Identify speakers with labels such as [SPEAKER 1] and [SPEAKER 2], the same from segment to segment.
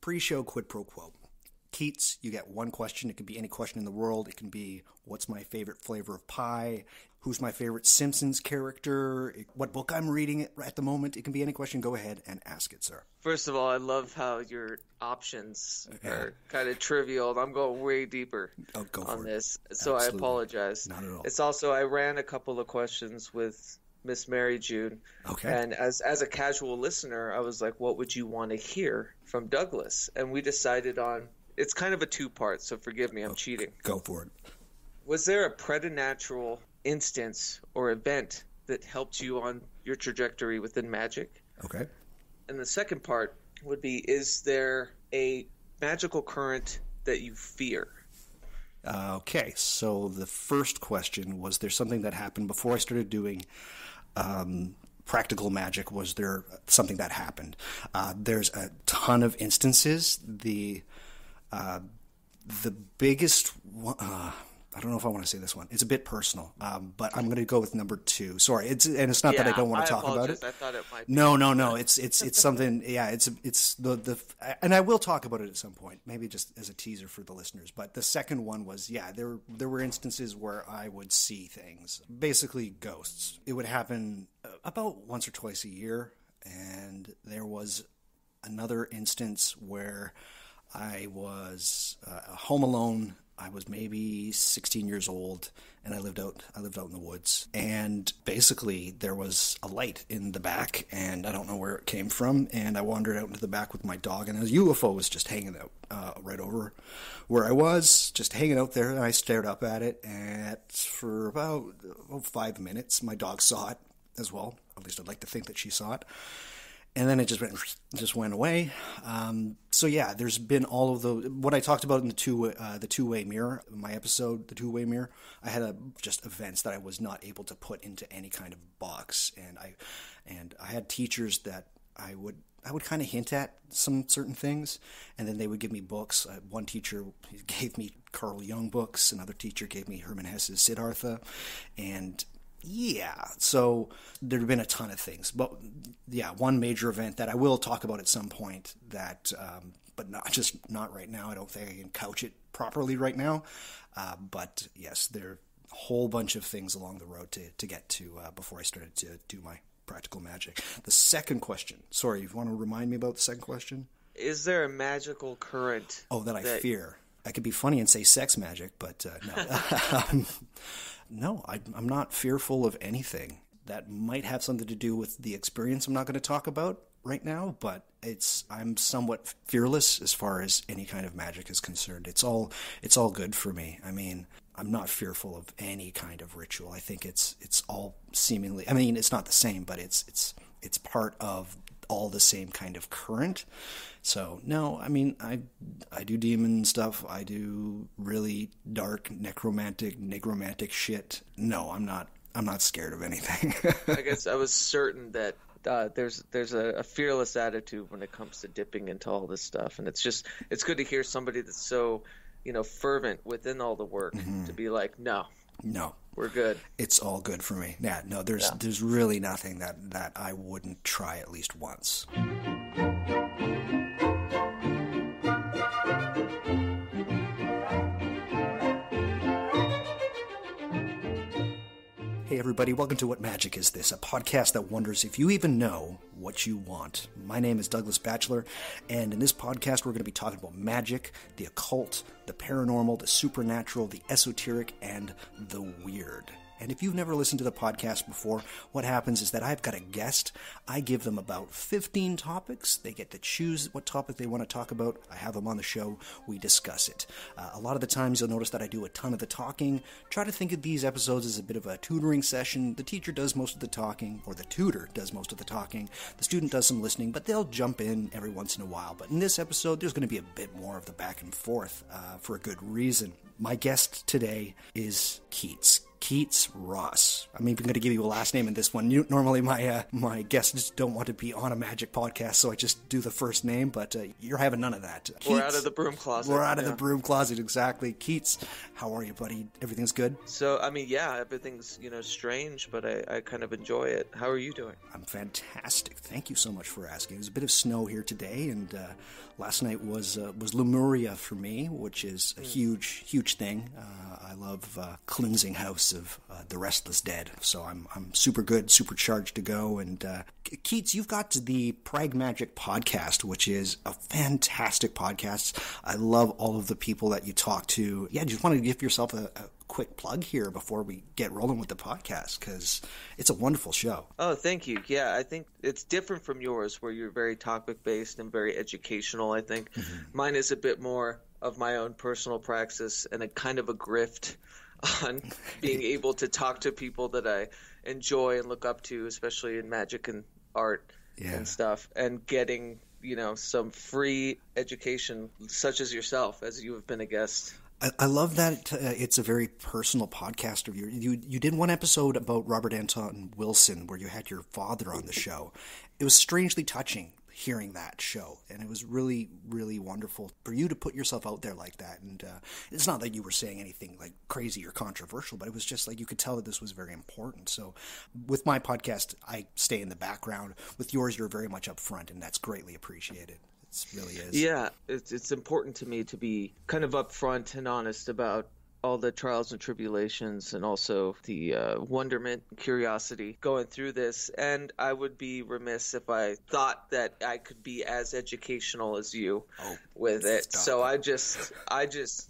[SPEAKER 1] Pre-show quid pro quo. Keats, you get one question. It can be any question in the world. It can be, what's my favorite flavor of pie? Who's my favorite Simpsons character? What book I'm reading at the moment? It can be any question. Go ahead and ask it, sir.
[SPEAKER 2] First of all, I love how your options are kind of trivial. I'm going way deeper on this, so absolutely. I apologize.
[SPEAKER 1] Not at all.
[SPEAKER 2] It's also, I ran a couple of questions with Miss Mary June.
[SPEAKER 1] Okay.
[SPEAKER 2] And as a casual listener, I was like, what would you want to hear from Douglas? And we decided on, it's kind of a two-part, so forgive me, I'm cheating.
[SPEAKER 1] Go for it.
[SPEAKER 2] Was there a preternatural instance or event that helped you on your trajectory within magic?
[SPEAKER 1] Okay.
[SPEAKER 2] And the second part would be, is there a magical current that you fear?
[SPEAKER 1] Okay, so the first question, was there something that happened before I started doing practical magic? Was there something that happened? There's a ton of instances. The biggest one, I don't know if I want to say this one. It's a bit personal, but I'm going to go with number 2. Sorry, it's not that I don't want to talk about it.
[SPEAKER 2] I thought it might be.
[SPEAKER 1] No. It's something. Yeah, it's the and I will talk about it at some point, maybe just as a teaser for the listeners. But the second one was, there were instances where I would see things, basically ghosts. It would happen about once or twice a year, and there was another instance where I was home alone. I was maybe 16 years old, and I lived out in the woods. And basically, there was a light in the back, and I don't know where it came from. And I wandered out into the back with my dog, and a UFO was just hanging out right over where I was, just hanging out there. And I stared up at it, and for about 5 minutes, my dog saw it as well. At least I'd like to think that she saw it. And then it just went away. So yeah, there's been all of those. What I talked about in the two-way mirror, my episode, the two-way mirror. I had just events that I was not able to put into any kind of box, and I had teachers that I would kind of hint at some certain things, and then they would give me books. One teacher gave me Carl Jung books. Another teacher gave me Hermann Hesse's Siddhartha, and yeah, so there have been a ton of things. But yeah, one major event that I will talk about at some point that, but not right now. I don't think I can couch it properly right now. But yes, there are a whole bunch of things along the road to get to before I started to do my practical magic. The second question. Sorry, you want to remind me about the second question?
[SPEAKER 2] Is there a magical current?
[SPEAKER 1] Oh, that I fear. I could be funny and say sex magic, but no. No, I'm not fearful of anything. That might have something to do with the experience I'm not going to talk about right now, but I'm somewhat fearless as far as any kind of magic is concerned. It's all good for me. I mean, I'm not fearful of any kind of ritual. I think it's all seemingly, I mean, it's not the same, but it's part of all the same kind of current. So no, I mean, I do demon stuff. I do really dark necromantic shit. No, I'm not scared of anything.
[SPEAKER 2] I guess I was certain that there's a fearless attitude when it comes to dipping into all this stuff, and it's good to hear somebody that's so, fervent within all the work to be like, no, we're good. It's
[SPEAKER 1] all good for me. Yeah, no, there's really nothing that I wouldn't try at least once. Hey everybody, welcome to What Magic Is This? A podcast that wonders if you even know what you want. My name is Douglas Batchelor, and in this podcast we're going to be talking about magic, the occult, the paranormal, the supernatural, the esoteric, and the weird. And if you've never listened to the podcast before, what happens is that I've got a guest. I give them about 15 topics. They get to choose what topic they want to talk about. I have them on the show. We discuss it. A lot of the times you'll notice that I do a ton of the talking. Try to think of these episodes as a bit of a tutoring session. The teacher does most of the talking, or the tutor does most of the talking. The student does some listening, but they'll jump in every once in a while. But in this episode, there's going to be a bit more of the back and forth for a good reason. My guest today is Keats. Keats Ross. I'm even going to give you a last name in this one. Normally my guests don't want to be on a magic podcast, so I just do the first name, but you're having none of that. Keats,
[SPEAKER 2] we're out of the broom closet.
[SPEAKER 1] We're out of the broom closet, exactly. Keats, how are you, buddy? Everything's good?
[SPEAKER 2] So, I mean, yeah, everything's, strange, but I kind of enjoy it. How are you doing?
[SPEAKER 1] I'm fantastic. Thank you so much for asking. There's a bit of snow here today, and last night was Lemuria for me, which is a huge thing. I love cleansing house of the Restless Dead, so I'm super good, super charged to go. And Keats, you've got the Pragmagick Podcast, which is a fantastic podcast. I love all of the people that you talk to. Yeah, just wanted to give yourself a quick plug here before we get rolling with the podcast, because it's a wonderful show.
[SPEAKER 2] Oh, thank you. Yeah, I think it's different from yours, where you're very topic-based and very educational, I think. Mine is a bit more of my own personal praxis and a kind of a grift on being able to talk to people that I enjoy and look up to, especially in magic and art and stuff, and getting, some free education, such as yourself, as you have been a guest.
[SPEAKER 1] I love that it's a very personal podcast of yours. You did one episode about Robert Anton Wilson where you had your father on the show. It was strangely touching hearing that show, and it was really, really wonderful for you to put yourself out there like that. And it's not that you were saying anything like crazy or controversial, but it was just like you could tell that this was very important. So with my podcast, I stay in the background. With yours, you're very much up front, and that's greatly appreciated. It really is.
[SPEAKER 2] Yeah, it's important to me to be kind of upfront and honest about all the trials and tribulations, and also the wonderment and curiosity going through this. And I would be remiss if I thought that I could be as educational as you with it. So I just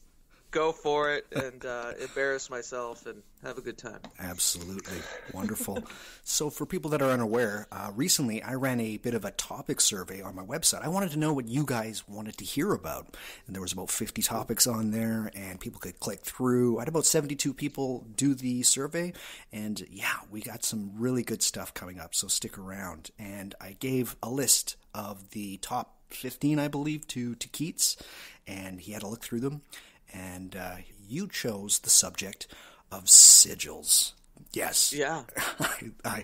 [SPEAKER 2] go for it and embarrass myself and have a good time.
[SPEAKER 1] Absolutely. Wonderful. So for people that are unaware, recently I ran a bit of a topic survey on my website. I wanted to know what you guys wanted to hear about. And there was about 50 topics on there, and people could click through. I had about 72 people do the survey. And yeah, we got some really good stuff coming up, so stick around. And I gave a list of the top 15, I believe, to Keats, and he had to look through them. And you chose the subject of sigils. Yes.
[SPEAKER 2] Yeah.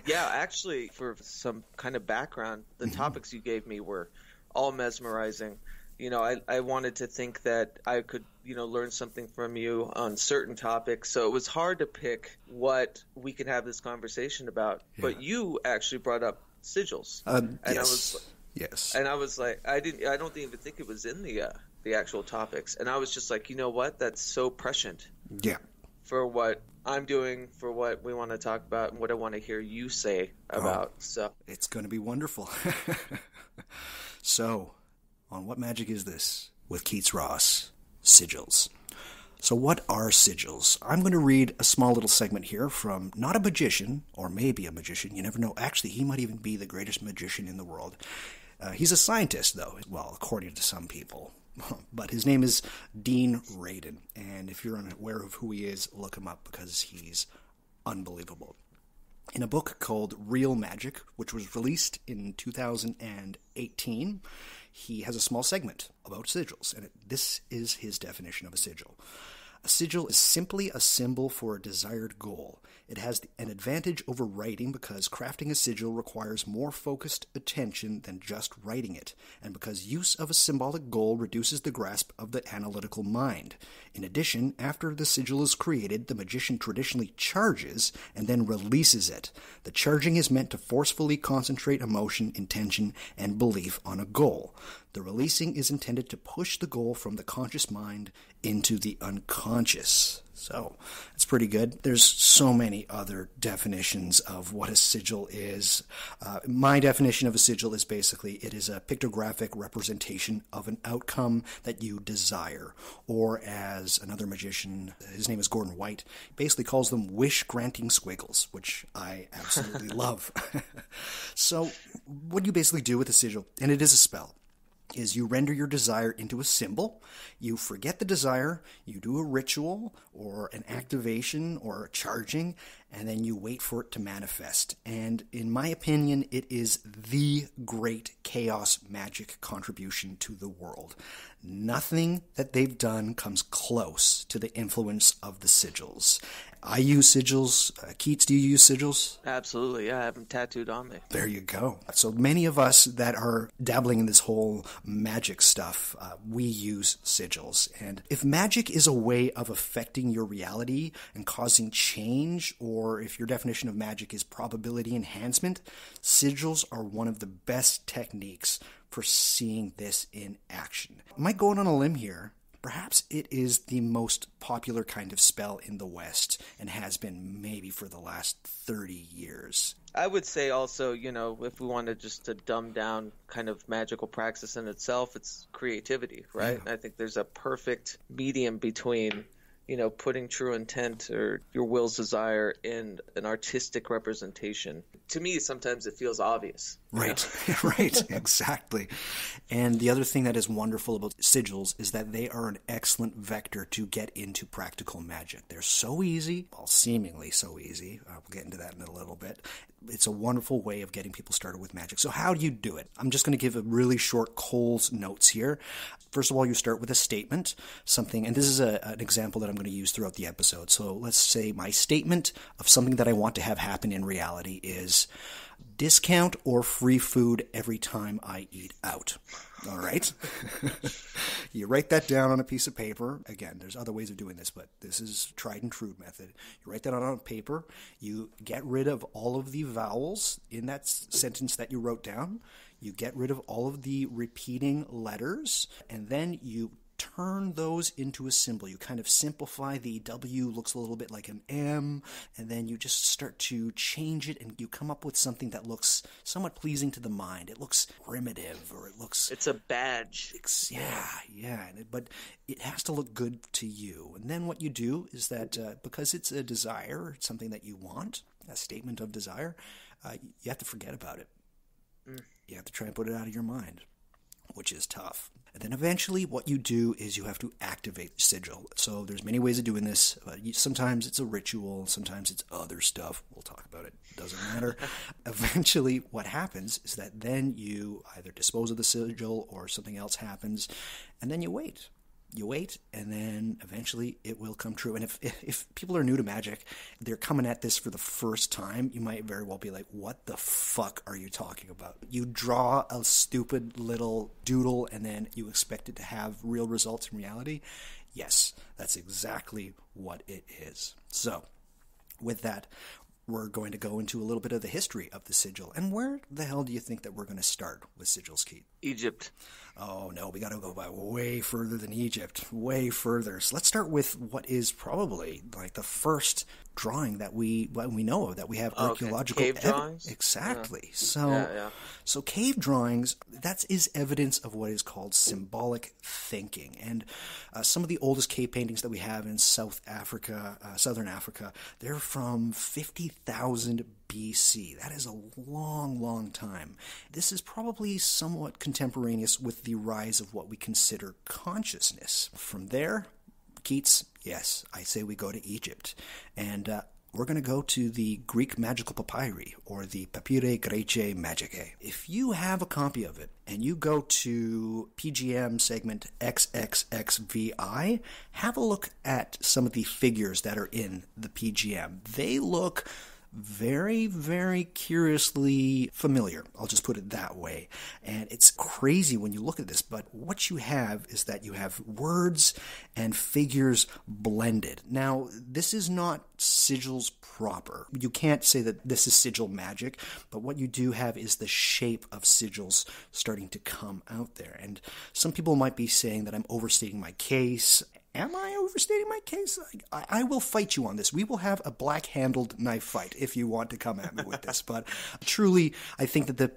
[SPEAKER 2] Yeah, actually, for some kind of background, the topics you gave me were all mesmerizing. I wanted to think that I could, learn something from you on certain topics. So it was hard to pick what we could have this conversation about. Yeah. But you actually brought up sigils.
[SPEAKER 1] And yes.
[SPEAKER 2] And I was like, I don't even think it was in the actual topics. And I was just like, you know what? That's so prescient.
[SPEAKER 1] Yeah.
[SPEAKER 2] For what I'm doing, for what we want to talk about, and what I want to hear you say about. So
[SPEAKER 1] it's going to be wonderful. So, on What Magic Is This? With Keats Ross, sigils. So what are sigils? I'm going to read a small little segment here from not a magician, or maybe a magician, you never know. Actually, he might even be the greatest magician in the world. He's a scientist, though, well, according to some people. But his name is Dean Radin, and if you're unaware of who he is, look him up because he's unbelievable. In a book called Real Magic, which was released in 2018, he has a small segment about sigils, and this is his definition of a sigil. A sigil is simply a symbol for a desired goal. It has an advantage over writing because crafting a sigil requires more focused attention than just writing it, and because use of a symbolic goal reduces the grasp of the analytical mind. In addition, after the sigil is created, the magician traditionally charges and then releases it. The charging is meant to forcefully concentrate emotion, intention, and belief on a goal. The releasing is intended to push the goal from the conscious mind into the unconscious. So, that's pretty good. There's so many other definitions of what a sigil is. My definition of a sigil is basically it is a pictographic representation of an outcome that you desire. Or as another magician, his name is Gordon White, basically calls them wish-granting squiggles, which I absolutely love. So, what you basically do with a sigil, and it is a spell, is you render your desire into a symbol, you forget the desire, you do a ritual or an activation or a charging, and then you wait for it to manifest. And in my opinion, it is the great chaos magic contribution to the world. Nothing that they've done comes close to the influence of the sigils. I use sigils. Keats, do you use sigils?
[SPEAKER 2] Absolutely, yeah, I have them tattooed on me.
[SPEAKER 1] There you go. So many of us that are dabbling in this whole magic stuff, we use sigils. And if magic is a way of affecting your reality and causing change, or if your definition of magic is probability enhancement, sigils are one of the best techniques for seeing this in action. Am I going on a limb here? Perhaps it is the most popular kind of spell in the West and has been maybe for the last 30 years.
[SPEAKER 2] I would say also, if we wanted just to dumb down kind of magical practice in itself, it's creativity, right? Yeah. I think there's a perfect medium between, putting true intent or your will's desire in an artistic representation. To me, sometimes it feels obvious.
[SPEAKER 1] Right, right, exactly. And the other thing that is wonderful about sigils is that they are an excellent vector to get into practical magic. They're so easy, well, seemingly so easy. We'll get into that in a little bit. It's a wonderful way of getting people started with magic. So how do you do it? I'm just going to give a really short Cole's notes here. First of all, you start with a statement, something, and this is an example that I'm going to use throughout the episode. So let's say my statement of something that I want to have happen in reality is discount or free food every time I eat out. All right? You write that down on a piece of paper. Again, there's other ways of doing this, but this is tried and true method. You write that on paper. You get rid of all of the vowels in that sentence that you wrote down. You get rid of all of the repeating letters, and then you turn those into a symbol. You kind of simplify the W, looks a little bit like an M, and then you just start to change it, and you come up with something that looks somewhat pleasing to the mind. It looks primitive, or it looks...
[SPEAKER 2] It's a badge.
[SPEAKER 1] Yeah. But it has to look good to you. And then what you do is that because it's a desire, it's something that you want, a statement of desire, you have to forget about it. You have to try and put it out of your mind, which is tough. And then eventually what you do is you have to activate the sigil. So there's many ways of doing this. Sometimes it's a ritual. Sometimes it's other stuff. We'll talk about it. Doesn't matter. Eventually what happens is that then you either dispose of the sigil or something else happens, and then you wait. You wait, and then eventually it will come true. And if people are new to magic, they're coming at this for the first time, you might very well be like, what the fuck are you talking about? You draw a stupid little doodle, and then you expect it to have real results in reality? Yes, that's exactly what it is. So, with that, we're going to go into a little bit of the history of the sigil. And where the hell do you think that we're going to start with sigils, Keith?
[SPEAKER 2] Egypt.
[SPEAKER 1] Oh, no, we got to go by way further than Egypt, way further. So let's start with what is probably like the first drawing that we know of, that we have archaeological
[SPEAKER 2] cave drawings.
[SPEAKER 1] Exactly.
[SPEAKER 2] Yeah.
[SPEAKER 1] So cave drawings, that is evidence of what is called symbolic thinking. And some of the oldest cave paintings that we have in Southern Africa, they're from 50,000 BC. That is a long, long time. This is probably somewhat contemporaneous with the rise of what we consider consciousness. From there, Keats, yes, I say we go to Egypt. And we're going to go to the Greek magical papyri, or the Papyri Graece Magicae. If you have a copy of it, and you go to PGM segment XXXVI, have a look at some of the figures that are in the PGM. They look very, very curiously familiar. I'll just put it that way. And it's crazy when you look at this, but what you have is that you have words and figures blended. Now, this is not sigils proper. You can't say that this is sigil magic, but what you do have is the shape of sigils starting to come out there. And some people might be saying that I'm overstating my case. Am I overstating my case? I will fight you on this. We will have a black-handled knife fight if you want to come at me with this. But truly, I think that the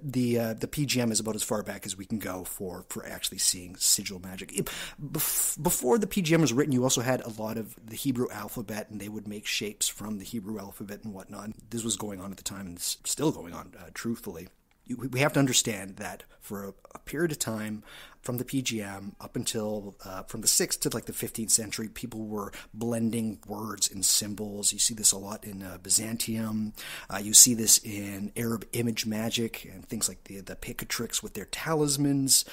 [SPEAKER 1] PGM is about as far back as we can go for actually seeing sigil magic. Before the PGM was written, you also had a lot of the Hebrew alphabet, and they would make shapes from the Hebrew alphabet and whatnot. This was going on at the time, and it's still going on, truthfully. We have to understand that for a period of time, from the PGM up until from the 6th to like the 15th century, people were blending words and symbols. You see this a lot in Byzantium. You see this in Arab image magic and things like the Picatrix with their talismans.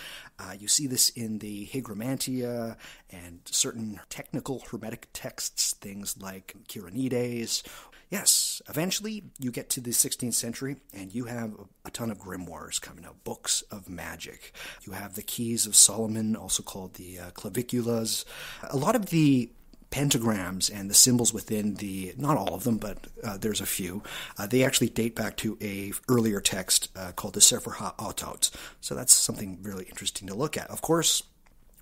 [SPEAKER 1] You see this in the Hygromantia and certain technical Hermetic texts, things like Kyranides. Yes, eventually you get to the 16th century and you have a ton of grimoires coming out, books of magic. You have the Keys of Solomon, also called the claviculas. A lot of the pentagrams and the symbols within not all of them, but there's a few, they actually date back to a earlier text called the Sefer HaOtot. So that's something really interesting to look at. Of course,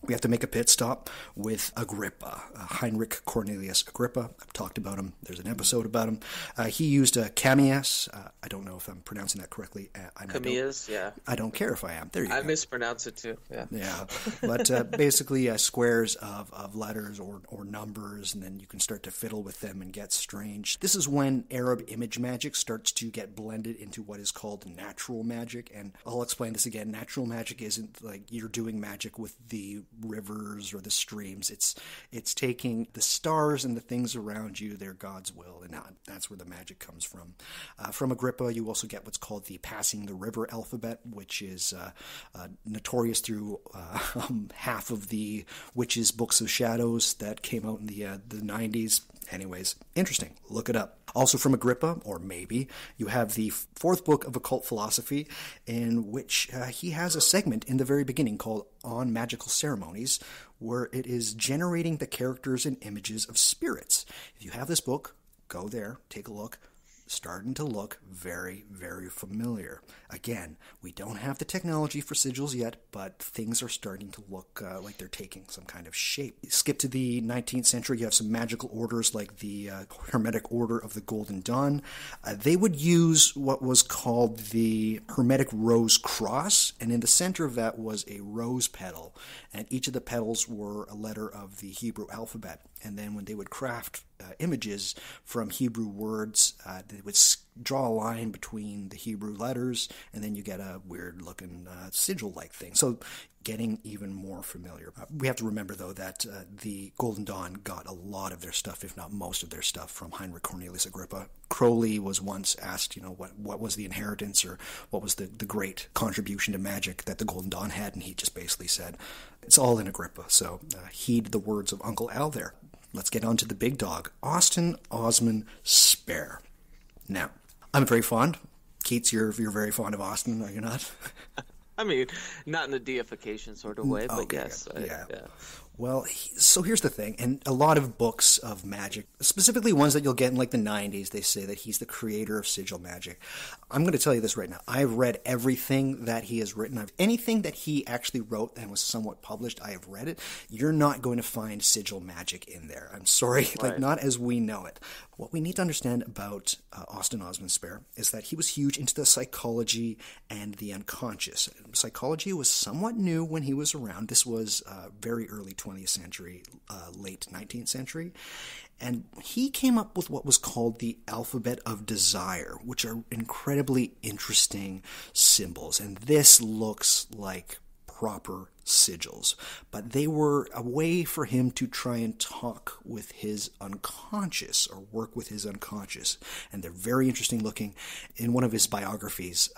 [SPEAKER 1] we have to make a pit stop with Agrippa, Heinrich Cornelius Agrippa. I've talked about him. There's an episode about him. He used a Camillas. I don't know if I'm pronouncing that correctly.
[SPEAKER 2] Camillas, yeah.
[SPEAKER 1] I don't care if I am. There you go.
[SPEAKER 2] I mispronounce it too, yeah.
[SPEAKER 1] Yeah, but basically squares of letters or numbers, and then you can start to fiddle with them and get strange. This is when Arab image magic starts to get blended into what is called natural magic, and I'll explain this again. Natural magic isn't like you're doing magic with the rivers or the streams. It's taking the stars and the things around you, they're God's will, and that's where the magic comes from. From Agrippa, you also get what's called the passing the river alphabet, which is notorious through half of the witches' books of shadows that came out in the 90s. Anyways, interesting. Look it up. Also from Agrippa, or maybe, you have the 4th book of occult philosophy, in which he has a segment in the very beginning called On Magical Ceremonies, where it is generating the characters and images of spirits. If you have this book, go there, take a look. Starting to look very, very familiar. Again, we don't have the technology for sigils yet, but things are starting to look like they're taking some kind of shape. Skip to the 19th century, you have some magical orders like the Hermetic Order of the Golden Dawn. They would use what was called the Hermetic Rose Cross, and in the center of that was a rose petal, and each of the petals were a letter of the Hebrew alphabet. And then when they would craft images from Hebrew words, they would draw a line between the Hebrew letters, and then you get a weird-looking sigil-like thing. So getting even more familiar. We have to remember, though, that the Golden Dawn got a lot of their stuff, if not most of their stuff, from Heinrich Cornelius Agrippa. Crowley was once asked, what was the inheritance or what was the great contribution to magic that the Golden Dawn had, and he just basically said, it's all in Agrippa. So heed the words of Uncle Al there. Let's get on to the big dog, Austin Osman Spare. Now, I'm very fond. Keats, you're very fond of Austin, are you not?
[SPEAKER 2] I mean, not in the deification sort of way, but
[SPEAKER 1] okay,
[SPEAKER 2] yes.
[SPEAKER 1] Yeah. Well, so here's the thing, and a lot of books of magic, specifically ones that you'll get in like the 90s, they say that he's the creator of sigil magic. I'm going to tell you this right now. I've read everything that he has written. Anything that he actually wrote and was somewhat published, I have read it. You're not going to find sigil magic in there. I'm sorry,
[SPEAKER 2] Right.
[SPEAKER 1] not as we know it. What we need to understand about Austin Osman Spare is that he was huge into the psychology and the unconscious. Psychology was somewhat new when he was around. This was very early 20th century, late 19th century. And he came up with what was called the alphabet of desire, which are incredibly interesting symbols. And this looks like proper sigils, but they were a way for him to try and talk with his unconscious or work with his unconscious. And they're very interesting looking. In one of his biographies,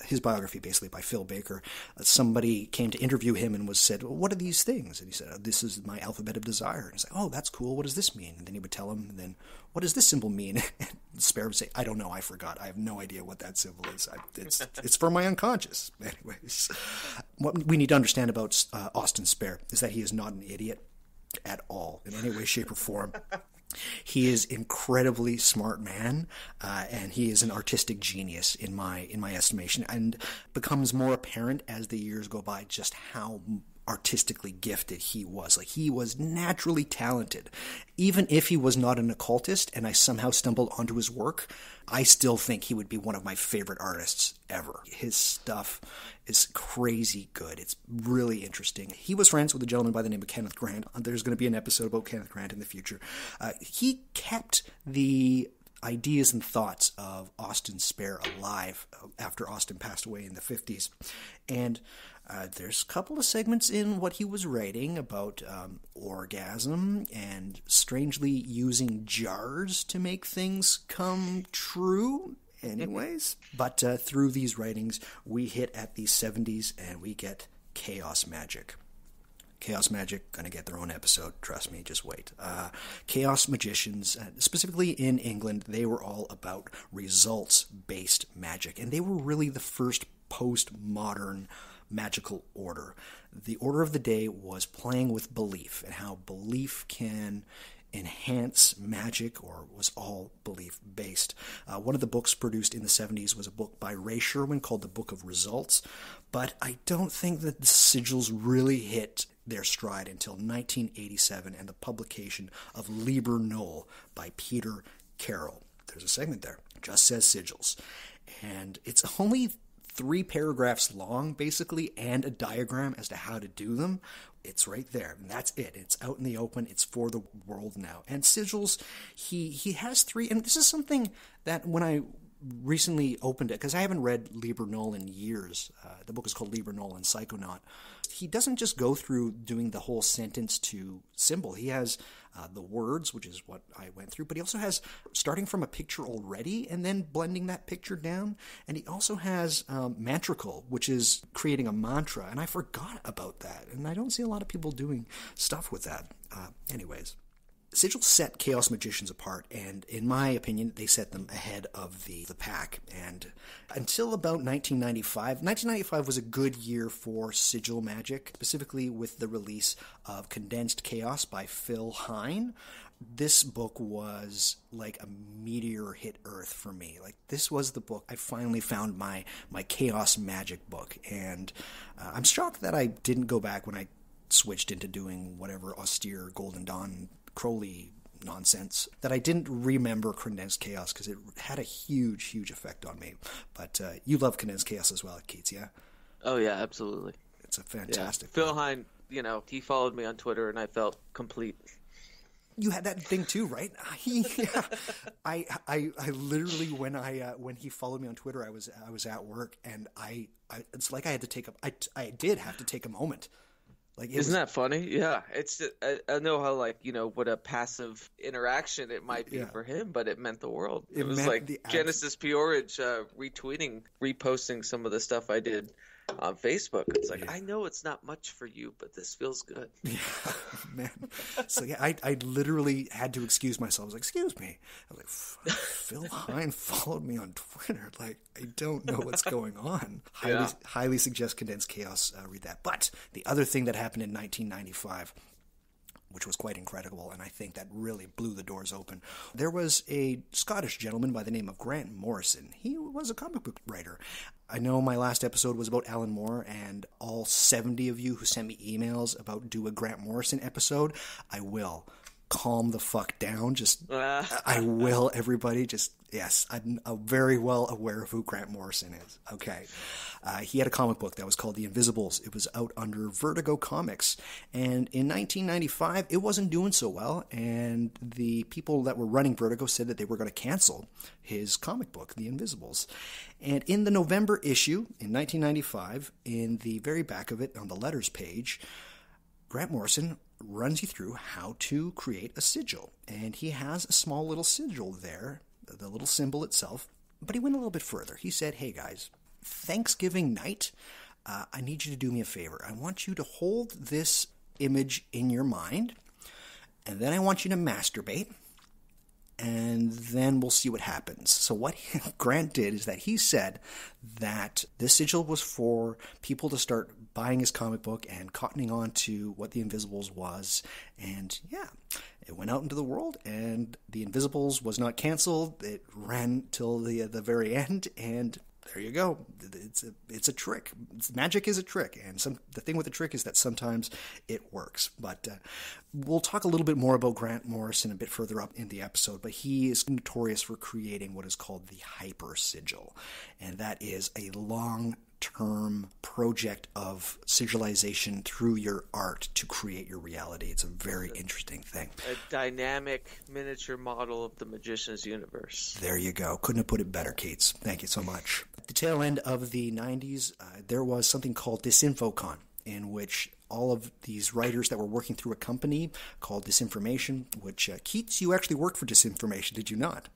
[SPEAKER 1] his biography basically by Phil Baker, somebody came to interview him and said, well, what are these things? And he said, this is my alphabet of desire. And he's like, oh, that's cool. What does this mean? And then he would tell him, and then, what does this symbol mean? And Spare would say, I don't know, I forgot. I have no idea what that symbol is. It's for my unconscious. Anyways, what we need to understand about Austin Spare is that he is not an idiot at all in any way, shape, or form. He is incredibly smart man, and he is an artistic genius in my estimation, and becomes more apparent as the years go by just how artistically gifted he was. Like, he was naturally talented. Even if he was not an occultist and I somehow stumbled onto his work, I still think he would be one of my favorite artists ever. His stuff is crazy good. It's really interesting. He was friends with a gentleman by the name of Kenneth Grant. There's going to be an episode about Kenneth Grant in the future. He kept the ideas and thoughts of Austin Spare alive after Austin passed away in the 50s. And there's a couple of segments in what he was writing about orgasm and strangely using jars to make things come true. Anyways, but through these writings, we hit at the 70s and we get chaos magic. Chaos magic, gonna get their own episode, trust me, just wait. Chaos magicians, specifically in England, they were all about results-based magic, and they were really the first post-modern magical order. The order of the day was playing with belief and how belief can enhance magic, or was all belief based. One of the books produced in the 70s was a book by Ray Sherwin called The Book of Results, but I don't think that the Sigils really hit their stride until 1987 and the publication of Liber Null by Peter Carroll. There's a segment there, just says Sigils, and it's only 3 paragraphs long, basically, and a diagram as to how to do them. It's right there, and that's it. It's out in the open. It's for the world now. And Sigils, he has 3, and this is something that when I recently opened it, because I haven't read Liber Null in years. The book is called Liber Null and Psychonaut. He doesn't just go through doing the whole sentence to symbol. He has the words, which is what I went through, but he also has starting from a picture already and then blending that picture down. And he also has mantrical, which is creating a mantra. And I forgot about that. And I don't see a lot of people doing stuff with that. Anyways. Sigils set chaos magicians apart, and in my opinion, they set them ahead of the pack. And until about 1995 was a good year for sigil magic, specifically with the release of Condensed Chaos by Phil Hine. This book was like a meteor hit Earth for me. Like, this was the book. I finally found my chaos magic book, and I'm shocked that I didn't go back when I switched into doing whatever austere Golden Dawn Crowley nonsense, that I didn't remember Condensed Chaos because it had a huge effect on me. But you love Condensed Chaos as well, Keats, yeah?
[SPEAKER 2] Oh, yeah, absolutely.
[SPEAKER 1] It's a fantastic
[SPEAKER 2] Phil Hine, he followed me on Twitter, and I felt complete.
[SPEAKER 1] You had that thing too, right? Yeah. I literally, when he followed me on Twitter, I was at work, and it's like I had to take I did have to take a moment. Like,
[SPEAKER 2] isn't that funny? Yeah, it's I know how what a passive interaction it might be for him, but it meant the world. It was like Genesis Peorage reposting some of the stuff I did on Facebook. It's like, I know it's not much for you, but this feels good.
[SPEAKER 1] Yeah, man. So yeah, I literally had to excuse myself. I was like, excuse me. I was like, Phil Hine followed me on Twitter. Like, I don't know what's going on. Highly suggest Condensed Chaos. Read that. But the other thing that happened in 1995, which was quite incredible, and I think that really blew the doors open. There was a Scottish gentleman by the name of Grant Morrison. He was a comic book writer. I know my last episode was about Alan Moore, and all 70 of you who sent me emails about do a Grant Morrison episode, I will. Calm the fuck down. I will, everybody. Yes, I'm very well aware of who Grant Morrison is. Okay. He had a comic book that was called The Invisibles. It was out under Vertigo Comics. And in 1995, it wasn't doing so well. And the people that were running Vertigo said that they were going to cancel his comic book, The Invisibles. And in the November issue in 1995, in the very back of it on the letters page, Grant Morrison runs you through how to create a sigil. And he has a small little sigil there, the little symbol itself. But he went a little bit further. He said, hey guys, Thanksgiving night, I need you to do me a favor. I want you to hold this image in your mind, and then I want you to masturbate, and then we'll see what happens. So what Grant did is that he said that this sigil was for people to start buying his comic book and cottoning on to what The Invisibles was. And yeah, it went out into the world, and The Invisibles was not canceled. It ran till the very end, and there you go. It's a trick. Magic is a trick, and the thing with the trick is that sometimes it works. But we'll talk a little bit more about Grant Morrison a bit further up in the episode, but he is notorious for creating what is called the hyper sigil, and that is a long long-term project of sigilization through your art to create your reality. It's a very interesting thing.
[SPEAKER 2] A dynamic miniature model of the magician's universe.
[SPEAKER 1] There you go. Couldn't have put it better, Keats. Thank you so much. At the tail end of the 90s, there was something called Disinfocon, in which all of these writers that were working through a company called Disinformation, which, Keats, you actually worked for Disinformation, did you not?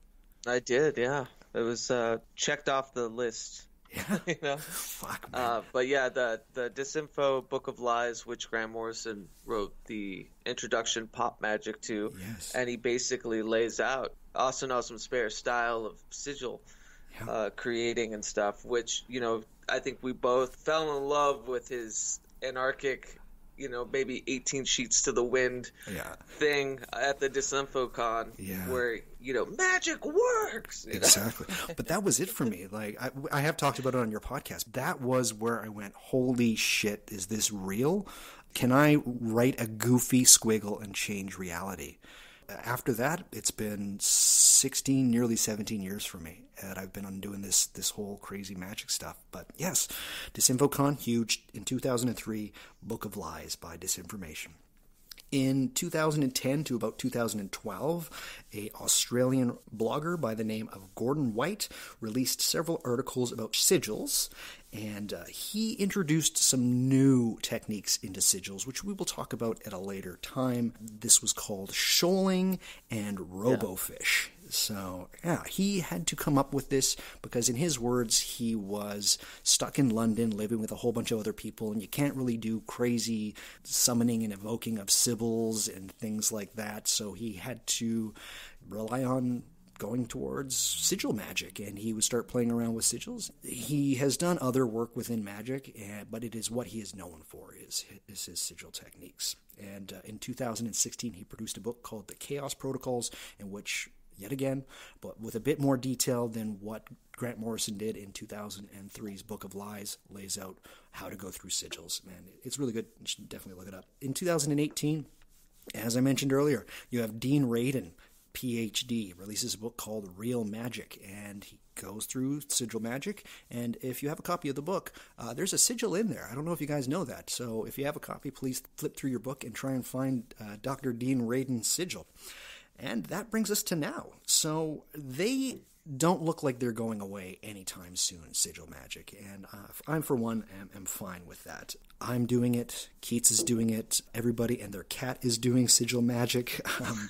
[SPEAKER 2] I did, yeah. It was checked off the list.
[SPEAKER 1] Yeah.
[SPEAKER 2] You know?
[SPEAKER 1] Fuck, man.
[SPEAKER 2] But yeah, the Disinfo Book of Lies, which Grant Morrison wrote the introduction pop magic to,
[SPEAKER 1] Yes.
[SPEAKER 2] and he basically lays out Awesome Spare style of sigil creating and stuff, which, you know, I think we both fell in love with his anarchic, you know, maybe 18 sheets to the wind thing at the Disinfocon, where, you know, magic works.
[SPEAKER 1] Exactly. But that was it for me. Like, I have talked about it on your podcast. That was where I went, holy shit, is this real? Can I write a goofy squiggle and change reality? After that, it's been 16, nearly 17 years for me that I've been undoing this whole crazy magic stuff. But yes, Disinfocon, huge. In 2003, Book of Lies by Disinformation. In 2010 to about 2012, a Australian blogger by the name of Gordon White released several articles about sigils, and he introduced some new techniques into sigils, which we will talk about at a later time. This was called shoaling and robofish. So, yeah, he had to come up with this because, in his words, he was stuck in London living with a whole bunch of other people, and you can't really do crazy summoning and evoking of sibyls and things like that. So he had to rely on going towards sigil magic, and he would start playing around with sigils. He has done other work within magic, but it is what he is known for, is his sigil techniques. And in 2016, he produced a book called The Chaos Protocols, in which, yet again, but with a bit more detail than what Grant Morrison did in 2003's Book of Lies, lays out how to go through sigils. Man, it's really good. You should definitely look it up. In 2018, as I mentioned earlier, you have Dean Radin, PhD, releases a book called Real Magic, and he goes through sigil magic. And if you have a copy of the book, there's a sigil in there. I don't know if you guys know that. So if you have a copy, please flip through your book and try and find Dr. Dean Radin's sigil. And that brings us to now. So they don't look like they're going away anytime soon, sigil magic. And I'm, for one, am fine with that. I'm doing it. Keats is doing it. Everybody and their cat is doing sigil magic.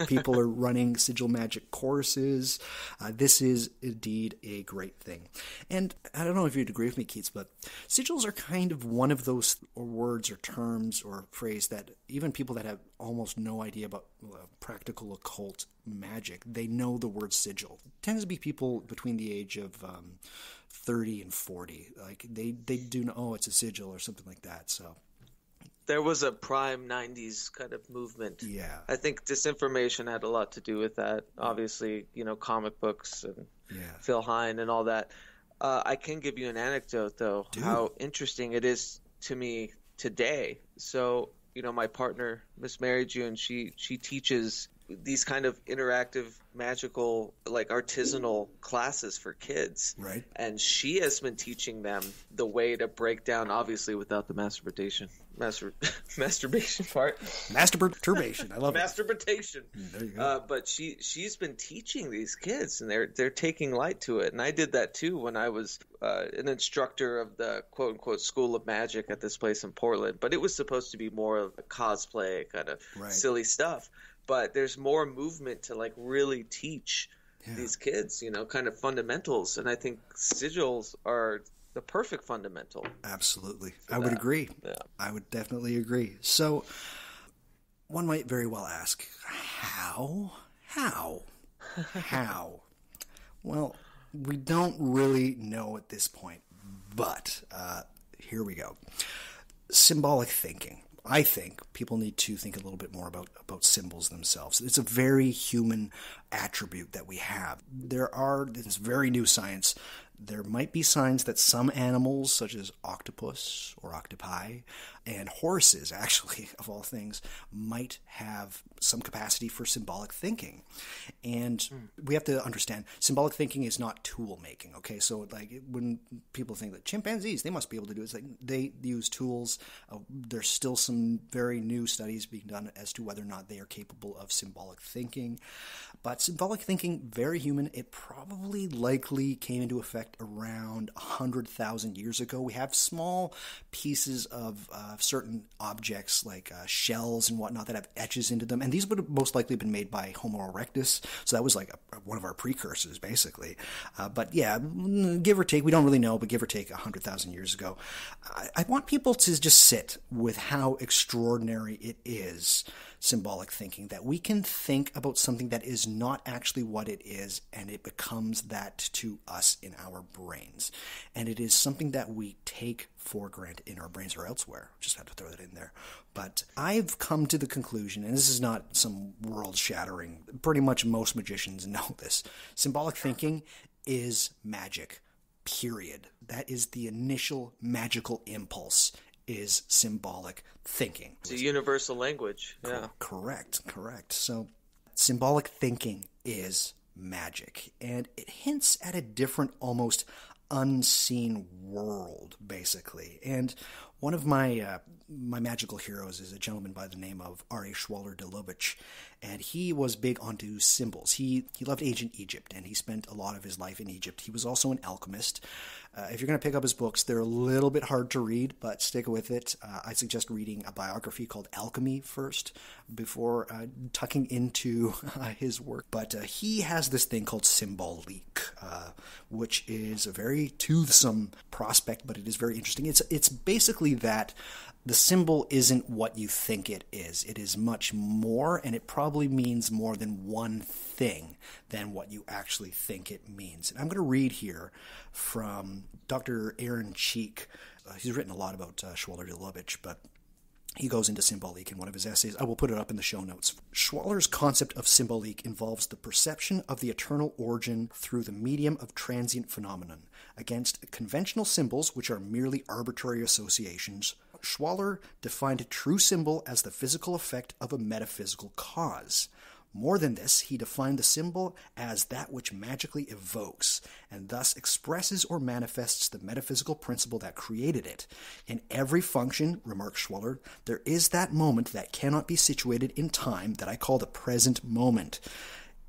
[SPEAKER 1] People are running sigil magic courses. This is indeed a great thing. And I don't know if you'd agree with me, Keats, but sigils are kind of one of those words or terms or phrase that even people that have almost no idea about practical occult magic, they know the word sigil. It tends to be people between the age of 30 and 40. Like they do know, oh, it's a sigil or something like that. So
[SPEAKER 2] there was a prime 90s kind of movement.
[SPEAKER 1] Yeah.
[SPEAKER 2] I think Disinformation had a lot to do with that. Obviously, you know, comic books and Phil Hine and all that. I can give you an anecdote, though, how interesting it is to me today. So, you know, my partner, Miss Mary June, she teaches these kind of interactive, magical, like artisanal classes for kids.
[SPEAKER 1] Right.
[SPEAKER 2] And she has been teaching them the way to break down, obviously without the masturbation part.
[SPEAKER 1] Masturbation. I love it.
[SPEAKER 2] Masturbation.
[SPEAKER 1] There you go.
[SPEAKER 2] But she's been teaching these kids, and they're taking light to it. And I did that too when I was an instructor of the quote unquote School of Magic at this place in Portland. But it was supposed to be more of a cosplay kind of silly stuff. But there's more movement to like really teach these kids, you know, kind of fundamentals. And I think sigils are the perfect fundamental.
[SPEAKER 1] Absolutely. I would agree.
[SPEAKER 2] Yeah.
[SPEAKER 1] I would definitely agree. So one might very well ask, how? Well, we don't really know at this point, but here we go. Symbolic thinking. I think people need to think a little bit more about symbols themselves. It's a very human attribute that we have. There is very new science there might be signs that some animals, such as octopus or octopi, and horses, actually, of all things, might have some capacity for symbolic thinking. And we have to understand, symbolic thinking is not tool making, okay? So like when people think that chimpanzees, they must be able to do it, it's like they use tools. There's still some very new studies being done as to whether or not they are capable of symbolic thinking. But symbolic thinking, very human. It probably likely came into effect around 100,000 years ago. We have small pieces of certain objects like shells and whatnot that have etches into them. And these would have most likely been made by Homo erectus. So that was like one of our precursors, basically. But yeah, give or take, we don't really know, but give or take 100,000 years ago. I want people to just sit with how extraordinary it is, symbolic thinking, that we can think about something that is not actually what it is, and it becomes that to us in our brains. And it is something that we take for granted in our brains or elsewhere. Just had to throw that in there. But I've come to the conclusion, and this is not some world-shattering, pretty much most magicians know this, symbolic thinking is magic, period. That is the initial magical impulse, is symbolic thinking.
[SPEAKER 2] It's a universal language. Yeah.
[SPEAKER 1] Correct. So symbolic thinking is magic, and it hints at a different, almost unseen world, basically. And one of my magical heroes is a gentleman by the name of R.A. Schwaller de Lubitsch, and he was big onto symbols. He loved ancient Egypt, and he spent a lot of his life in Egypt. He was also an alchemist. If you're going to pick up his books, they're a little bit hard to read, but stick with it. I suggest reading a biography called Alchemy first before tucking into his work. But he has this thing called symbolic, which is a very toothsome prospect, but it is very interesting. It's basically that the symbol isn't what you think it is. It is much more, and it probably means more than one thing than what you actually think it means. And I'm going to read here from Dr. Aaron Cheek. He's written a lot about Schwaller de Lubitsch, but he goes into symbolic in one of his essays. I will put it up in the show notes. Schwaller's concept of symbolic involves the perception of the eternal origin through the medium of transient phenomenon. Against conventional symbols, which are merely arbitrary associations, Schwaller defined a true symbol as the physical effect of a metaphysical cause. More than this, he defined the symbol as that which magically evokes, and thus expresses or manifests the metaphysical principle that created it. In every function, remarks Schwaller, there is that moment that cannot be situated in time that I call the present moment.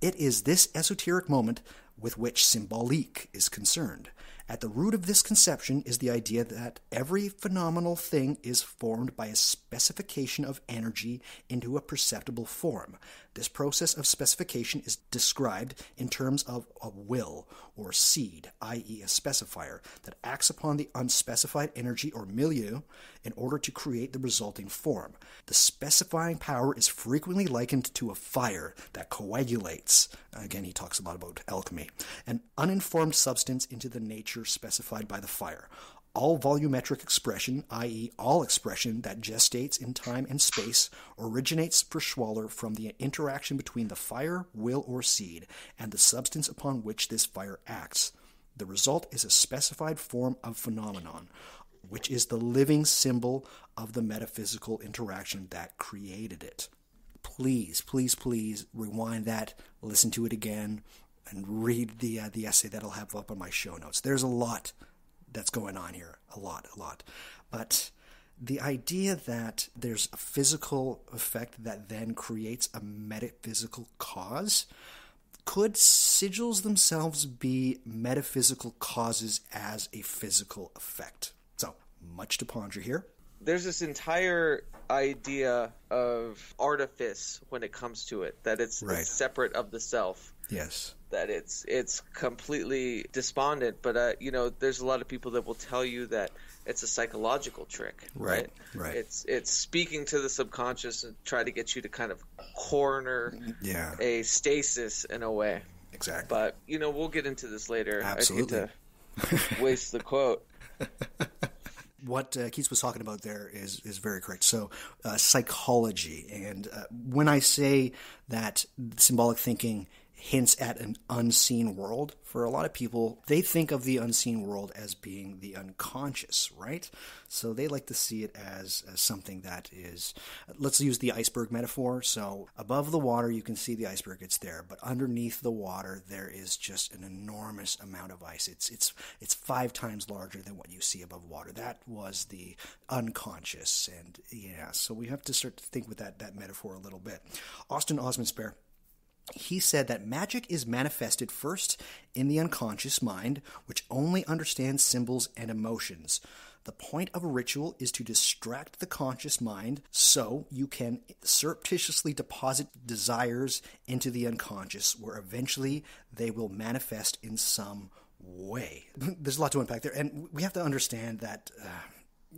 [SPEAKER 1] It is this esoteric moment with which symbolic is concerned. At the root of this conception is the idea that every phenomenal thing is formed by a specification of energy into a perceptible form. This process of specification is described in terms of a will or seed, i.e. a specifier, that acts upon the unspecified energy or milieu in order to create the resulting form. The specifying power is frequently likened to a fire that coagulates. Again, he talks a lot about alchemy. An uninformed substance into the nature specified by the fire. All volumetric expression, i.e. all expression that gestates in time and space, originates for Schwaller from the interaction between the fire, will, or seed, and the substance upon which this fire acts. The result is a specified form of phenomenon, which is the living symbol of the metaphysical interaction that created it. Please rewind that, listen to it again, and read the essay that I'll have up on my show notes. There's a lot that's going on here. A lot. But the idea that there's a physical effect that then creates a metaphysical cause, could sigils themselves be metaphysical causes as a physical effect? So, much to ponder here.
[SPEAKER 2] There's this entire idea of artifice when it comes to it, that it's separate of the self.
[SPEAKER 1] Yes.
[SPEAKER 2] That it's completely despondent, but there's a lot of people that will tell you that it's a psychological trick, right? It's speaking to the subconscious and try to get you to kind of corner a stasis in a way.
[SPEAKER 1] Exactly.
[SPEAKER 2] But we'll get into this later.
[SPEAKER 1] Absolutely.
[SPEAKER 2] I hate to waste the quote.
[SPEAKER 1] What Keats was talking about there is very correct. So psychology, and when I say that symbolic thinking hints at an unseen world. For a lot of people, they think of the unseen world as being the unconscious, right? So they like to see it as something that is, let's use the iceberg metaphor. So above the water, you can see the iceberg, it's there, but underneath the water, there is just an enormous amount of ice. It's 5 times larger than what you see above water. That was the unconscious. And yeah, so we have to start to think with that metaphor a little bit. Austin Osman Spare, he said that magic is manifested first in the unconscious mind, which only understands symbols and emotions. The point of a ritual is to distract the conscious mind so you can surreptitiously deposit desires into the unconscious, where eventually they will manifest in some way. There's a lot to unpack there, and we have to understand that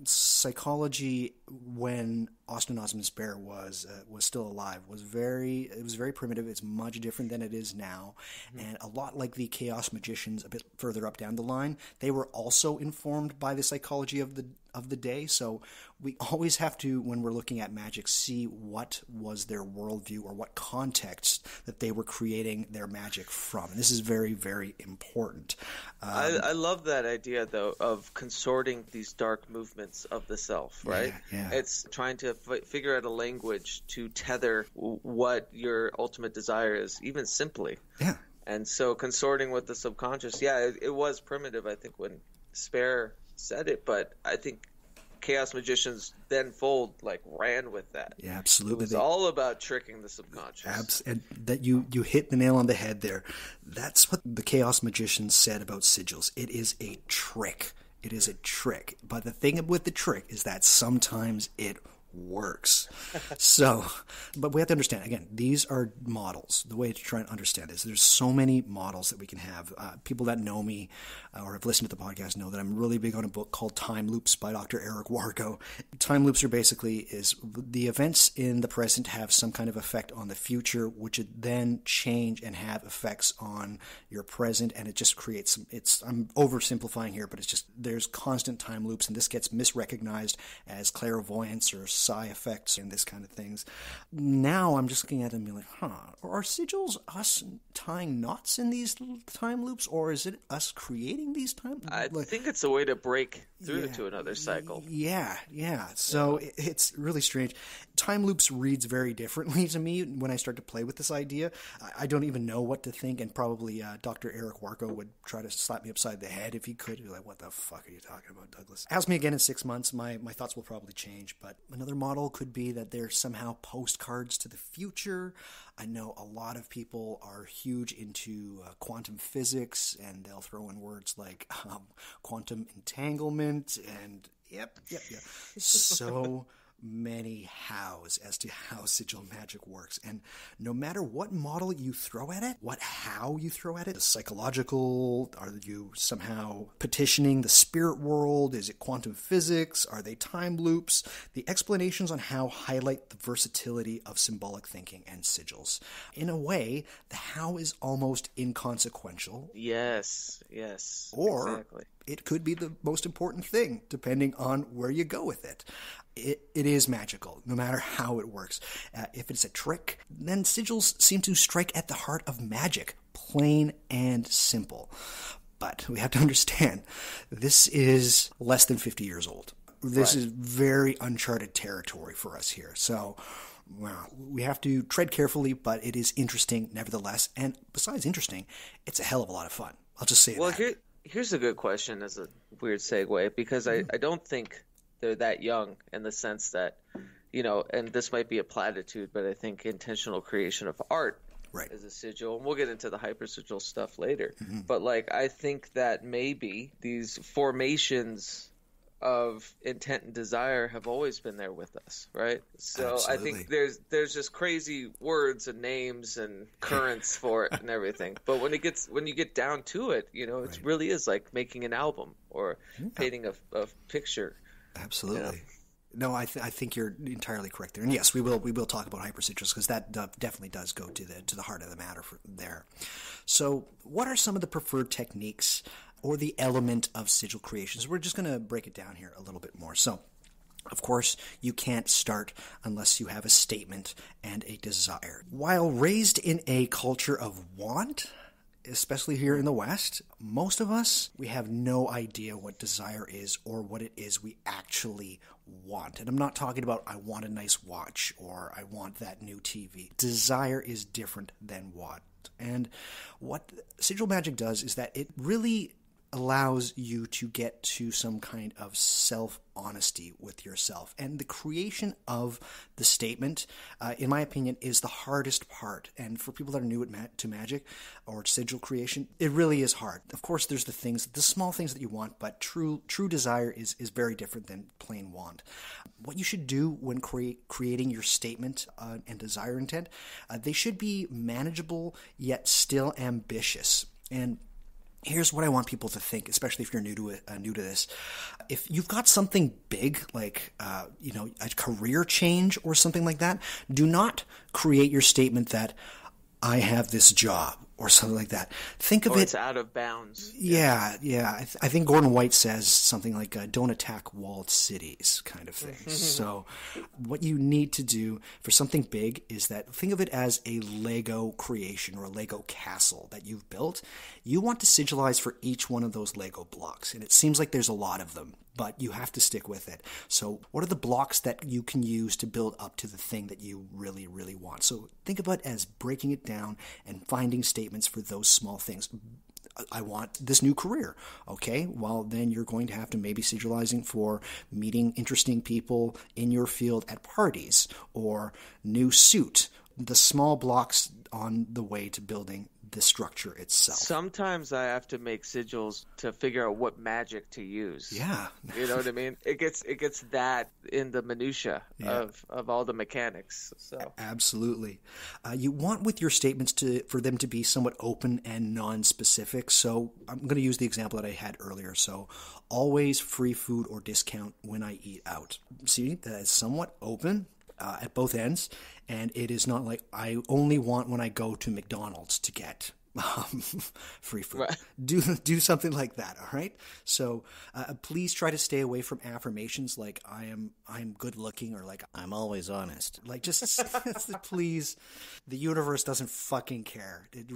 [SPEAKER 1] psychology, when Austin Osman Spare was still alive, was very primitive. It's much different than it is now, and a lot like the chaos magicians a bit further up down the line, they were also informed by the psychology of the day. So we always have to, when we're looking at magic, see what was their worldview or what context that they were creating their magic from. And this is very, very important.
[SPEAKER 2] I love that idea, though, of consorting these dark movements of the self, right?
[SPEAKER 1] Yeah.
[SPEAKER 2] It's trying to figure out a language to tether what your ultimate desire is, even simply.
[SPEAKER 1] Yeah.
[SPEAKER 2] And so consorting with the subconscious, it was primitive, I think, when Spare said it, but I think chaos magicians then ran with that.
[SPEAKER 1] Yeah, absolutely.
[SPEAKER 2] It was all about tricking the subconscious.
[SPEAKER 1] And that you hit the nail on the head there. That's what the chaos magicians said about sigils. It is a trick. It is a trick. But the thing with the trick is that sometimes it works. So, but we have to understand, again, these are models. The way to try and understand this, there's so many models that we can have. People that know me or have listened to the podcast know that I'm really big on a book called Time Loops by Dr. Eric Wargo. Time loops are basically the events in the present have some kind of effect on the future, which would then change and have effects on your present, and it just creates I'm oversimplifying here, but there's constant time loops, and this gets misrecognized as clairvoyance or psi effects and this kind of things. Now I'm just looking at them and being like, are sigils us tying knots in these time loops, or is it us creating these time loops?
[SPEAKER 2] I think it's a way to break through to another cycle.
[SPEAKER 1] Yeah. So it's really strange. Time loops reads very differently to me when I start to play with this idea. I don't even know what to think, and probably Dr. Eric Wargo would try to slap me upside the head if he could. He'd be like, what the fuck are you talking about, Douglas? Ask me again in 6 months. My thoughts will probably change, but another model could be that they're somehow postcards to the future. I know a lot of people are huge into quantum physics, and they'll throw in words like quantum entanglement and yep. So many hows as to how sigil magic works. And no matter what model you throw at it, how you throw at it, is psychological, are you somehow petitioning the spirit world, is it quantum physics, are they time loops? The explanations on how highlight the versatility of symbolic thinking and sigils. In a way, the how is almost inconsequential.
[SPEAKER 2] Yes,
[SPEAKER 1] or
[SPEAKER 2] exactly.
[SPEAKER 1] It could be the most important thing, depending on where you go with it. It is magical, no matter how it works. If it's a trick, then sigils seem to strike at the heart of magic, plain and simple. But we have to understand, this is less than 50 years old. This is very uncharted territory for us here. So, well, we have to tread carefully, but it is interesting nevertheless. And besides interesting, it's a hell of a lot of fun. I'll just say that.
[SPEAKER 2] Here's a good question as a weird segue, because I don't think they're that young, in the sense that, and this might be a platitude, but I think intentional creation of art is a sigil. And we'll get into the hypersigil stuff later. Mm-hmm. But I think that maybe these formations of intent and desire have always been there with us, right? So absolutely. I think there's just crazy words and names and currents for it and everything. But when you get down to it, it really is like making an album or painting a picture.
[SPEAKER 1] Absolutely. No, I think you're entirely correct there. And yes, we will talk about hypersigils, because that definitely does go to the heart of the matter there. So what are some of the preferred techniques or the element of sigil creation? So we're just going to break it down here a little bit more. So Of course, you can't start unless you have a statement and a desire. While raised in a culture of want, especially here in the West, most of us, we have no idea what desire is or what it is we actually want. And I'm not talking about I want a nice watch or I want that new TV. Desire is different than want. And what Sigil Magic does is that it really allows you to get to some kind of self-honesty with yourself. And the creation of the statement, in my opinion, is the hardest part. And for people that are new to magic or sigil creation, it really is hard. Of course, there's the small things that you want, but true desire is very different than plain want. What you should do when creating your statement and desire intent, they should be manageable yet still ambitious. And here's what I want people to think, especially if you're new to this. If you've got something big, like a career change or something like that, do not create your statement that I have this job or something like that. Think of it.
[SPEAKER 2] It's out of bounds.
[SPEAKER 1] Yeah. I think Gordon White says something like, don't attack walled cities kind of thing. So what you need to do for something big is that think of it as a Lego creation or a Lego castle that you've built. You want to sigilize for each one of those Lego blocks. And it seems like there's a lot of them, but you have to stick with it. So what are the blocks that you can use to build up to the thing that you really, really want? So think of it as breaking it down and finding statements for those small things. I want this new career. Okay, well, then you're going to have to maybe sigilizing for meeting interesting people in your field at parties or new suit. The small blocks on the way to building the structure itself.
[SPEAKER 2] Sometimes I have to make sigils to figure out what magic to use.
[SPEAKER 1] Yeah.
[SPEAKER 2] You know what I mean? It gets that in the minutia of all the mechanics. So
[SPEAKER 1] absolutely. You want with your statements for them to be somewhat open and non-specific. So I'm going to use the example that I had earlier. So always free food or discount when I eat out. See, that is somewhat open at both ends, and it is not like I only want when I go to McDonald's to get free food. Right. Do something like that. All right. So please try to stay away from affirmations like I'm good looking or like I'm always honest. Like just please, the universe doesn't fucking care. It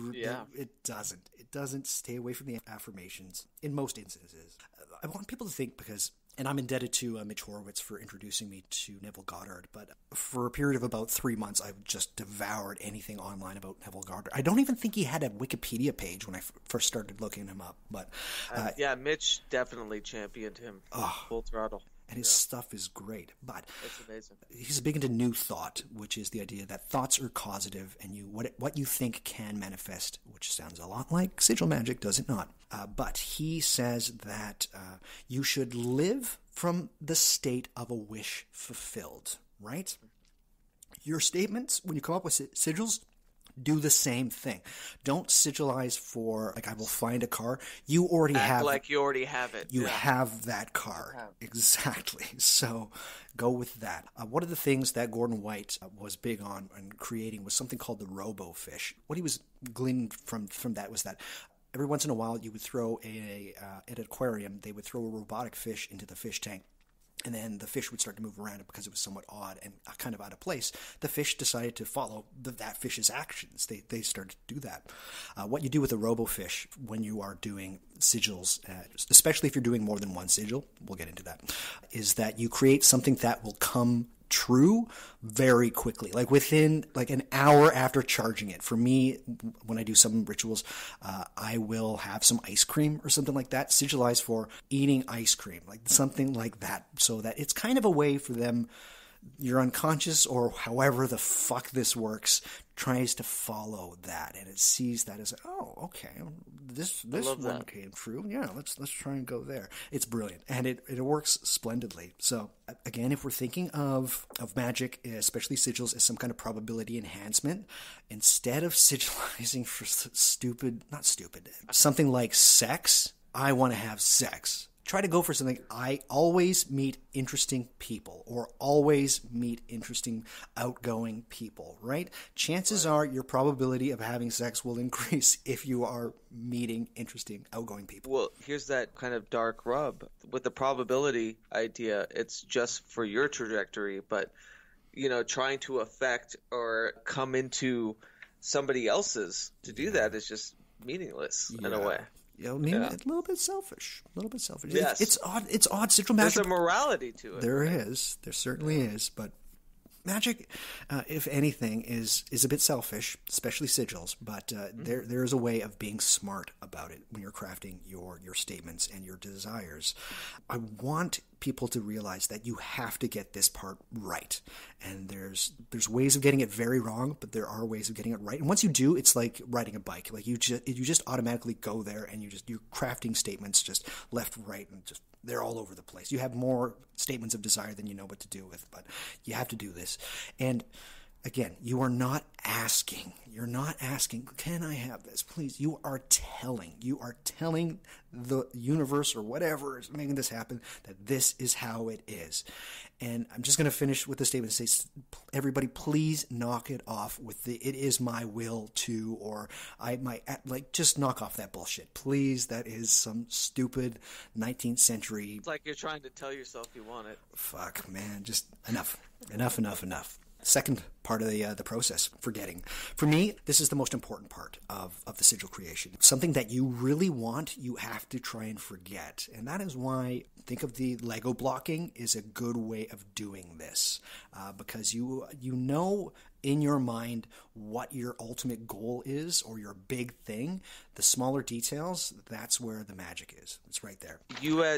[SPEAKER 1] doesn't. It doesn't. Stay away from the affirmations in most instances. I want people to think because. And I'm indebted to Mitch Horowitz for introducing me to Neville Goddard. But for a period of about 3 months, I've just devoured anything online about Neville Goddard. I don't even think he had a Wikipedia page when I first started looking him up. But
[SPEAKER 2] Mitch definitely championed him full throttle.
[SPEAKER 1] And his stuff is great. But
[SPEAKER 2] it's amazing.
[SPEAKER 1] He's big into new thought, which is the idea that thoughts are causative and what you think can manifest, which sounds a lot like sigil magic, does it not? But he says that you should live from the state of a wish fulfilled, right? Your statements, when you come up with sigils, do the same thing. Don't sigilize for, like, I will find a car. You already have...
[SPEAKER 2] like you already have it.
[SPEAKER 1] You have that car. Exactly. So go with that. One of the things that Gordon White was big on and creating was something called the robo-fish. What he was gleaning from that was that every once in a while you would throw at an aquarium, they would throw a robotic fish into the fish tank. And then the fish would start to move around it because it was somewhat odd and kind of out of place. The fish decided to follow that fish's actions. They started to do that. What you do with a robo-fish when you are doing sigils, especially if you're doing more than one sigil, we'll get into that, is that you create something that will come true very quickly, like within like an hour after charging it. For me, when I do some rituals, I will have some ice cream or something like that, sigilize for eating ice cream, like something like that, so that it's kind of a way for them, your unconscious or however the fuck this works, tries to follow that, and it sees that as, oh, okay, this one came true. Yeah, let's try and go there. It's brilliant, and it works splendidly. So again, if we're thinking of magic, especially sigils, as some kind of probability enhancement, instead of sigilizing for something like sex, I want to have sex. try to go for something. I always meet interesting people, or always meet interesting, outgoing people, right? Chances are your probability of having sex will increase if you are meeting interesting, outgoing people.
[SPEAKER 2] Well, here's that kind of dark rub. With the probability idea, it's just for your trajectory, but, trying to affect or come into somebody else's to do that is just meaningless in a way.
[SPEAKER 1] A little bit selfish.
[SPEAKER 2] Yes.
[SPEAKER 1] It's odd. Sigil magic.
[SPEAKER 2] There's a morality to it.
[SPEAKER 1] There is. There certainly is. But magic, if anything, is a bit selfish, especially sigils. But there is a way of being smart about it when you're crafting your statements and your desires. I want people to realize that you have to get this part right. And there's ways of getting it very wrong, but there are ways of getting it right. And once you do, it's like riding a bike. Like you just automatically go there, and you're crafting statements just left, right, and just they're all over the place. You have more statements of desire than you know what to do with, but you have to do this. And again, you are not asking. You're not asking, can I have this? Please. You are telling the universe or whatever is making this happen that this is how it is. And I'm just going to finish with the statement and say, everybody, please knock it off with the, it is my will to, or just knock off that bullshit. Please, that is some stupid 19th century.
[SPEAKER 2] It's like you're trying to tell yourself you want it.
[SPEAKER 1] Fuck, man, just enough. Second part of the process, forgetting. For me, this is the most important part of the sigil creation. Something that you really want, you have to try and forget. And that is why think of the Lego blocking is a good way of doing this. Because you know in your mind what your ultimate goal is, or your big thing. The smaller details, that's where the magic is. It's right there.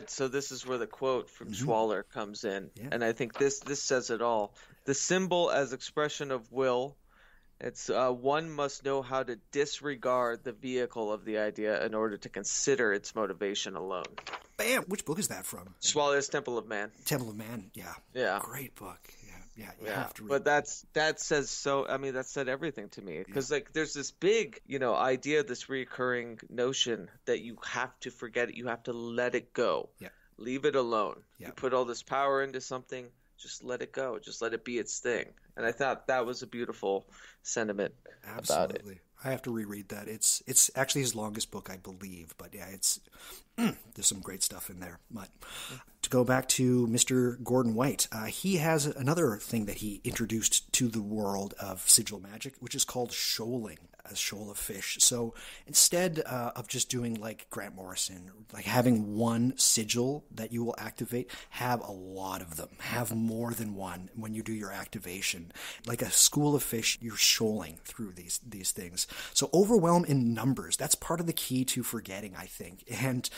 [SPEAKER 2] So this is where the quote from Schwaller comes in. Yeah. And I think this says it all. The symbol as expression of will, it's one must know how to disregard the vehicle of the idea in order to consider its motivation alone.
[SPEAKER 1] Bam! Which book is that from?
[SPEAKER 2] Schwaller's Temple of Man.
[SPEAKER 1] Temple of Man, yeah.
[SPEAKER 2] Yeah.
[SPEAKER 1] Great book. Yeah, you have to read.
[SPEAKER 2] But that says so. I mean, that said everything to me, because there's this big, idea, this recurring notion that you have to forget it, you have to let it go, leave it alone. You put all this power into something, just let it go, just let it be its thing. And I thought that was a beautiful sentiment about it.
[SPEAKER 1] I have to reread that. It's actually his longest book, I believe. But yeah, there's some great stuff in there. But to go back to Mr. Gordon White, he has another thing that he introduced to the world of sigil magic, which is called shoaling, a shoal of fish. So instead of just doing like Grant Morrison, like having one sigil that you will activate, have a lot of them. Have more than one when you do your activation. Like a school of fish, you're shoaling through these things. So overwhelm in numbers. That's part of the key to forgetting, I think. And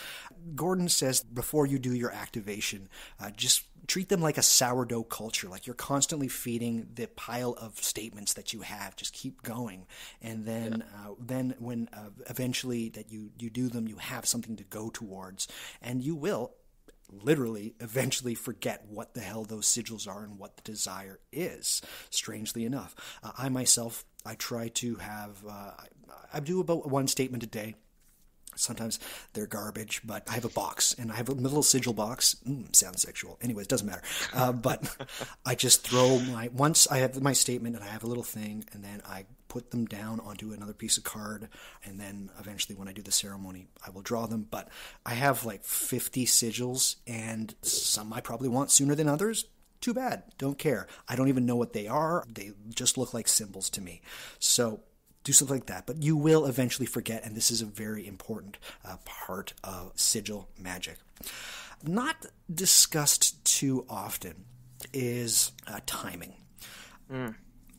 [SPEAKER 1] Gordon says before you do your activation, just treat them like a sourdough culture. Like you're constantly feeding the pile of statements that you have. Just keep going. And then when eventually that you do them, you have something to go towards. And you will literally eventually forget what the hell those sigils are and what the desire is, strangely enough. I myself, I try to have, I do about one statement a day. Sometimes they're garbage, but I have a box, and I have a little sigil box. Sounds sexual. Anyways, doesn't matter. But I just throw once I have my statement and I have a little thing, and then I put them down onto another piece of card, and then eventually when I do the ceremony, I will draw them. But I have like 50 sigils, and some I probably want sooner than others. Too bad. Don't care. I don't even know what they are. They just look like symbols to me. So do something like that. But you will eventually forget, and this is a very important part of sigil magic. Not discussed too often is timing.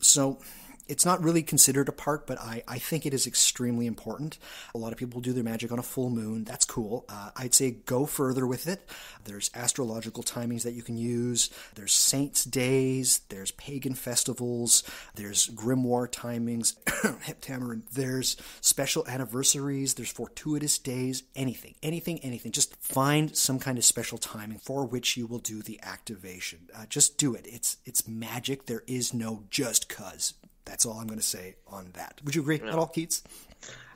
[SPEAKER 1] So it's not really considered a part, but I think it is extremely important. A lot of people do their magic on a full moon. That's cool. I'd say go further with it. There's astrological timings that you can use. There's saints' days. There's pagan festivals. There's grimoire timings. Heptameron. There's special anniversaries. There's fortuitous days. Anything. Just find some kind of special timing for which you will do the activation. Just do it. It's magic. There is no just 'cause. That's all I'm going to say on that. Would you agree at all, Keats?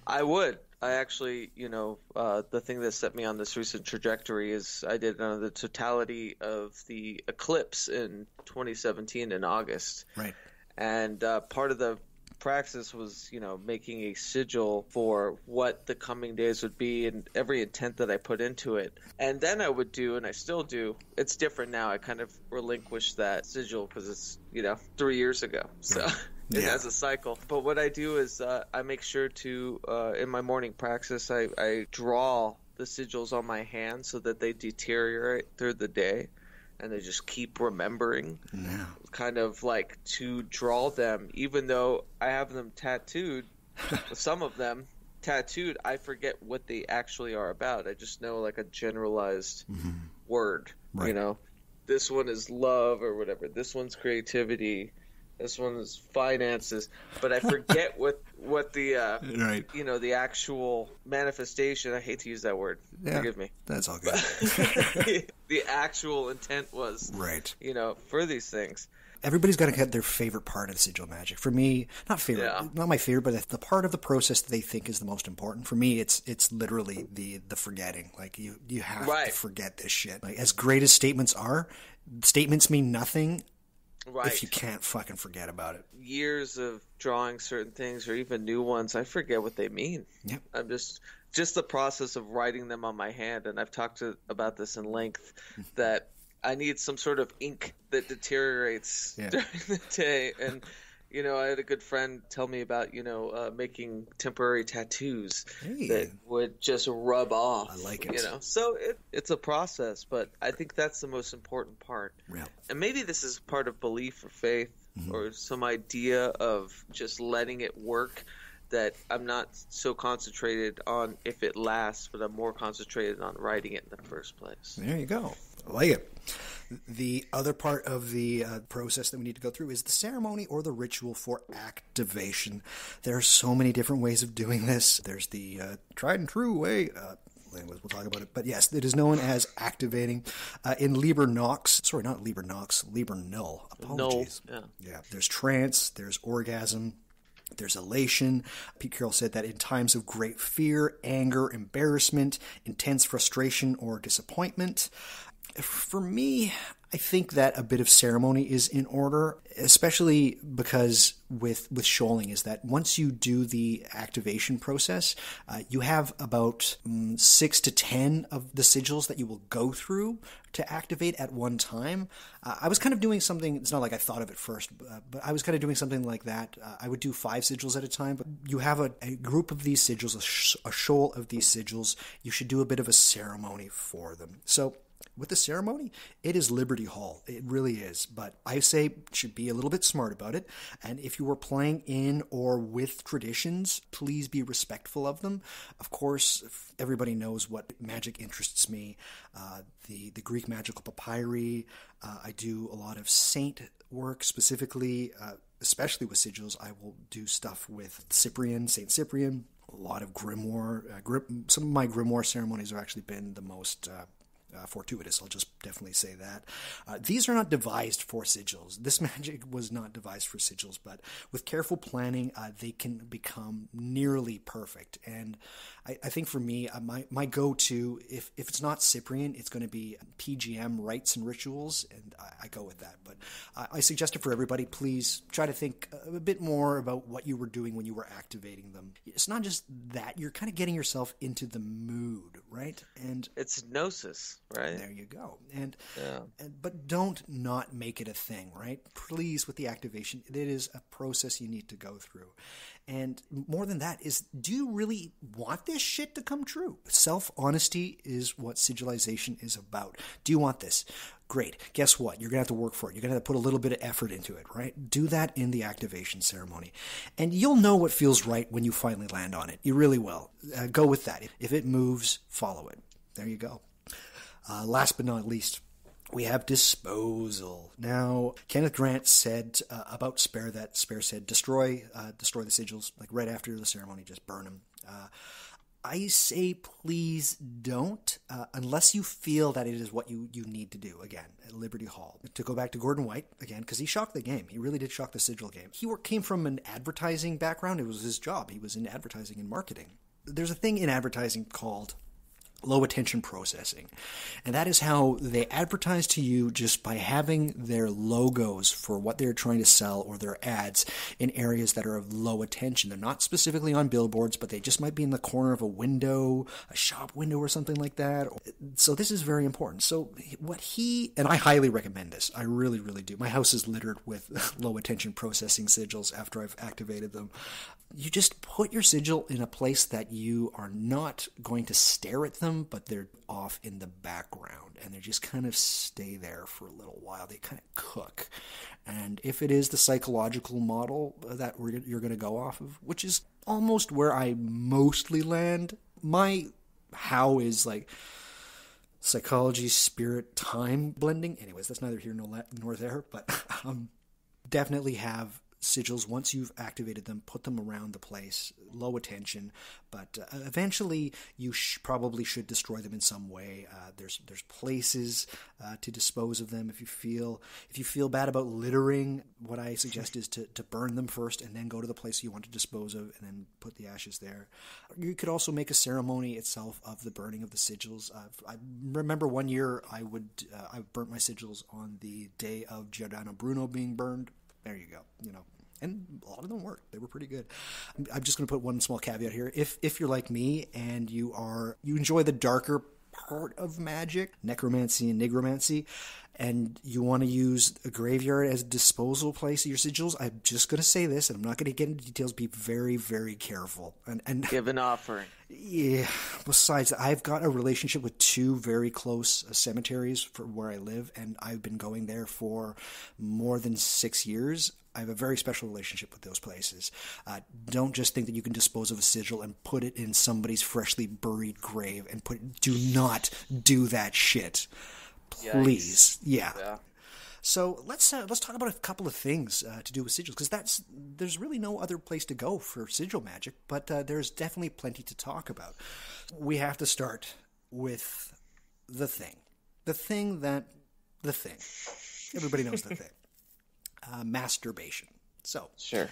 [SPEAKER 2] I would. I actually, the thing that set me on this recent trajectory is I did the totality of the eclipse in 2017 in August.
[SPEAKER 1] Right.
[SPEAKER 2] And part of the praxis was, making a sigil for what the coming days would be and every intent that I put into it. And then I would do, and I still do, it's different now. I kind of relinquished that sigil because it's, 3 years ago. So it has a cycle. But what I do is I make sure to, in my morning praxis, I draw the sigils on my hand so that they deteriorate through the day. And they just keep remembering, kind of like to draw them, even though I have them tattooed, some of them tattooed, I forget what they actually are about. I just know like a generalized word, this one is love or whatever. This one's creativity. This one's finances, but I forget what the the actual manifestation. I hate to use that word.
[SPEAKER 1] Yeah,
[SPEAKER 2] forgive me.
[SPEAKER 1] That's all good.
[SPEAKER 2] The actual intent was
[SPEAKER 1] right.
[SPEAKER 2] For these things.
[SPEAKER 1] Everybody's got to get their favorite part of the sigil magic. For me, not favorite, not my favorite, but the part of the process that they think is the most important. For me, it's literally the forgetting. Like you have to forget this shit. Like as great as statements are, statements mean nothing. Right. If you can't fucking forget about it.
[SPEAKER 2] Years of drawing certain things or even new ones, I forget what they mean.
[SPEAKER 1] Yep.
[SPEAKER 2] I'm just the process of writing them on my hand, and I've talked about this in length, that I need some sort of ink that deteriorates during the day. And, I had a good friend tell me about, making temporary tattoos that would just rub off.
[SPEAKER 1] I like it.
[SPEAKER 2] So it's a process, but I think that's the most important part.
[SPEAKER 1] Yeah.
[SPEAKER 2] And maybe this is part of belief or faith or some idea of just letting it work, that I'm not so concentrated on if it lasts, but I'm more concentrated on writing it in the first place.
[SPEAKER 1] There you go. I like it. The other part of the process that we need to go through is the ceremony or the ritual for activation. There are so many different ways of doing this. There's the tried and true way. We'll talk about it. But yes, it is known as activating. In Liber Nox, sorry, not Liber Nox, Liber Null. Apologies.
[SPEAKER 2] No.
[SPEAKER 1] Yeah. There's trance, there's orgasm, there's elation. Pete Carroll said that in times of great fear, anger, embarrassment, intense frustration, or disappointment. For me, I think that a bit of ceremony is in order, especially because with shoaling is that once you do the activation process, you have about 6 to 10 of the sigils that you will go through to activate at one time. I was kind of doing something, it's not like I thought of it first, but I was kind of doing something like that. I would do 5 sigils at a time, but you have a group of these sigils, a shoal of these sigils. You should do a bit of a ceremony for them. So with the ceremony, it is Liberty Hall. It really is. But I say should be a little bit smart about it. And if you are playing in or with traditions, please be respectful of them. Of course, everybody knows what magic interests me. The Greek magical papyri. I do a lot of saint work specifically, especially with sigils. I will do stuff with Cyprian, Saint Cyprian. A lot of grimoire. Some of my grimoire ceremonies have actually been the most fortuitous. I'll just definitely say that. These are not devised for sigils. This magic was not devised for sigils, but with careful planning, they can become nearly perfect. And I think for me, my go-to, if it's not Cyprian, it's going to be PGM, rites and rituals, and I go with that. But I suggest it for everybody. Please try to think a bit more about what you were doing when you were activating them. It's not just that. You're kind of getting yourself into the mood, right? And
[SPEAKER 2] it's gnosis. Right.
[SPEAKER 1] There you go. But don't not make it a thing, right? Please, with the activation, it is a process you need to go through. And more than that is, do you really want this shit to come true? Self-honesty is what sigilization is about. Do you want this? Great. Guess what? You're going to have to work for it. You're going to have to put a little bit of effort into it, right? Do that in the activation ceremony. And you'll know what feels right when you finally land on it. You really will. Go with that. If it moves, follow it. There you go. Last but not least, we have disposal. Now, Kenneth Grant said about Spare that Spare said, destroy the sigils, like right after the ceremony, just burn them. I say please don't, unless you feel that it is what you need to do, again, at Liberty Hall. To go back to Gordon White, again, because he shocked the game. He really did shock the Sigil game. He came from an advertising background. It was his job. He was in advertising and marketing. There's a thing in advertising called low attention processing. And that is how they advertise to you just by having their logos for what they're trying to sell or their ads in areas that are of low attention. They're not specifically on billboards, but they just might be in the corner of a window, a shop window or something like that. So this is very important. So and I highly recommend this. I really, really do. My house is littered with low attention processing sigils after I've activated them. You just put your sigil in a place that you are not going to stare at them, but they're off in the background, and they just kind of stay there for a little while. They kind of cook. And if it is the psychological model that you're going to go off of, which is almost where I mostly land, my how is like psychology, spirit, time blending. Anyways, that's neither here nor there, but definitely have sigils, once you've activated them, put them around the place, low attention, but eventually you probably should destroy them in some way. There's places to dispose of them. If you feel bad about littering, what I suggest is to burn them first and then go to the place you want to dispose of and then put the ashes there. You could also make a ceremony itself of the burning of the sigils. I remember one year I burnt my sigils on the day of Giordano Bruno being burned. There you go, and a lot of them worked. They were pretty good. I'm just going to put one small caveat here. If you're like me and you enjoy the darker part of magic, necromancy and nigromancy, and you want to use a graveyard as a disposal place of your sigils, I'm just going to say this, and I'm not going to get into details. Be very, very careful. And
[SPEAKER 2] give an offering.
[SPEAKER 1] Yeah. Besides, I've got a relationship with two very close cemeteries for where I live, and I've been going there for more than 6 years. I have a very special relationship with those places. Don't just think that you can dispose of a sigil and put it in somebody's freshly buried grave and do not do that shit. Please. Yeah. So let's talk about a couple of things to do with sigils, because there's really no other place to go for sigil magic, but there's definitely plenty to talk about. We have to start with the thing. Everybody knows the thing. Masturbation. So,
[SPEAKER 2] sure.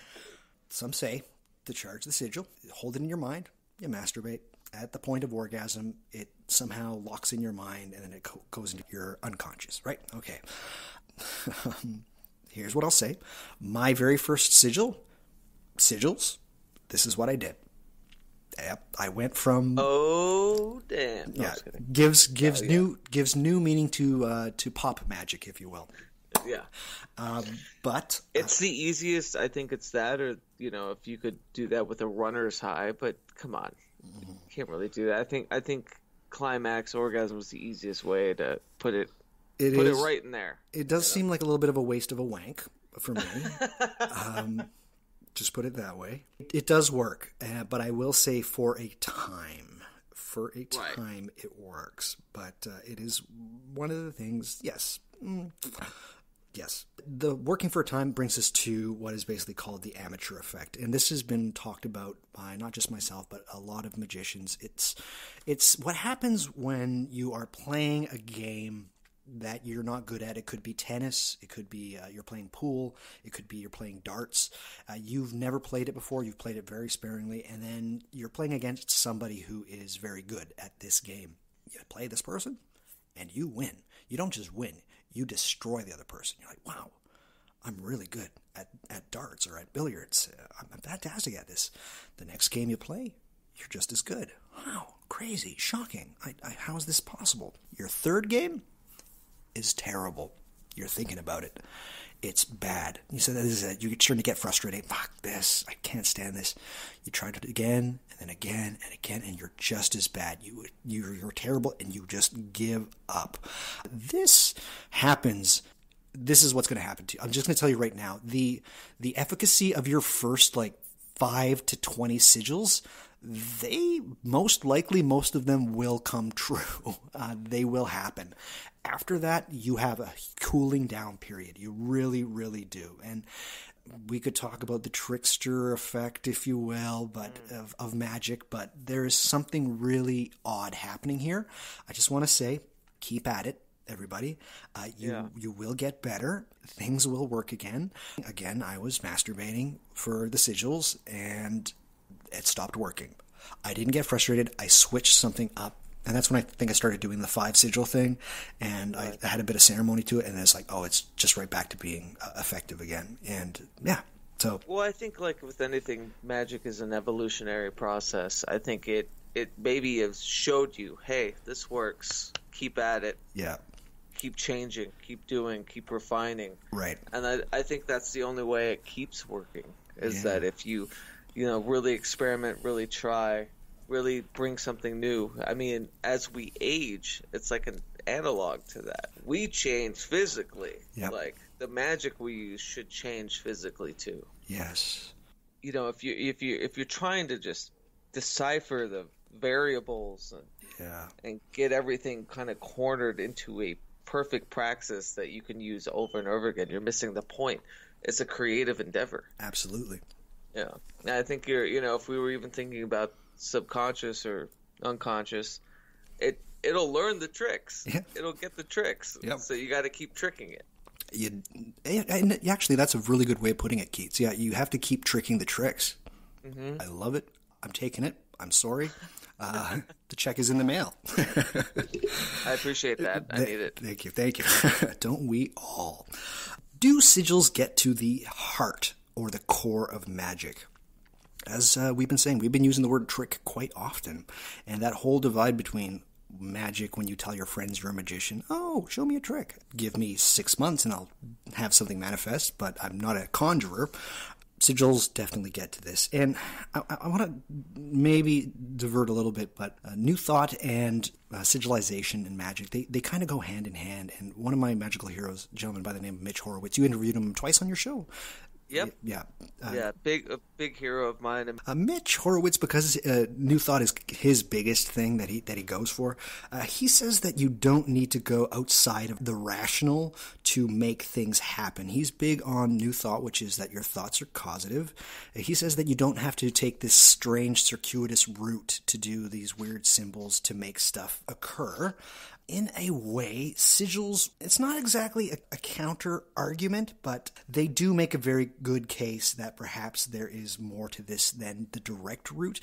[SPEAKER 1] Some say to charge the sigil, hold it in your mind, you masturbate. At the point of orgasm, it somehow locks in your mind, and then it goes into your unconscious, right? Okay. Here's what I'll say. My very first sigils, this is what I did. Yep, I went from...
[SPEAKER 2] Oh, damn. No,
[SPEAKER 1] yeah, gives new meaning to pop magic, if you will.
[SPEAKER 2] Yeah.
[SPEAKER 1] But...
[SPEAKER 2] it's the easiest, I think it's that, or, if you could do that with a runner's high, but come on. You can't really do that. I think climax orgasm was the easiest way to put it right in there.
[SPEAKER 1] It does seem like a little bit of a waste of a wank for me. Just put it that way. It does work, but I will say for a time. Right. It works. But it is one of the things, yes. Yes. The working for a time brings us to what is basically called the amateur effect. And this has been talked about by not just myself, but a lot of magicians. It's what happens when you are playing a game that you're not good at. It could be tennis. It could be you're playing pool. It could be you're playing darts. You've never played it before. You've played it very sparingly. And then you're playing against somebody who is very good at this game. You play this person and you win. You don't just win. You destroy the other person. You're like, wow, I'm really good at darts or at billiards. I'm fantastic at this. The next game you play, you're just as good. Wow, crazy, shocking. How is this possible? Your third game is terrible. You're thinking about it. It's bad. You said this is it. You're starting to get frustrated. Fuck this. I can't stand this. You tried it again and then again and again, and you're just as bad. You're terrible, and you just give up. This happens. This is what's going to happen to you. I'm just going to tell you right now. The efficacy of your first 5 to 20 sigils, they most of them will come true. They will happen. After that, you have a cooling down period. You really, really do. And we could talk about the trickster effect, if you will, but of magic, but there is something really odd happening here. I just want to say, keep at it, everybody. You will get better. Things will work again. Again, I was masturbating for the sigils, and it stopped working. I didn't get frustrated. I switched something up. And that's when I think I started doing the 5 sigil thing, and I had a bit of ceremony to it, and it's like, oh, it's just right back to being effective again. And yeah, so.
[SPEAKER 2] Well, I think like with anything, magic is an evolutionary process. I think it maybe has showed you, hey, this works. Keep at it.
[SPEAKER 1] Yeah.
[SPEAKER 2] Keep changing. Keep doing. Keep refining.
[SPEAKER 1] Right.
[SPEAKER 2] And I think that's the only way it keeps working. Is that if you really experiment, really try. Really bring something new. I mean, as we age, it's like an analog to that. We change physically.
[SPEAKER 1] Yep.
[SPEAKER 2] Like the magic we use should change physically too.
[SPEAKER 1] Yes.
[SPEAKER 2] If you're trying to just decipher the variables and get everything kind of cornered into a perfect praxis that you can use over and over again, you're missing the point. It's a creative endeavor.
[SPEAKER 1] Absolutely.
[SPEAKER 2] Yeah. And I think if we were even thinking about subconscious or unconscious, it'll learn the tricks.
[SPEAKER 1] Yeah.
[SPEAKER 2] It'll get the tricks.
[SPEAKER 1] Yep.
[SPEAKER 2] So you got to keep tricking it.
[SPEAKER 1] And actually, that's a really good way of putting it, Keats. Yeah, you have to keep tricking the tricks. Mm-hmm. I love it. I'm taking it. I'm sorry. The check is in the mail.
[SPEAKER 2] I appreciate that. I need it.
[SPEAKER 1] Thank you. Don't we all? Do sigils get to the heart or the core of magic? As we've been saying, we've been using the word trick quite often. And that whole divide between magic, when you tell your friends you're a magician, oh, show me a trick. Give me 6 months and I'll have something manifest, but I'm not a conjurer. Sigils definitely get to this. And I want to maybe divert a little bit, but New Thought and sigilization and magic, they kind of go hand in hand. And one of my magical heroes, a gentleman by the name of Mitch Horowitz, you interviewed him twice on your show.
[SPEAKER 2] Yep.
[SPEAKER 1] Yeah.
[SPEAKER 2] A big hero of mine.
[SPEAKER 1] Mitch Horowitz, because New Thought is his biggest thing that he goes for. He says that you don't need to go outside of the rational to make things happen. He's big on New Thought, which is that your thoughts are causative. He says that you don't have to take this strange circuitous route to do these weird symbols to make stuff occur. In a way, sigils, it's not exactly a counter argument, but they do make a very good case that perhaps there is more to this than the direct route.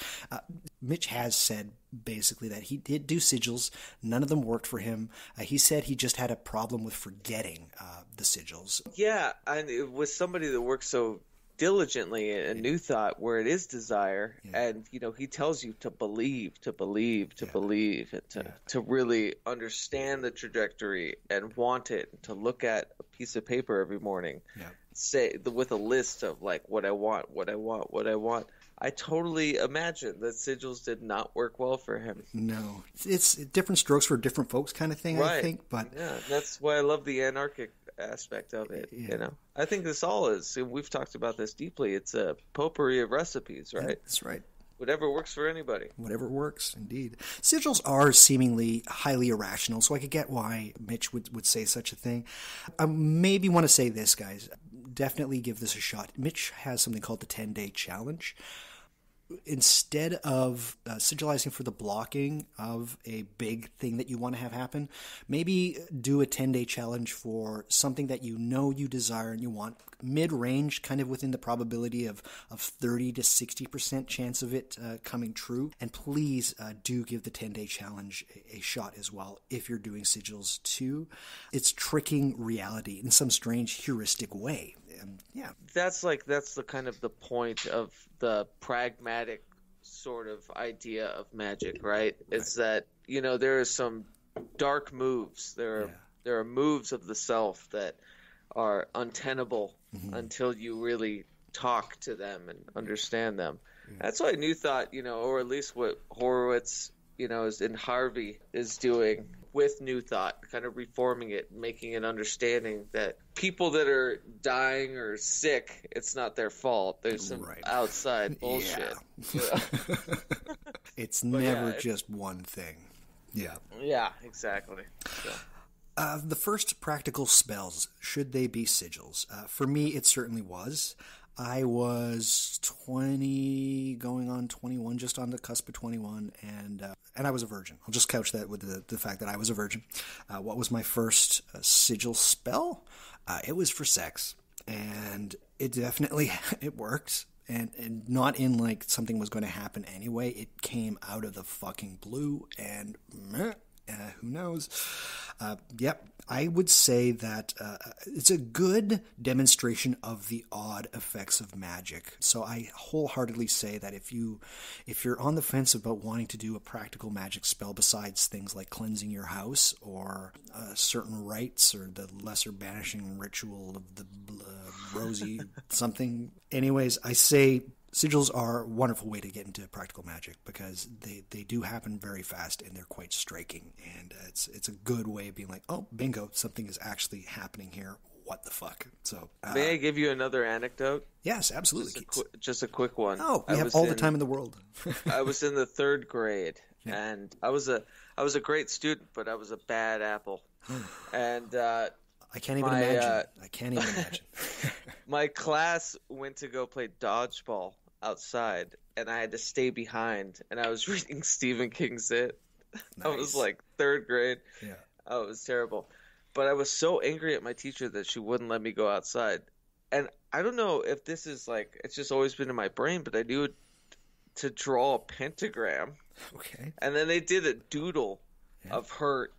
[SPEAKER 1] Mitch has said basically that he did do sigils. None of them worked for him. He said he just had a problem with forgetting the sigils.
[SPEAKER 2] Yeah, and with somebody that works so diligently in New Thought, where it is desire, and he tells you to believe, and to really understand the trajectory and want it, and to look at a piece of paper every morning, say with a list of like what I want. I totally imagine that sigils did not work well for him.
[SPEAKER 1] No, it's different strokes for different folks, kind of thing. Right. I think, but
[SPEAKER 2] that's why I love the anarchic aspect of it. I think this all is, and we've talked about this deeply, it's a potpourri of recipes, right?
[SPEAKER 1] That's right.
[SPEAKER 2] Whatever works for anybody.
[SPEAKER 1] Whatever works, indeed. Sigils are seemingly highly irrational, so I could get why Mitch would say such a thing. I maybe want to say this, guys. Definitely give this a shot. Mitch has something called the 10-day challenge. Instead of sigilizing for the blocking of a big thing that you want to have happen, maybe do a 10-day challenge for something that you know you desire and you want, mid-range, kind of within the probability of 30 to 60% chance of it coming true. And please do give the 10-day challenge a shot as well if you're doing sigils too. It's tricking reality in some strange heuristic way.
[SPEAKER 2] That's the kind of the point of the pragmatic sort of idea of magic, right? It's that there are some dark moves. There are moves of the self that are untenable until you really talk to them and understand them. That's why New Thought, or at least what Horowitz, is in Harvey is doing with New Thought, kind of reforming it, making it understanding that people that are dying or sick, it's not their fault. There's some outside bullshit.
[SPEAKER 1] Yeah. It's never just one thing. Yeah.
[SPEAKER 2] Yeah, exactly. So.
[SPEAKER 1] The first practical spells, should they be sigils? For me, it certainly was. I was 20, going on 21, just on the cusp of 21, and I was a virgin. I'll just couch that with the fact that I was a virgin. What was my first sigil spell? It was for sex, and it definitely, it worked. And not in like something was going to happen anyway. It came out of the fucking blue, and who knows? Yep, I would say that it's a good demonstration of the odd effects of magic. So I wholeheartedly say that if you're on the fence about wanting to do a practical magic spell besides things like cleansing your house or certain rites or the lesser banishing ritual of the rosy something. Anyways, I say sigils are a wonderful way to get into practical magic because they do happen very fast and they're quite striking. And it's a good way of being like, oh, bingo, something is actually happening here. What the fuck? So
[SPEAKER 2] may I give you another anecdote?
[SPEAKER 1] Yes, absolutely.
[SPEAKER 2] Just a quick one.
[SPEAKER 1] Oh, we have all the time in the world.
[SPEAKER 2] I was in the 3rd grade, and I was a great student, but I was a bad apple. And
[SPEAKER 1] I can't even imagine. I can't even imagine.
[SPEAKER 2] My class went to go play dodgeball outside, and I had to stay behind, and I was reading Stephen King's It. Nice. I was like 3rd grade. Yeah. Oh, it was terrible. But I was so angry at my teacher that she wouldn't let me go outside. And I don't know if this is like, it's just always been in my brain, but I knew to draw a pentagram.
[SPEAKER 1] Okay.
[SPEAKER 2] And then they did a doodle of her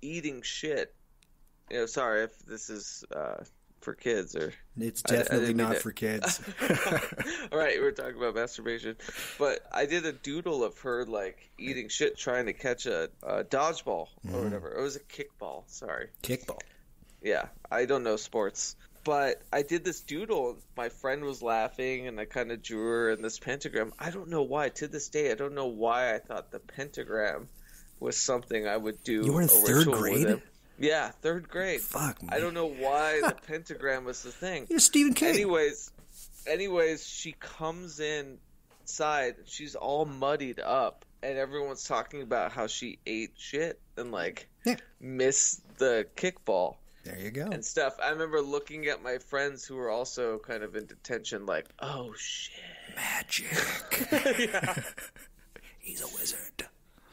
[SPEAKER 2] eating shit. You know, sorry if this is for kids or...
[SPEAKER 1] It's definitely not for kids.
[SPEAKER 2] All right, we're talking about masturbation. But I did a doodle of her, like, eating shit trying to catch a dodgeball or whatever. It was a kickball, sorry.
[SPEAKER 1] Kickball.
[SPEAKER 2] Yeah, I don't know sports. But I did this doodle. My friend was laughing, and I kind of drew her in this pentagram. I don't know why. To this day, I don't know why I thought the pentagram was something I would do.
[SPEAKER 1] You were in 3rd grade?
[SPEAKER 2] Yeah, 3rd grade.
[SPEAKER 1] Fuck me.
[SPEAKER 2] I don't know why the pentagram was the thing.
[SPEAKER 1] You're Stephen King.
[SPEAKER 2] Anyways, she comes inside. She's all muddied up, and everyone's talking about how she ate shit and missed the kickball.
[SPEAKER 1] There you go.
[SPEAKER 2] And stuff. I remember looking at my friends who were also kind of in detention, like, oh shit,
[SPEAKER 1] magic.
[SPEAKER 2] Yeah.
[SPEAKER 1] He's a wizard.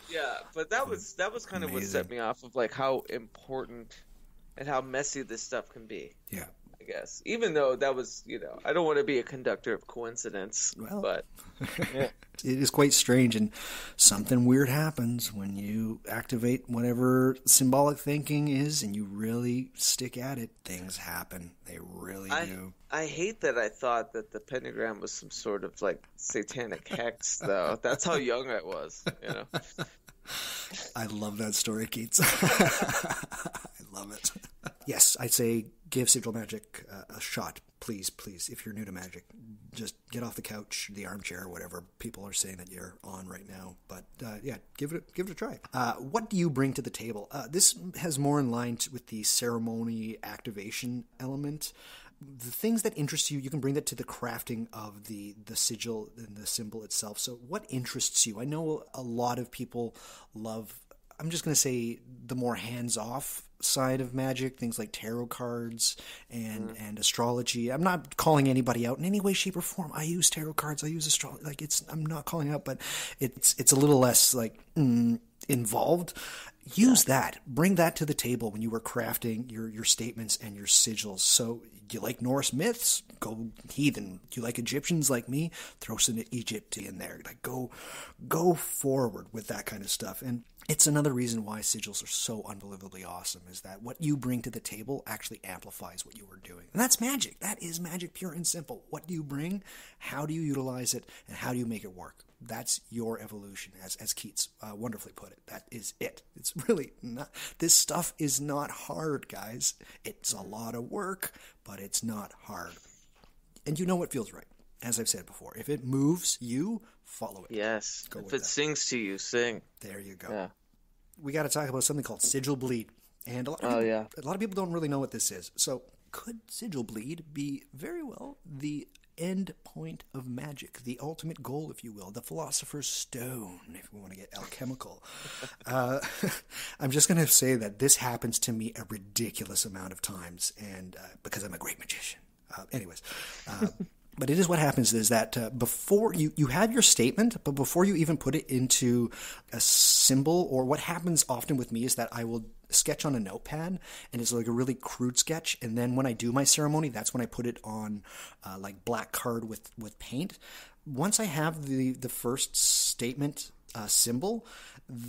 [SPEAKER 2] Yeah, but that was kind of what set me off of like how important and how messy this stuff can be.
[SPEAKER 1] Yeah.
[SPEAKER 2] I guess. Even though that was, I don't want to be a conductor of coincidence, but
[SPEAKER 1] yeah. It is quite strange, and something weird happens when you activate whatever symbolic thinking is and you really stick at it. Things happen. They really do.
[SPEAKER 2] I hate that I thought that the pentagram was some sort of like satanic hex, though. That's how young I was,
[SPEAKER 1] I love that story, Keats. I love it. Yes, I'd say give sigil magic a shot. Please, if you're new to magic, just get off the couch, the armchair, whatever people are saying that you're on right now. But give it a try. What do you bring to the table? This has more in line with the ceremony activation element. The things that interest you, you can bring that to the crafting of the sigil and the symbol itself. So what interests you? I know a lot of people love, I'm just going to say, the more hands-off side of magic, things like tarot cards and astrology. I'm not calling anybody out in any way, shape, or form. I use tarot cards. I use astrology. I'm not calling out, but it's a little less involved. Use that. Bring that to the table when you were crafting your statements and your sigils. So, do you like Norse myths? Go heathen. Do you like Egyptians like me? Throw some Egypt in there. Go forward with that kind of stuff. And it's another reason why sigils are so unbelievably awesome, is that what you bring to the table actually amplifies what you were doing. And that's magic. That is magic, pure and simple. What do you bring? How do you utilize it? And how do you make it work? That's your evolution, as Keats wonderfully put it. That is it. It's really not, this stuff is not hard, guys. It's a lot of work, but it's not hard. And you know what feels right. As I've said before, if it moves you, follow it.
[SPEAKER 2] Yes. If it sings to you, sing.
[SPEAKER 1] There you go.
[SPEAKER 2] Yeah.
[SPEAKER 1] We got to talk about something called sigil bleed. And a lot of people don't really know what this is. So could sigil bleed be very well the end point of magic, the ultimate goal, if you will, the philosopher's stone, if we want to get alchemical. I'm just going to say that this happens to me a ridiculous amount of times, and because I'm a great magician. But it is what happens is that before you have your statement, but before you even put it into a symbol, or what happens often with me is that I will sketch on a notepad, and it's like a really crude sketch. And then when I do my ceremony, that's when I put it on like black card with paint. Once I have the first statement symbol,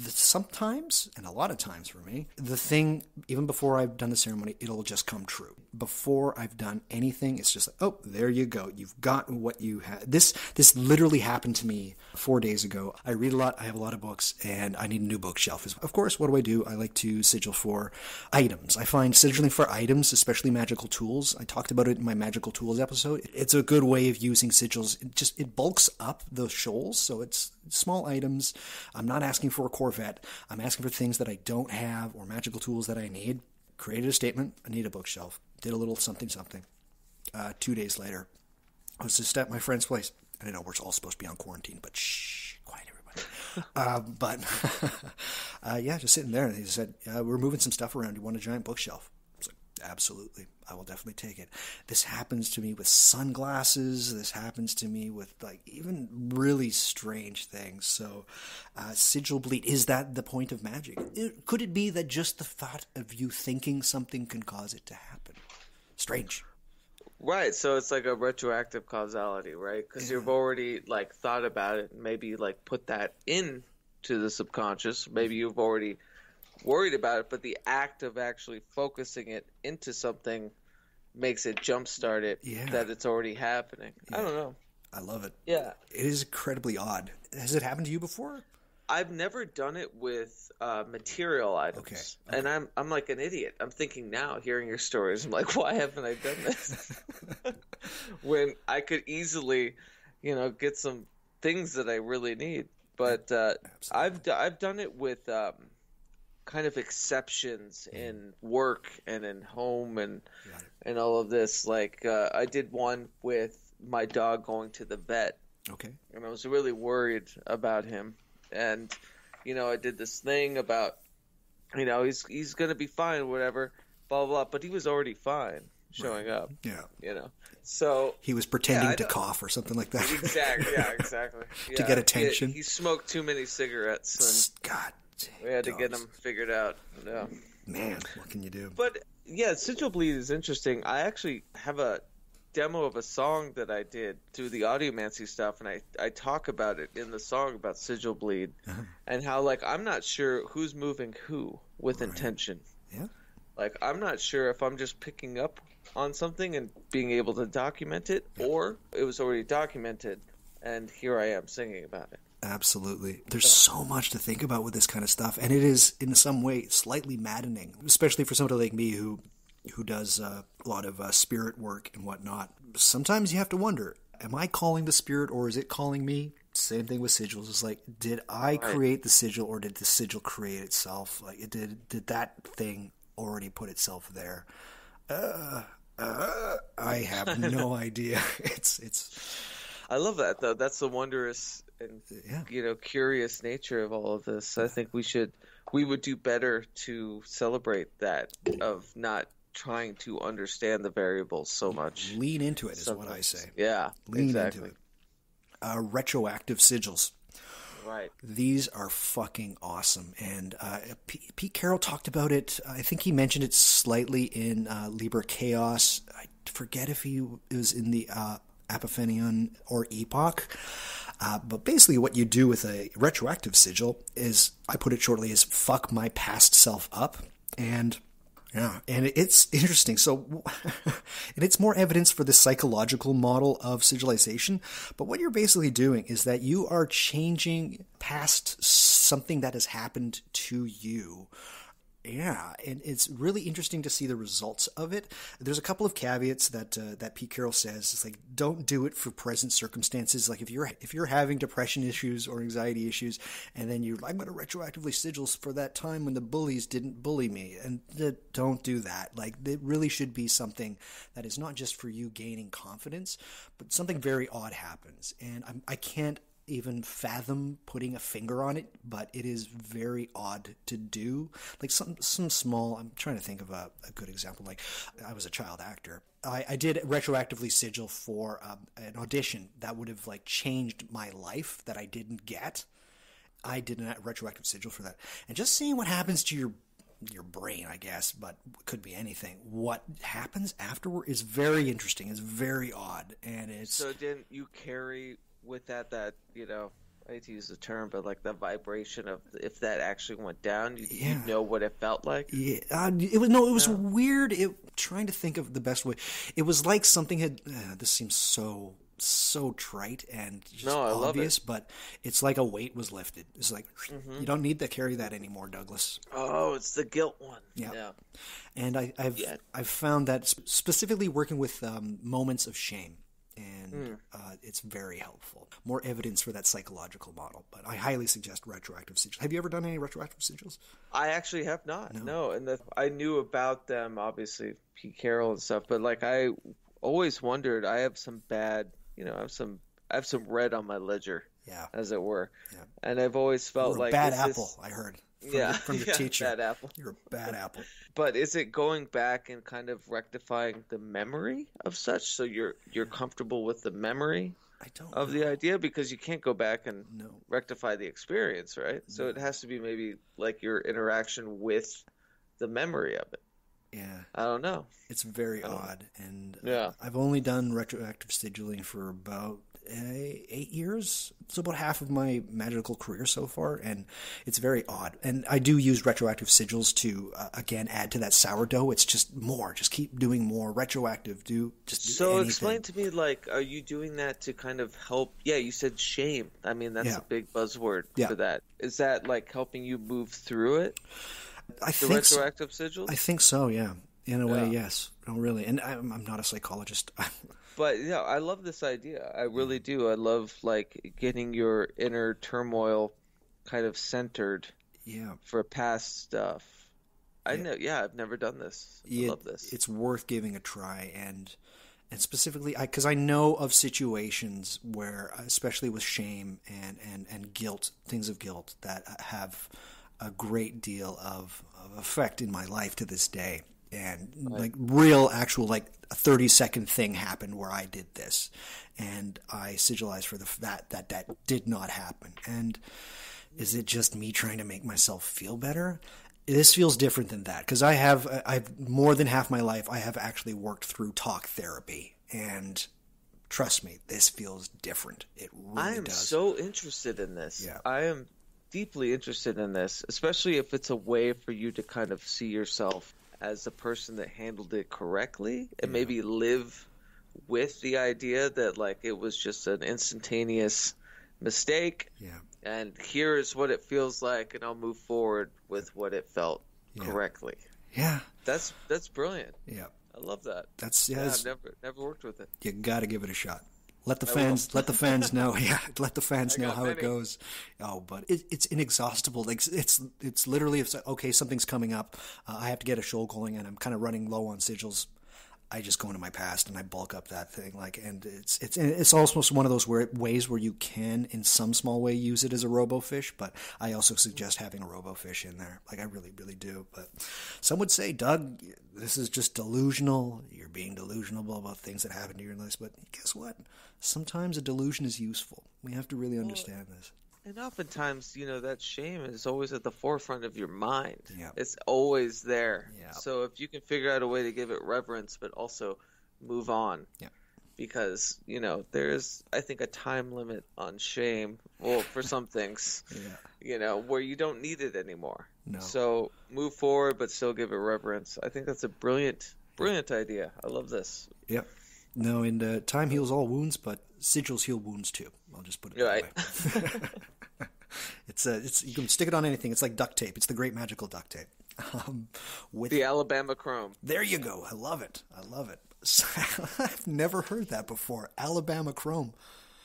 [SPEAKER 1] sometimes, and a lot of times for me, the thing, even before I've done the ceremony, it'll just come true. Before I've done anything, it's just like, oh, there you go. You've gotten what you had. This literally happened to me 4 days ago. I read a lot. I have a lot of books, and I need a new bookshelf. Of course, what do? I like to sigil for items. I find sigilling for items, especially magical tools. I talked about it in my magical tools episode. It's a good way of using sigils. It bulks up the shoals, so it's small items. I'm not asking for a Corvette. I'm asking for things that I don't have or magical tools that I need. Created a statement. I need a bookshelf. Did a little something. 2 days later, I was just at my friend's place. I know we're all supposed to be on quarantine, but shh, quiet everybody. Yeah, just sitting there. And he said, we're moving some stuff around. Do you want a giant bookshelf? I was like, absolutely. I will definitely take it. This happens to me with sunglasses. This happens to me with like even really strange things. So sigil bleed, is that the point of magic? Could it be that just the thought of you thinking something can cause it to happen? Strange.
[SPEAKER 2] Right, so it's like a retroactive causality, right? Because you've already like thought about it, and maybe like put that in to the subconscious. Maybe you've already worried about it, but the act of actually focusing it into something makes it jumpstart it that it's already happening. I don't know.
[SPEAKER 1] I love it.
[SPEAKER 2] Yeah.
[SPEAKER 1] It is incredibly odd. Has it happened to you before?
[SPEAKER 2] I've never done it with material items. Okay. And I'm like an idiot. I'm thinking now, hearing your stories, I'm like, why haven't I done this? When I could easily, get some things that I really need. But I've done it with kind of exceptions in work and in home and all of this. Like I did one with my dog going to the vet.
[SPEAKER 1] Okay.
[SPEAKER 2] And I was really worried about him. And, I did this thing about, he's going to be fine, whatever, blah, blah, blah. But he was already fine showing up.
[SPEAKER 1] Yeah.
[SPEAKER 2] So
[SPEAKER 1] he was pretending to cough or something like that.
[SPEAKER 2] Exactly. Yeah, exactly.
[SPEAKER 1] To get attention.
[SPEAKER 2] He smoked too many cigarettes. And
[SPEAKER 1] God.
[SPEAKER 2] We had to get him figured out. Yeah.
[SPEAKER 1] Man, what can you do?
[SPEAKER 2] But, yeah, sigil bleed is interesting. I actually have a demo of a song that I did through the audiomancy stuff, and I talk about it in the song about sigil bleed and how, like, I'm not sure who's moving who with intention.
[SPEAKER 1] Yeah.
[SPEAKER 2] Like, I'm not sure if I'm just picking up on something and being able to document it, or it was already documented, and here I am singing about it.
[SPEAKER 1] Absolutely. There's so much to think about with this kind of stuff, and it is, in some way, slightly maddening, especially for somebody like me who does a lot of spirit work and whatnot. Sometimes you have to wonder, am I calling the spirit or is it calling me? Same thing with sigils. It's like, did I create the sigil or did the sigil create itself? Like, did that thing already put itself there? I have no idea. It's.
[SPEAKER 2] I love that, though. That's the wondrous and curious nature of all of this. I think we would do better to celebrate that, of not trying to understand the variables so much.
[SPEAKER 1] Lean into it is what I say.
[SPEAKER 2] Yeah,
[SPEAKER 1] Lean into it. Retroactive sigils.
[SPEAKER 2] Right.
[SPEAKER 1] These are fucking awesome. And Pete Carroll talked about it. I think he mentioned it slightly in Liber Chaos. I forget if it was in the Epiphanion or Epoch. But basically what you do with a retroactive sigil is, I put it shortly, is fuck my past self up. And it's interesting. So, and it's more evidence for the psychological model of sigilization. But what you're basically doing is that you are changing past something that has happened to you. Yeah, and it's really interesting to see the results of it. There's a couple of caveats that Pete Carroll says. It's like, don't do it for present circumstances. Like if you're having depression issues or anxiety issues, and then I'm going to retroactively sigil for that time when the bullies didn't bully me, and don't do that. Like it really should be something that is not just for you gaining confidence, but something very odd happens, and I can't even fathom putting a finger on it, but it is very odd to do. Like some small, I'm trying to think of a good example. Like I was a child actor. I did retroactively sigil for an audition that would have like changed my life that I didn't get. I did a retroactive sigil for that. And just seeing what happens to your brain, I guess, but could be anything. What happens afterward is very interesting. It's very odd. And it's...
[SPEAKER 2] So didn't you carry with that, I hate to use the term, but like the vibration of if that actually went down, you know what it felt like?
[SPEAKER 1] Yeah, it was weird. Trying to think of the best way. It was like something had, this seems so trite and just obvious, but it's like a weight was lifted. It's like, you don't need to carry that anymore, Douglas.
[SPEAKER 2] Oh, it's the guilt one.
[SPEAKER 1] Yeah. And I've found that specifically working with moments of shame. And it's very helpful. More evidence for that psychological model. But I highly suggest retroactive sigils. Have you ever done any retroactive sigils?
[SPEAKER 2] I actually have not. No. And I knew about them, obviously, Pete Carroll and stuff. But like I always wondered, I have some bad, I have some red on my ledger, as it were. Yeah. And I've always felt like
[SPEAKER 1] bad apple. I heard. From your teacher.
[SPEAKER 2] Bad apple.
[SPEAKER 1] You're a bad apple.
[SPEAKER 2] But is it going back and kind of rectifying the memory of such? So you're comfortable with the memory of the idea? Because you can't go back and rectify the experience, right? No. So it has to be maybe like your interaction with the memory of it.
[SPEAKER 1] Yeah.
[SPEAKER 2] I don't know.
[SPEAKER 1] It's very odd. And I've only done retroactive sigilling for about 8 years. It's about half of my magical career so far, and it's very odd. And I do use retroactive sigils to, again, add to that sourdough. It's just more. Just keep doing more. Retroactive. Do anything.
[SPEAKER 2] Explain to me, like, are you doing that to kind of help? Yeah, you said shame. I mean, that's a big buzzword for that. Is that, like, helping you move through it?
[SPEAKER 1] I think
[SPEAKER 2] retroactive sigils?
[SPEAKER 1] I think so, yeah. In a way, yes. No, really. And I'm not a psychologist.
[SPEAKER 2] But I love this idea. I really do. I love like getting your inner turmoil kind of centered for past stuff. I know. Yeah, I've never done this. I love this.
[SPEAKER 1] It's worth giving a try, and specifically, because I know of situations where, especially with shame and guilt, things of guilt that have a great deal of effect in my life to this day. And like real, actual, like a 30-second thing happened where I did this, and I sigilized for that did not happen. And is it just me trying to make myself feel better? This feels different than that, because I've more than half my life I have actually worked through talk therapy, and trust me, this feels different. It really does.
[SPEAKER 2] I am so interested in this.
[SPEAKER 1] Yeah.
[SPEAKER 2] I am deeply interested in this, especially if it's a way for you to kind of see yourself as the person that handled it correctly and maybe live with the idea that like it was just an instantaneous mistake.
[SPEAKER 1] Yeah.
[SPEAKER 2] And here is what it feels like, and I'll move forward with what it felt correctly.
[SPEAKER 1] Yeah.
[SPEAKER 2] That's brilliant.
[SPEAKER 1] Yeah.
[SPEAKER 2] I love that.
[SPEAKER 1] I've
[SPEAKER 2] never worked with it.
[SPEAKER 1] You got to give it a shot. Let the fans know. Yeah, let the fans know how it goes. Oh, but it's inexhaustible. Like it's literally, if okay, something's coming up. I have to get a show going, and I'm kind of running low on sigils. I just go into my past and I bulk up that thing. Like, and it's almost one of those ways where you can, in some small way, use it as a robofish. But I also suggest having a robofish in there. Like, I really, really do. But some would say, Doug, this is just delusional. You're being delusional about things that happen to your life. But guess what? Sometimes a delusion is useful. We have to really understand this.
[SPEAKER 2] And oftentimes, that shame is always at the forefront of your mind.
[SPEAKER 1] Yeah.
[SPEAKER 2] It's always there.
[SPEAKER 1] Yeah.
[SPEAKER 2] So if you can figure out a way to give it reverence, but also move on.
[SPEAKER 1] Yeah.
[SPEAKER 2] Because, there's, I think, a time limit on shame. Well, for some things, where you don't need it anymore.
[SPEAKER 1] No.
[SPEAKER 2] So move forward, but still give it reverence. I think that's a brilliant idea. I love this.
[SPEAKER 1] Yep. No, and time heals all wounds, but sigils heal wounds too. I'll just put it that way. It's you can stick it on anything. It's like duct tape. It's the great magical duct tape. With
[SPEAKER 2] the Alabama Chrome.
[SPEAKER 1] There you go. I love it. I've never heard that before. Alabama Chrome.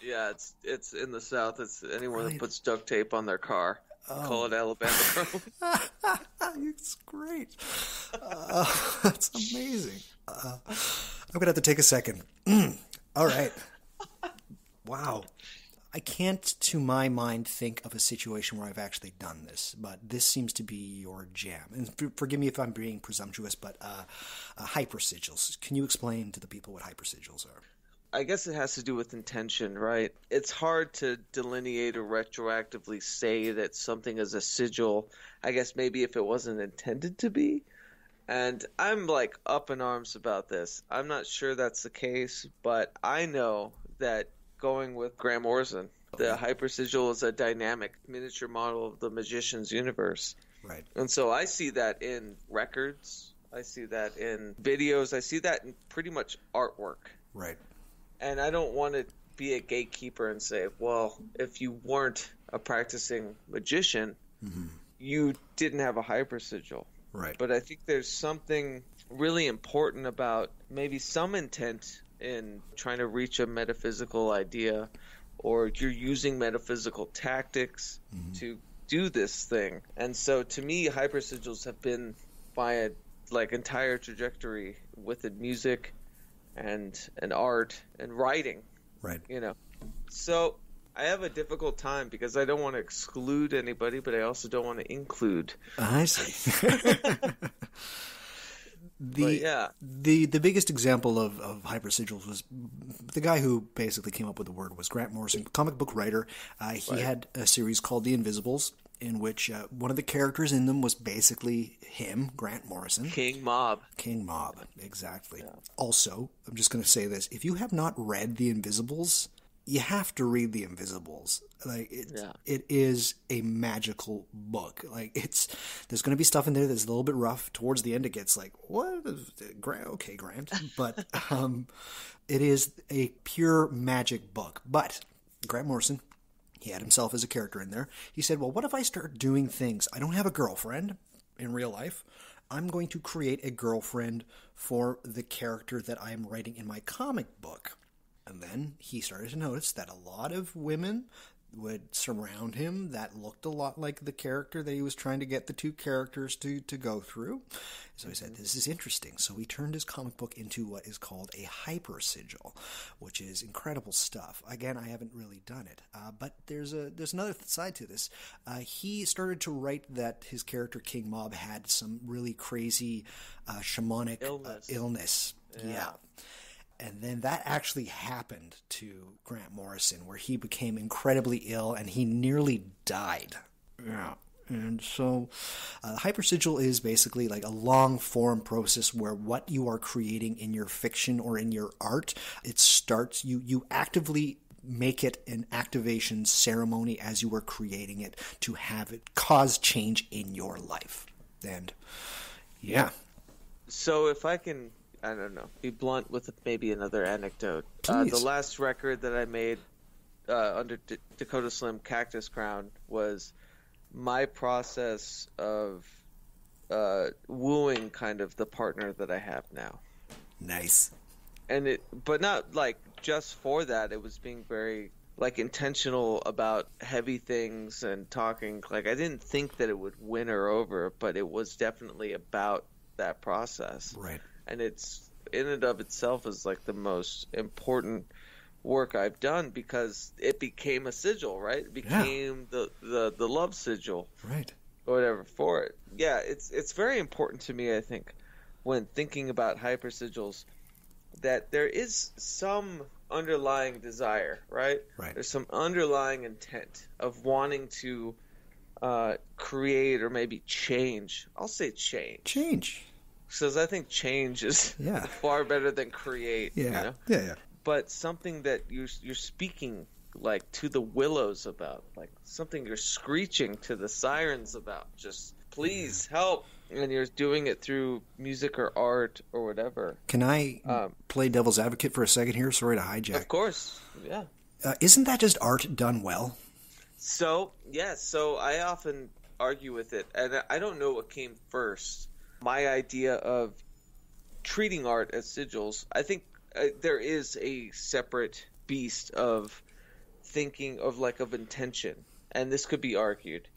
[SPEAKER 2] Yeah, it's in the South. It's anyone
[SPEAKER 1] Right.
[SPEAKER 2] that puts duct tape on their car. Call it Alabama Chrome.
[SPEAKER 1] It's great. That's amazing. I'm going to have to take a second. All right. Wow. I can't, to my mind, think of a situation where I've actually done this, but this seems to be your jam. And forgive me if I'm being presumptuous, but hypersigils. Can you explain to the people what hypersigils are?
[SPEAKER 2] I guess it has to do with intention, right? It's hard to delineate or retroactively say that something is a sigil, I guess maybe if it wasn't intended to be. And I'm like up in arms about this. I'm not sure that's the case, but I know that going with Grant Morrison, the hypersigil is a dynamic miniature model of the magician's universe.
[SPEAKER 1] Right.
[SPEAKER 2] And so I see that in records. I see that in videos. I see that in pretty much artwork.
[SPEAKER 1] Right.
[SPEAKER 2] And I don't want to be a gatekeeper and say, well, if you weren't a practicing magician, you didn't have a hypersigil.
[SPEAKER 1] Right.
[SPEAKER 2] But I think there's something really important about maybe some intent in trying to reach a metaphysical idea, or you're using metaphysical tactics to do this thing. And so to me, hypersigils have been my entire trajectory within music and art and writing.
[SPEAKER 1] Right.
[SPEAKER 2] So I have a difficult time because I don't want to exclude anybody, but I also don't want to include.
[SPEAKER 1] I see. The biggest example of hypersigils was the guy who basically came up with the word was Grant Morrison, comic book writer. He had a series called The Invisibles, in which one of the characters in them was basically him, Grant Morrison.
[SPEAKER 2] King Mob,
[SPEAKER 1] exactly. Yeah. Also, I'm just going to say this. If you have not read The Invisibles, you have to read The Invisibles. It is a magical book. There's going to be stuff in there that's a little bit rough. Towards the end, it gets like, what? Okay, Grant. But it is a pure magic book. But Grant Morrison, he had himself as a character in there. He said, well, what if I start doing things? I don't have a girlfriend in real life. I'm going to create a girlfriend for the character that I am writing in my comic book. And then he started to notice that a lot of women would surround him that looked a lot like the character that he was trying to get the two characters to go through. So he said, this is interesting. So he turned his comic book into what is called a hypersigil, which is incredible stuff. Again, I haven't really done it, but there's another side to this. He started to write that his character King Mob had some really crazy shamanic illness. Yeah. And then that actually happened to Grant Morrison, where he became incredibly ill and he nearly died. Yeah. And so hypersigil is basically like a long-form process where what you are creating in your fiction or in your art, it starts, you actively make it an activation ceremony as you are creating it to have it cause change in your life. And yeah.
[SPEAKER 2] So if I can, I don't know, be blunt with maybe another anecdote. The last record that I made under Dakota Slim, Cactus Crown, was my process of wooing kind of the partner that I have now.
[SPEAKER 1] Nice.
[SPEAKER 2] And but not like just for that. It was being very intentional about heavy things and talking. I didn't think that it would win her over, but it was definitely about that process.
[SPEAKER 1] Right.
[SPEAKER 2] And it's in and of itself is the most important work I've done, because it became a sigil, right? It became the love sigil,
[SPEAKER 1] right?
[SPEAKER 2] Or whatever for it. Yeah, it's very important to me, I think, when thinking about hypersigils, that there is some underlying desire, right?
[SPEAKER 1] Right.
[SPEAKER 2] There's some underlying intent of wanting to create or maybe change. I'll say change.
[SPEAKER 1] Change.
[SPEAKER 2] Because I think change is far better than create.
[SPEAKER 1] Yeah.
[SPEAKER 2] You know?
[SPEAKER 1] Yeah.
[SPEAKER 2] But something that you're speaking to the willows about, something you're screeching to the sirens about. Just please help, and you're doing it through music or art or whatever.
[SPEAKER 1] Can I play devil's advocate for a second here? Sorry to hijack.
[SPEAKER 2] Of course, yeah.
[SPEAKER 1] Isn't that just art done well?
[SPEAKER 2] So I often argue with it, and I don't know what came first. My idea of treating art as sigils, I think there is a separate beast of thinking of of intention, and this could be argued,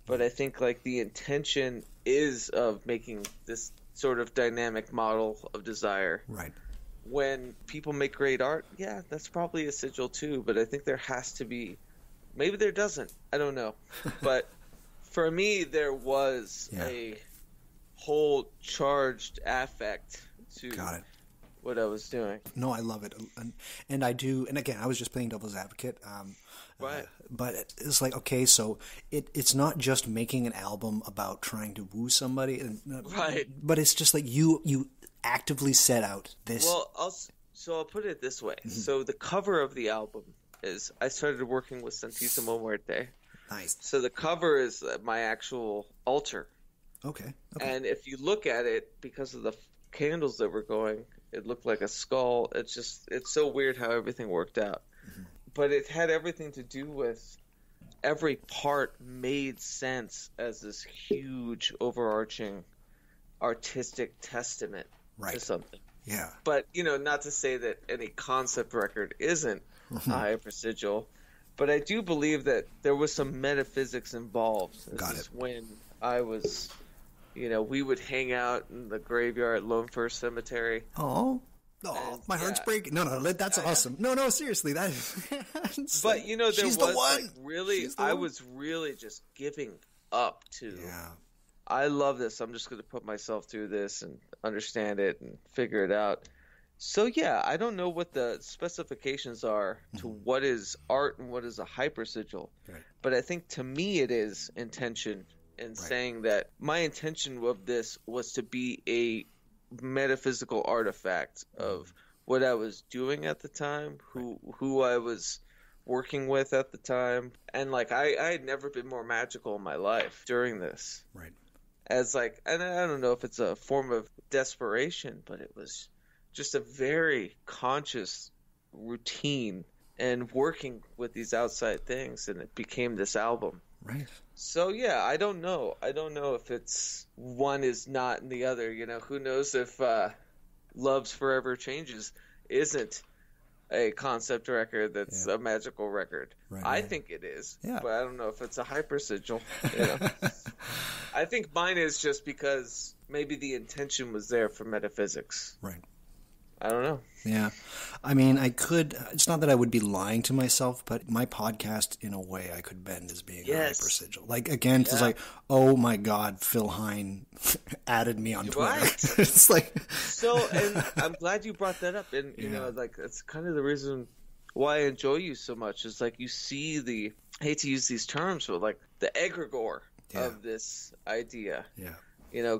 [SPEAKER 2] but I think the intention is of making this sort of dynamic model of desire.
[SPEAKER 1] Right.
[SPEAKER 2] When people make great art, yeah, that's probably a sigil too, but I think there has to be, maybe there doesn't, I don't know. But for me, there was a whole charged affect to what I was doing.
[SPEAKER 1] No, I love it. And I do, and again, I was just playing devil's advocate.
[SPEAKER 2] Right.
[SPEAKER 1] But it's okay, so it's not just making an album about trying to woo somebody.
[SPEAKER 2] Right.
[SPEAKER 1] But it's just you actively set out this.
[SPEAKER 2] Well, I'll put it this way. Mm-hmm. So the cover of the album is, I started working with Santísimo Muerte.
[SPEAKER 1] Nice.
[SPEAKER 2] So the cover is my actual altar.
[SPEAKER 1] Okay.
[SPEAKER 2] And if you look at it, because of the candles that were going, it looked like a skull. It's so weird how everything worked out. Mm-hmm. But it had everything to do with every part made sense as this huge overarching artistic testament to something.
[SPEAKER 1] Yeah.
[SPEAKER 2] But, not to say that any concept record isn't a hypersigil, but I do believe that there was some metaphysics involved. This is when I was, we would hang out in the graveyard at Lone First Cemetery.
[SPEAKER 1] Oh, my heart's breaking. No, that's awesome. No, seriously, that is.
[SPEAKER 2] But there
[SPEAKER 1] she's
[SPEAKER 2] was
[SPEAKER 1] the one.
[SPEAKER 2] Really, I was really just giving up to. Yeah. I love this. I'm just going to put myself through this and understand it and figure it out. So yeah, I don't know what the specifications are to what is art and what is a hypersigil, but I think to me it is intention. And saying that my intention of this was to be a metaphysical artifact of what I was doing at the time, who I was working with at the time, and I had never been more magical in my life during this.
[SPEAKER 1] Right.
[SPEAKER 2] As and I don't know if it's a form of desperation, but it was just a very conscious routine and working with these outside things, and it became this album.
[SPEAKER 1] Right.
[SPEAKER 2] So yeah, I don't know. I don't know if it's one is not in the other. Who knows if Love's Forever Changes isn't a concept record that's a magical record. Right, I think it is, but I don't know if it's a hypersigil. I think mine is just because maybe the intention was there for metaphysics.
[SPEAKER 1] Right.
[SPEAKER 2] I don't know.
[SPEAKER 1] Yeah. I mean, it's not that I would be lying to myself, but my podcast, in a way, I could bend as being a hypersigil. Again, it's oh my God, Phil Hine added me on Twitter.
[SPEAKER 2] Right.
[SPEAKER 1] It's
[SPEAKER 2] So, and I'm glad you brought that up. And, that's kind of the reason why I enjoy you so much is you see I hate to use these terms, but the egregore of this idea.
[SPEAKER 1] Yeah.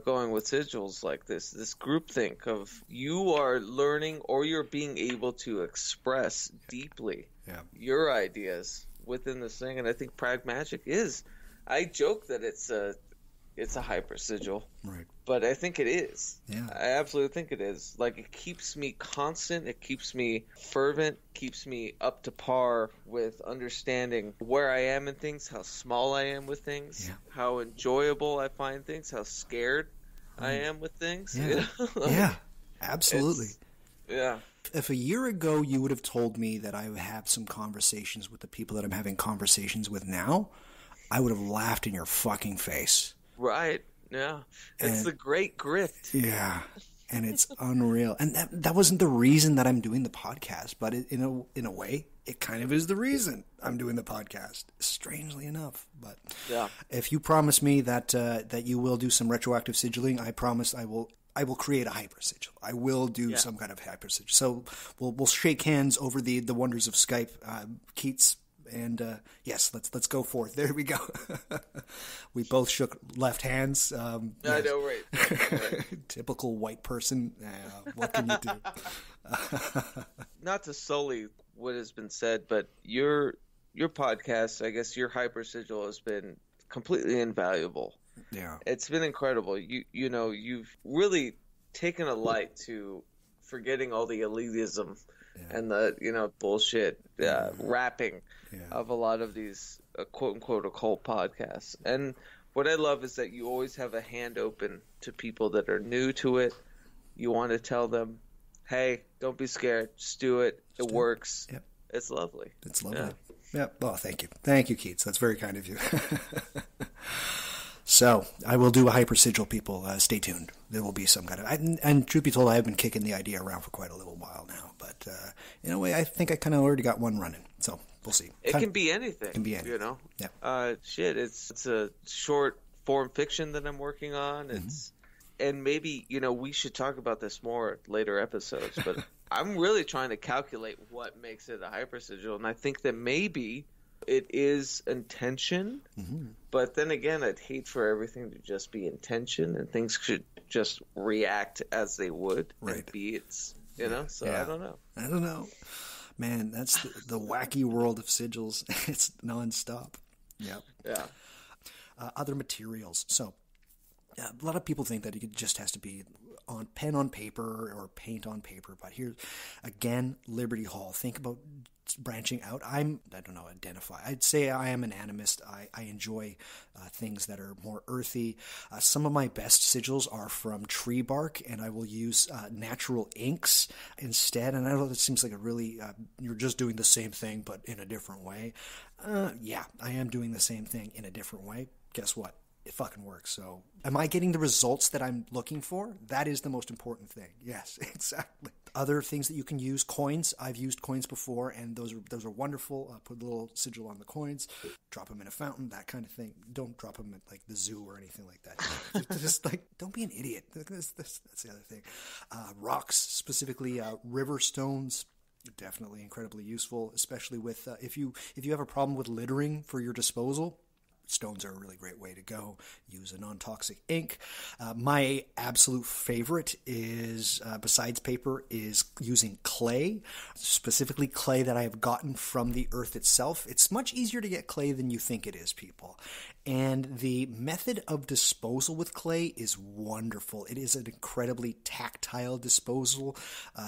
[SPEAKER 2] Going with sigils this groupthink of you are learning or you're being able to express deeply your ideas within this thing. And I think Pragmagick is. I joke that it's a hypersigil.
[SPEAKER 1] Right.
[SPEAKER 2] But I think it is.
[SPEAKER 1] Yeah.
[SPEAKER 2] I absolutely think it is. It keeps me constant. It keeps me fervent. Keeps me up to par with understanding where I am in things, how small I am with things, how enjoyable I find things, how scared I am with things.
[SPEAKER 1] Yeah. Yeah. Absolutely.
[SPEAKER 2] Yeah.
[SPEAKER 1] If a year ago you would have told me that I would have some conversations with the people that I'm having conversations with now, I would have laughed in your fucking face.
[SPEAKER 2] Right. Yeah. It's the great grift.
[SPEAKER 1] Yeah. And it's unreal. And that wasn't the reason that I'm doing the podcast, but in a way, it kind of is the reason I'm doing the podcast, strangely enough. But if you promise me that you will do some retroactive sigilling, I promise I will create a hypersigil. I will do some kind of hypersigil. So we'll shake hands over the wonders of Skype, Keats. And yes, let's go forth. There we go. We both shook left hands.
[SPEAKER 2] I know, right.
[SPEAKER 1] Typical white person. What can you do?
[SPEAKER 2] Not to sully what has been said, but your podcast, I guess your hypersigil has been completely invaluable.
[SPEAKER 1] Yeah,
[SPEAKER 2] it's been incredible. You've really taken a light to forgetting all the elitism and the bullshit rapping of a lot of these quote unquote occult podcasts. And what I love is that you always have a hand open to people that are new to it. You want to tell them, hey, don't be scared. Just do it. It works.
[SPEAKER 1] Yep.
[SPEAKER 2] It's lovely.
[SPEAKER 1] It's lovely. Yeah. Well, thank you. Thank you, Keats. That's very kind of you. So I will do a hyper sigil, people. Stay tuned. There will be some kind of... And truth be told, I have been kicking the idea around for quite a little while now. But in a way, I think I kind of already got one running. So we'll see.
[SPEAKER 2] It can be anything.
[SPEAKER 1] It can be anything.
[SPEAKER 2] You know?
[SPEAKER 1] Yeah.
[SPEAKER 2] It's a short form fiction that I'm working on. It's and maybe, we should talk about this more later episodes. But I'm really trying to calculate what makes it a hyper sigil. And I think that maybe... it is intention, but then again, I'd hate for everything to just be intention, and things should just react as they would,
[SPEAKER 1] right?
[SPEAKER 2] And be it's, So I don't know.
[SPEAKER 1] I don't know, man. That's the wacky world of sigils. It's nonstop. Yep.
[SPEAKER 2] Yeah.
[SPEAKER 1] Other materials. So, a lot of people think that it just has to be on pen on paper or paint on paper, but here's again, Liberty Hall. Think about branching out. I'd say I am an animist. I enjoy things that are more earthy. Some of my best sigils are from tree bark, and I will use natural inks instead. And I know that seems like a really, you're just doing the same thing, but in a different way. Yeah, I am doing the same thing in a different way. Guess what? It fucking works. So am I getting the results that I'm looking for? That is the most important thing. Yes, exactly. Other things that you can use, coins. I've used coins before, and those are wonderful. Put a little sigil on the coins, drop them in a fountain, that kind of thing. Don't drop them at like the zoo or anything like that. Just like, don't be an idiot. That's the other thing. Rocks, specifically river stones. Definitely incredibly useful, especially with if you have a problem with littering for your disposal. Stones are a really great way to go. Use a non-toxic ink. My absolute favorite is, besides paper, is using clay, specifically clay that I have gotten from the earth itself. It's much easier to get clay than you think it is, people. And the method of disposal with clay is wonderful. It is an incredibly tactile disposal,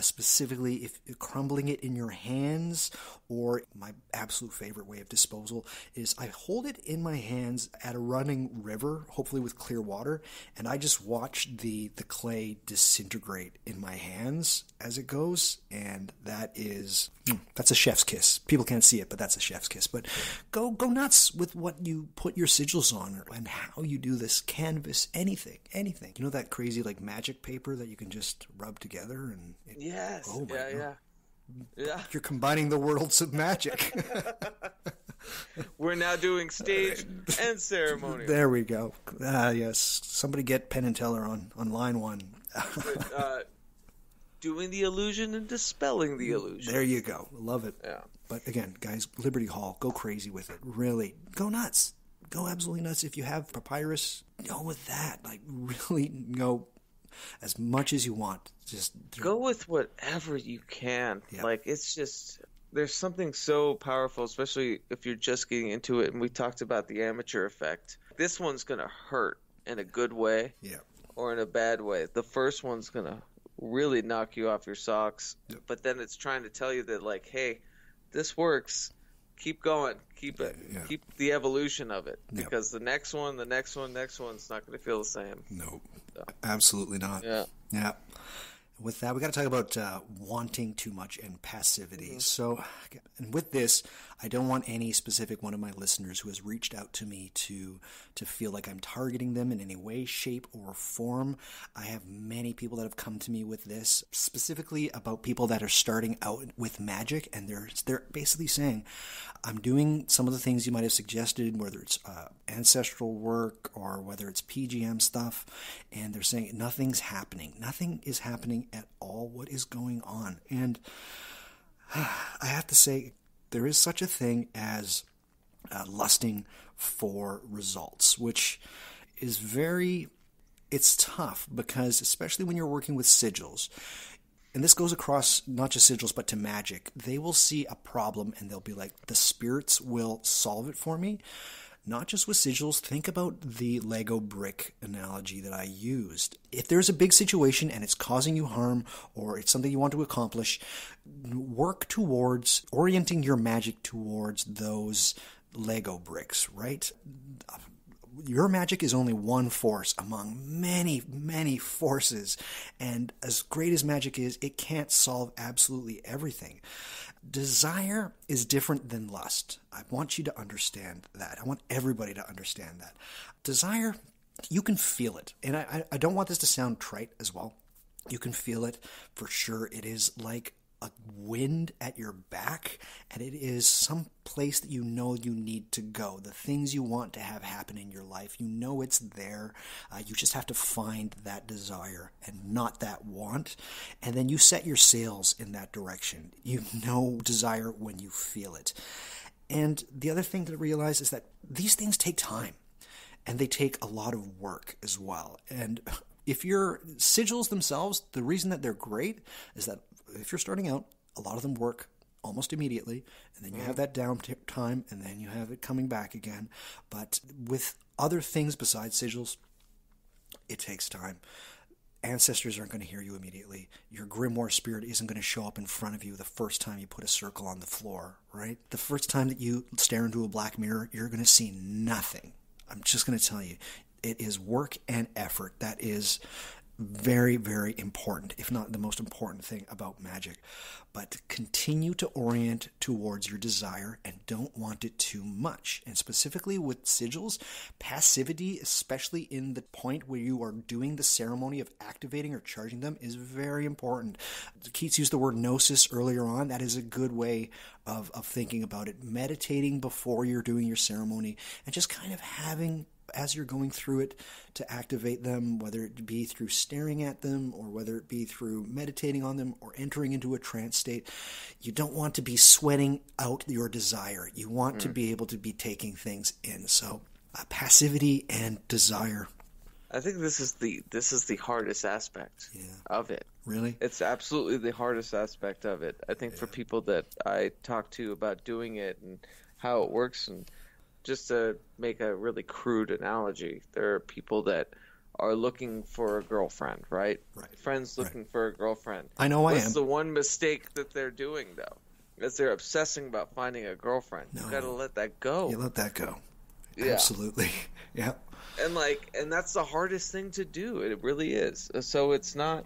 [SPEAKER 1] specifically if you're crumbling it in your hands, or my absolute favorite way of disposal is I hold it in my hands at a running river, hopefully with clear water, and I just watch the clay disintegrate in my hands as it goes, and that's a chef's kiss. People can't see it, but that's a chef's kiss. But go nuts with what you put your sigils on and how you do this. Canvas, anything. You know that crazy like magic paper that you can just rub together and
[SPEAKER 2] yes,
[SPEAKER 1] oh my God.
[SPEAKER 2] Yeah.
[SPEAKER 1] You're combining the worlds of magic.
[SPEAKER 2] We're now doing stage and ceremonial.
[SPEAKER 1] There we go. Yes. Somebody get Penn and Teller on line one.
[SPEAKER 2] Doing the illusion and dispelling the illusion.
[SPEAKER 1] There you go. Love it.
[SPEAKER 2] Yeah.
[SPEAKER 1] But again, guys, Liberty Hall, go crazy with it. Really. Go nuts. Go absolutely nuts. If you have papyrus, go with that. Like, really go as much as you want. Just
[SPEAKER 2] go with whatever you can.
[SPEAKER 1] Yeah.
[SPEAKER 2] Like, it's just, there's something so powerful, especially if you're just getting into it. And we talked about the amateur effect. This one's going to hurt in a good way, or in a bad way. The first one's going to really knock you off your socks. Yep. But then it's trying to tell you that, like, hey, this works. Keep going. Keep it. Yeah. Keep the evolution of it. Because the next one's not going to feel the same.
[SPEAKER 1] No, absolutely not. Yeah. With that, we got to talk about wanting too much and passivity. Mm-hmm. So, and with this, I don't want any specific one of my listeners who has reached out to me to feel like I'm targeting them in any way, shape, or form. I have many people that have come to me with this, specifically about people that are starting out with magic, and they're basically saying, I'm doing some of the things you might have suggested, whether it's ancestral work or whether it's PGM stuff, and they're saying nothing's happening. Nothing is happening at all. What is going on? And I have to say, there is such a thing as lusting for results, which is it's tough because especially when you're working with sigils, and this goes across not just sigils but to magic, they will see a problem and they'll be like, the spirits will solve it for me. Not just with sigils, think about the Lego brick analogy that I used. If there's a big situation and it's causing you harm or it's something you want to accomplish, work towards orienting your magic towards those Lego bricks, right? Your magic is only one force among many, many forces. And as great as magic is, it can't solve absolutely everything. Desire is different than lust. I want you to understand that. I want everybody to understand that. Desire, you can feel it. And I don't want this to sound trite as well. You can feel it for sure. It is like a wind at your back, and it is some place that you know you need to go. The things you want to have happen in your life, you know it's there. You just have to find that desire and not that want, and then you set your sails in that direction. You know desire when you feel it. And the other thing to realize is that these things take time, and they take a lot of work as well. And if your sigils themselves, the reason that they're great is that if you're starting out, a lot of them work almost immediately, and then you have that down time, and then you have it coming back again. But with other things besides sigils, it takes time. Ancestors aren't going to hear you immediately. Your grimoire spirit isn't going to show up in front of you the first time you put a circle on the floor, right? The first time that you stare into a black mirror, you're going to see nothing. I'm just going to tell you, it is work and effort. That is very, very important, if not the most important thing about magic. But continue to orient towards your desire and don't want it too much. And specifically with sigils, passivity, especially in the point where you are doing the ceremony of activating or charging them, is very important. Keats used the word gnosis earlier on. That is a good way of thinking about it. Meditating before you're doing your ceremony and just kind of having, as you're going through it, to activate them, whether it be through staring at them or whether it be through meditating on them or entering into a trance state. You don't want to be sweating out your desire. You want to be able to be taking things in. So passivity and desire.
[SPEAKER 2] I think this is the hardest aspect of it.
[SPEAKER 1] Really?
[SPEAKER 2] It's absolutely the hardest aspect of it. I think for people that I talk to about doing it and how it works, and just to make a really crude analogy, there are people that are looking for a girlfriend, right? Friends looking for a girlfriend.
[SPEAKER 1] I know I am.
[SPEAKER 2] What's the one mistake that they're doing, though? Is they're obsessing about finding a girlfriend. You got to let that go.
[SPEAKER 1] You let that go.
[SPEAKER 2] Yeah.
[SPEAKER 1] Absolutely. Yeah.
[SPEAKER 2] And that's the hardest thing to do. It really is. So it's not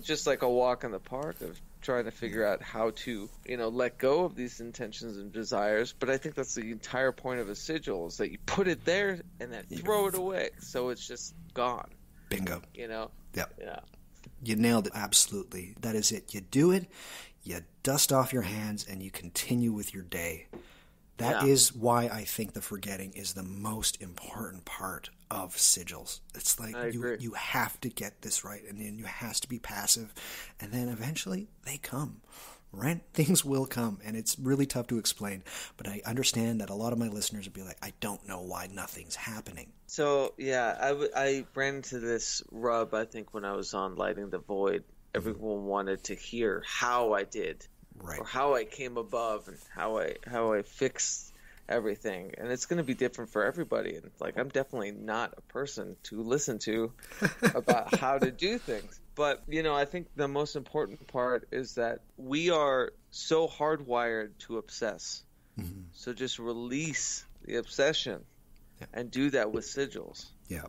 [SPEAKER 2] just like a walk in the park of trying to figure out how to, let go of these intentions and desires. But I think that's the entire point of a sigil, is that you put it there and then throw it away. So it's just gone.
[SPEAKER 1] Bingo.
[SPEAKER 2] Yep. Yeah.
[SPEAKER 1] You nailed it. Absolutely. That is it. You do it, you dust off your hands, and you continue with your day. That is why I think the forgetting is the most important part of sigils. It's like you have to get this right, and then you have to be passive, and then eventually they come, right? Things will come, and it's really tough to explain, but I understand that a lot of my listeners would be like, I don't know why nothing's happening.
[SPEAKER 2] So, I ran into this rub, I think, when I was on Lighting the Void. Everyone wanted to hear how I did. Right. Or how I came above and how I fixed everything. And it's going to be different for everybody. And I'm definitely not a person to listen to about how to do things. But, I think the most important part is that we are so hardwired to obsess. Mm-hmm. So just release the obsession and do that with sigils. Yeah.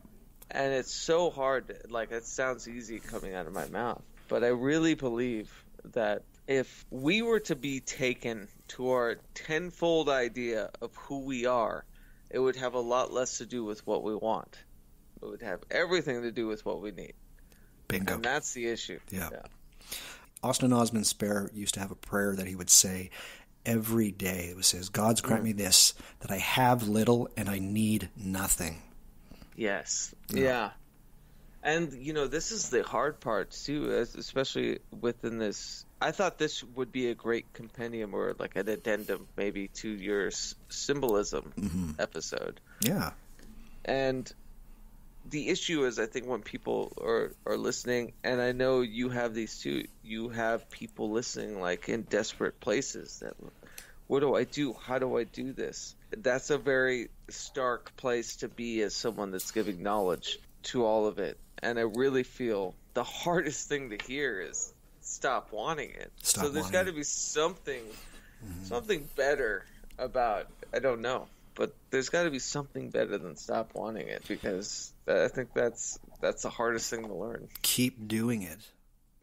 [SPEAKER 2] And it's so hard. It sounds easy coming out of my mouth. But I really believe that if we were to be taken to our tenfold idea of who we are, it would have a lot less to do with what we want. It would have everything to do with what we need. Bingo. And that's the issue.
[SPEAKER 1] Yeah. Austin Osman Spare used to have a prayer that he would say every day. It says, "God's grant me this, that I have little and I need nothing."
[SPEAKER 2] Yes. Yeah. And, this is the hard part, too, especially within this. I thought this would be a great compendium or an addendum maybe to your symbolism episode. Yeah. And the issue is, I think, when people are listening, and I know you have these too, you have people listening in desperate places that, what do I do? How do I do this? That's a very stark place to be as someone that's giving knowledge to all of it. And I really feel the hardest thing to hear is stop wanting it. So there's got to be something better about, I don't know. but there's got to be something better than stop wanting it, because I think that's the hardest thing to learn.
[SPEAKER 1] Keep doing it.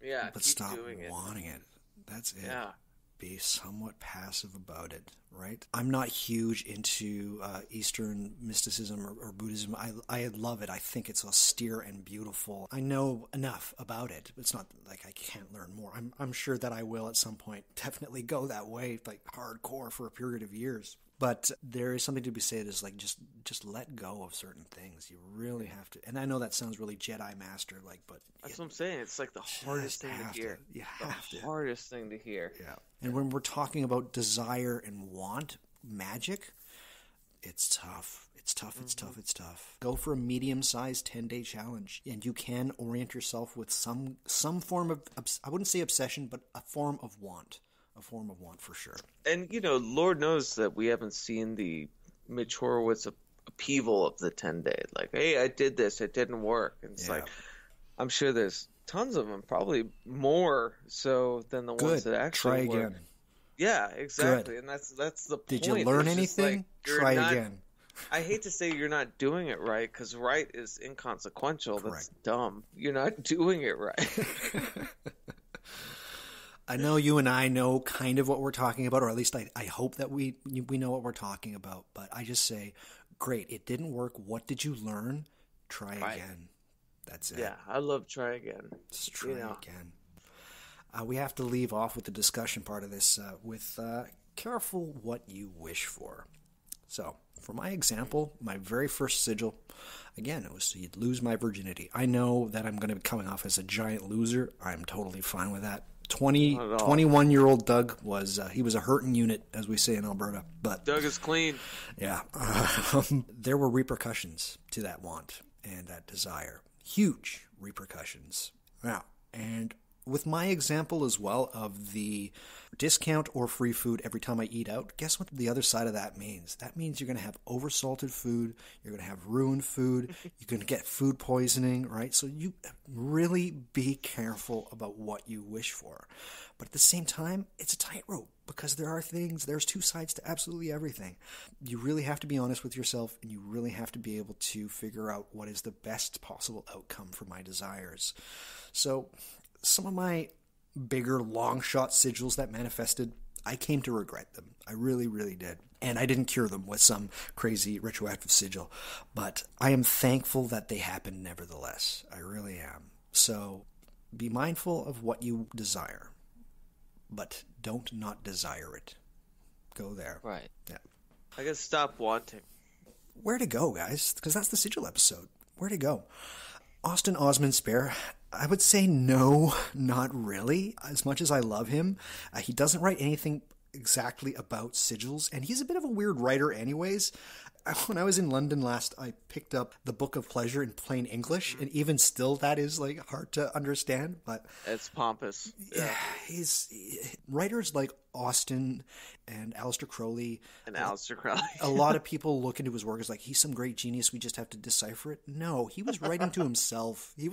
[SPEAKER 2] Yeah,
[SPEAKER 1] but
[SPEAKER 2] keep
[SPEAKER 1] stop
[SPEAKER 2] doing
[SPEAKER 1] wanting it. That's it.
[SPEAKER 2] Yeah.
[SPEAKER 1] Be somewhat passive about it, right? I'm not huge into Eastern mysticism or Buddhism. I love it. I think it's austere and beautiful. I know enough about it. It's not like I can't learn more. I'm sure that I will at some point definitely go that way, like hardcore for a period of years. But there is something to be said is like just let go of certain things. You really have to. And I know that sounds really Jedi Master like, but
[SPEAKER 2] that's what I'm saying. It's like the hardest thing to hear.
[SPEAKER 1] You have to.
[SPEAKER 2] Hardest thing to hear.
[SPEAKER 1] Yeah. And when we're talking about desire and want magic, it's tough. It's tough. It's tough. It's tough. Go for a medium-sized 10-day challenge, and you can orient yourself with some form of, I wouldn't say obsession, but a form of want. A form of want for sure.
[SPEAKER 2] And, Lord knows that we haven't seen the Mitch Horowitz upheaval of the 10-day. Like, hey, I did this. It didn't work. And it's like, I'm sure there's tons of them, probably more so than the ones that actually
[SPEAKER 1] Try
[SPEAKER 2] work.
[SPEAKER 1] again.
[SPEAKER 2] Yeah, exactly.
[SPEAKER 1] Good.
[SPEAKER 2] And that's the point.
[SPEAKER 1] Did you learn anything?
[SPEAKER 2] Like,
[SPEAKER 1] Try again.
[SPEAKER 2] I hate to say you're not doing it right, because right is inconsequential.
[SPEAKER 1] Correct.
[SPEAKER 2] That's dumb. You're not doing it right.
[SPEAKER 1] I know you and I know kind of what we're talking about, or at least I hope that we know what we're talking about. But I just say, great, it didn't work. What did you learn? Try again. That's it.
[SPEAKER 2] Yeah, I love try again.
[SPEAKER 1] Just try again. We have to leave off with the discussion part of this with careful what you wish for. So, for my example, my very first sigil, again, it was to lose my virginity. I know that I'm going to be coming off as a giant loser. I'm totally fine with that. 21-year-old Doug was he was a hurting unit, as we say in Alberta. But
[SPEAKER 2] Doug is clean.
[SPEAKER 1] Yeah. There were repercussions to that want and that desire. Huge repercussions. Now, and with my example as well of the discount or free food every time I eat out, guess what the other side of that means? That means you're going to have oversalted food, you're going to have ruined food, you're going to get food poisoning, right? So you really be careful about what you wish for. But at the same time, it's a tightrope, because there's two sides to absolutely everything. You really have to be honest with yourself, and you really have to be able to figure out what is the best possible outcome for my desires. So some of my bigger long shot sigils that manifested, I came to regret them. I really, really did. And I didn't cure them with some crazy retroactive sigil. But I am thankful that they happened nevertheless. I really am. So be mindful of what you desire, but don't not desire it. Go there.
[SPEAKER 2] Right.
[SPEAKER 1] Yeah.
[SPEAKER 2] I guess stop wanting.
[SPEAKER 1] Where to go, guys? Because that's the sigil episode. Where to go? Austin Osman Spare, I would say no, not really. As much as I love him, he doesn't write anything exactly about sigils, and he's a bit of a weird writer anyways. When I was in London last, I picked up The Book of Pleasure in plain English, and even still that is like hard to understand, but
[SPEAKER 2] it's pompous.
[SPEAKER 1] Yeah, writers like Austin and Aleister Crowley. A lot of people look into his work as like, he's some great genius, we just have to decipher it. No, he was writing to himself. He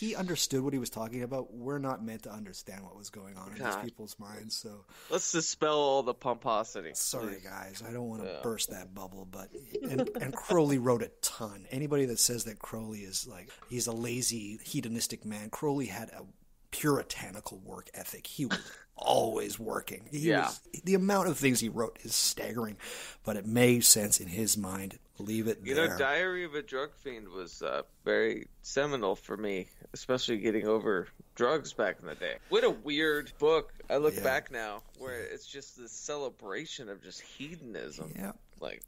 [SPEAKER 1] He understood what he was talking about. We're not meant to understand what was going on in these people's minds. So
[SPEAKER 2] let's dispel all the pomposity.
[SPEAKER 1] Sorry, guys. I don't want to burst that bubble, but and Crowley wrote a ton. Anybody that says that Crowley is like, he's a lazy, hedonistic man, Crowley had a puritanical work ethic. He was always working. The amount of things he wrote is staggering, but it made sense in his mind. Leave it there.
[SPEAKER 2] Diary of a Drug Fiend was very seminal for me, especially getting over drugs back in the day. What a weird book. I look back now, where it's just this celebration of just hedonism. Yeah. Like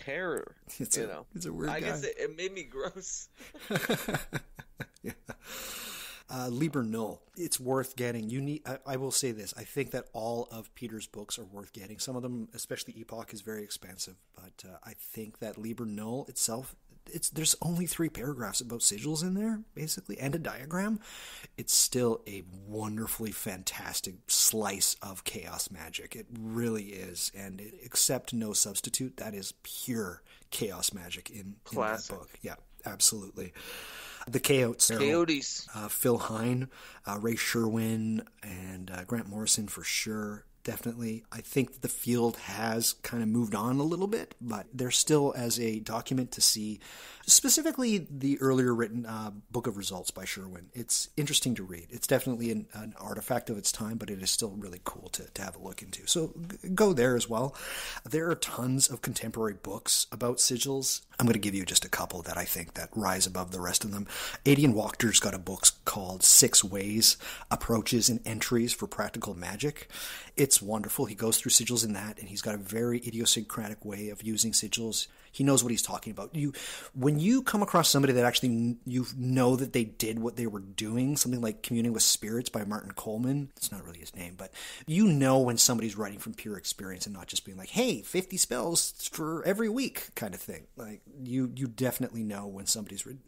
[SPEAKER 2] terror. It's a weird guy. I guess it made me gross.
[SPEAKER 1] Yeah. Liber Null, it's worth getting. I will say this. I think that all of Peter's books are worth getting. Some of them, especially Epoch, is very expensive. But I think that Liber Null itself, there's only 3 paragraphs about sigils in there, basically, and a diagram. It's still a wonderfully fantastic slice of chaos magic. It really is. And except no substitute, that is pure chaos magic in that book. Yeah, absolutely. The Coyotes. Phil Hine, Ray Sherwin, and Grant Morrison for sure. definitely. I think the field has kind of moved on a little bit, but there's still, as a document to see, specifically the earlier written Book of Results by Sherwin. It's interesting to read. It's definitely an artifact of its time, but it is still really cool to have a look into. So go there as well. There are tons of contemporary books about sigils. I'm going to give you just a couple that I think that rise above the rest of them. Adian Wachter's got a book called 6 Ways, Approaches and Entries for Practical Magic. It's wonderful. He goes through sigils in that, and he's got a very idiosyncratic way of using sigils. He knows what he's talking about. When you come across somebody that actually you know that they did what they were doing, something like Communing with Spirits by Martin Coleman, it's not really his name, but you know when somebody's writing from pure experience and not just being like, hey, 50 spells for every week kind of thing. Like you definitely know when somebody's written.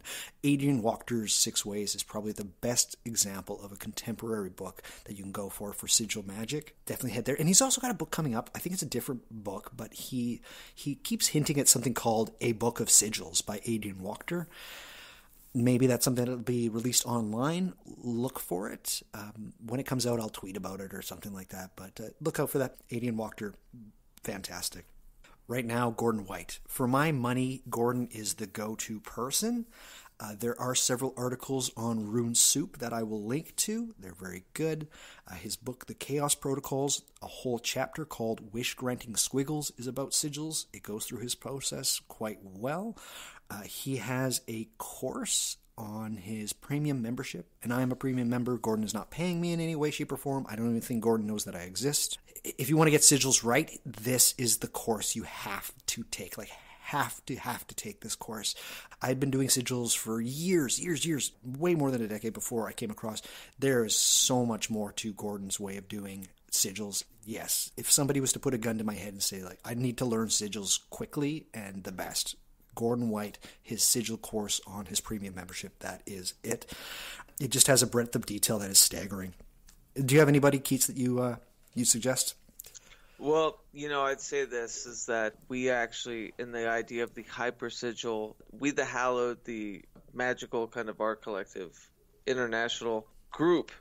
[SPEAKER 1] Adian Wachter's 6 Ways is probably the best example of a contemporary book that you can go for sigil magic. Definitely head there. And he's also got a book coming up. I think it's a different book, but he keeps hinting at something called A Book of Sigils by Adian Wachter. Maybe that's something that'll be released online. Look for it. When it comes out, I'll tweet about it or something like that. But look out for that. Adian Wachter, fantastic. Right now, Gordon White. For my money, Gordon is the go-to person. There are several articles on Rune Soup that I will link to. They're very good. His book, The Chaos Protocols, a whole chapter called Wish Granting Squiggles is about sigils. It goes through his process quite well. He has a course on his premium membership, and I am a premium member. Gordon is not paying me in any way, shape, or form. I don't even think Gordon knows that I exist. If you want to get sigils right, this is the course you have to take. Have to take this course. I'd been doing sigils for years, way more than a decade before I came across. There is so much more to Gordon's way of doing sigils. Yes, if somebody was to put a gun to my head and say, like, I need to learn sigils quickly and the best, Gordon White, his sigil course on his premium membership, that is it. It just has a breadth of detail that is staggering. Do you have anybody, Keats, that you suggest?
[SPEAKER 2] Well, I'd say this is that we actually, in the idea of the hyper sigil, We the Hallowed, the magical kind of art collective international group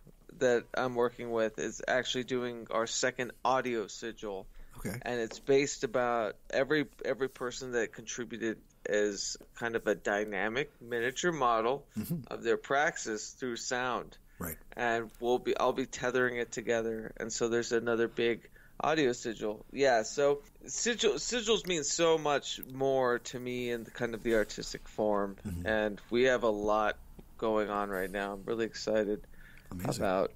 [SPEAKER 2] that I'm working with, is actually doing our second audio sigil.
[SPEAKER 1] Okay.
[SPEAKER 2] And it's based about every person that contributed as kind of a dynamic miniature model of their praxis through sound.
[SPEAKER 1] Right.
[SPEAKER 2] And I'll be tethering it together. And so there's another big audio sigil. Yeah, so sigils mean so much more to me in kind of the artistic form. And we have a lot going on right now. I'm really excited about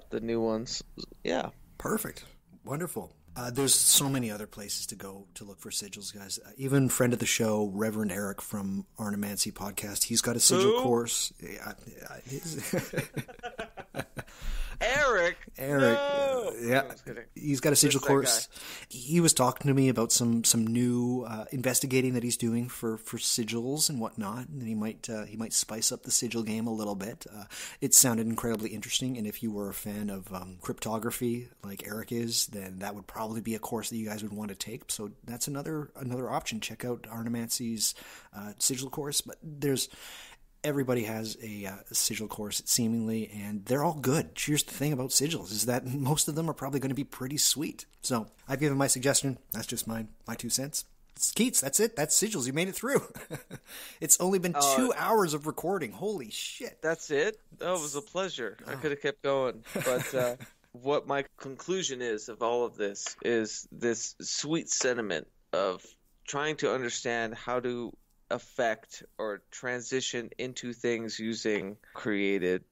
[SPEAKER 2] the new ones. Yeah.
[SPEAKER 1] Perfect. Wonderful. There's so many other places to go to look for sigils, guys. Even friend of the show, Reverend Eric from Arnemancy Podcast, he's got a sigil course.
[SPEAKER 2] Eric. No!
[SPEAKER 1] Yeah. He's got a sigil course. He was talking to me about some new investigating that he's doing for sigils and whatnot, and he might spice up the sigil game a little bit. It sounded incredibly interesting, and if you were a fan of cryptography like Eric is, then that would probably be a course that you guys would want to take. So that's another option. Check out Arnemancy's sigil course, but everybody has a sigil course, seemingly, and they're all good. Here's the thing about sigils, is that most of them are probably going to be pretty sweet. So I've given my suggestion. That's just my 2 cents. Keats, that's it. That's sigils. You made it through. It's only been 2 hours of recording. Holy shit.
[SPEAKER 2] That's it? Oh, it was a pleasure. I could have kept going. But what my conclusion is of all of this is this sweet sentiment of trying to understand how to affect or transition into things using created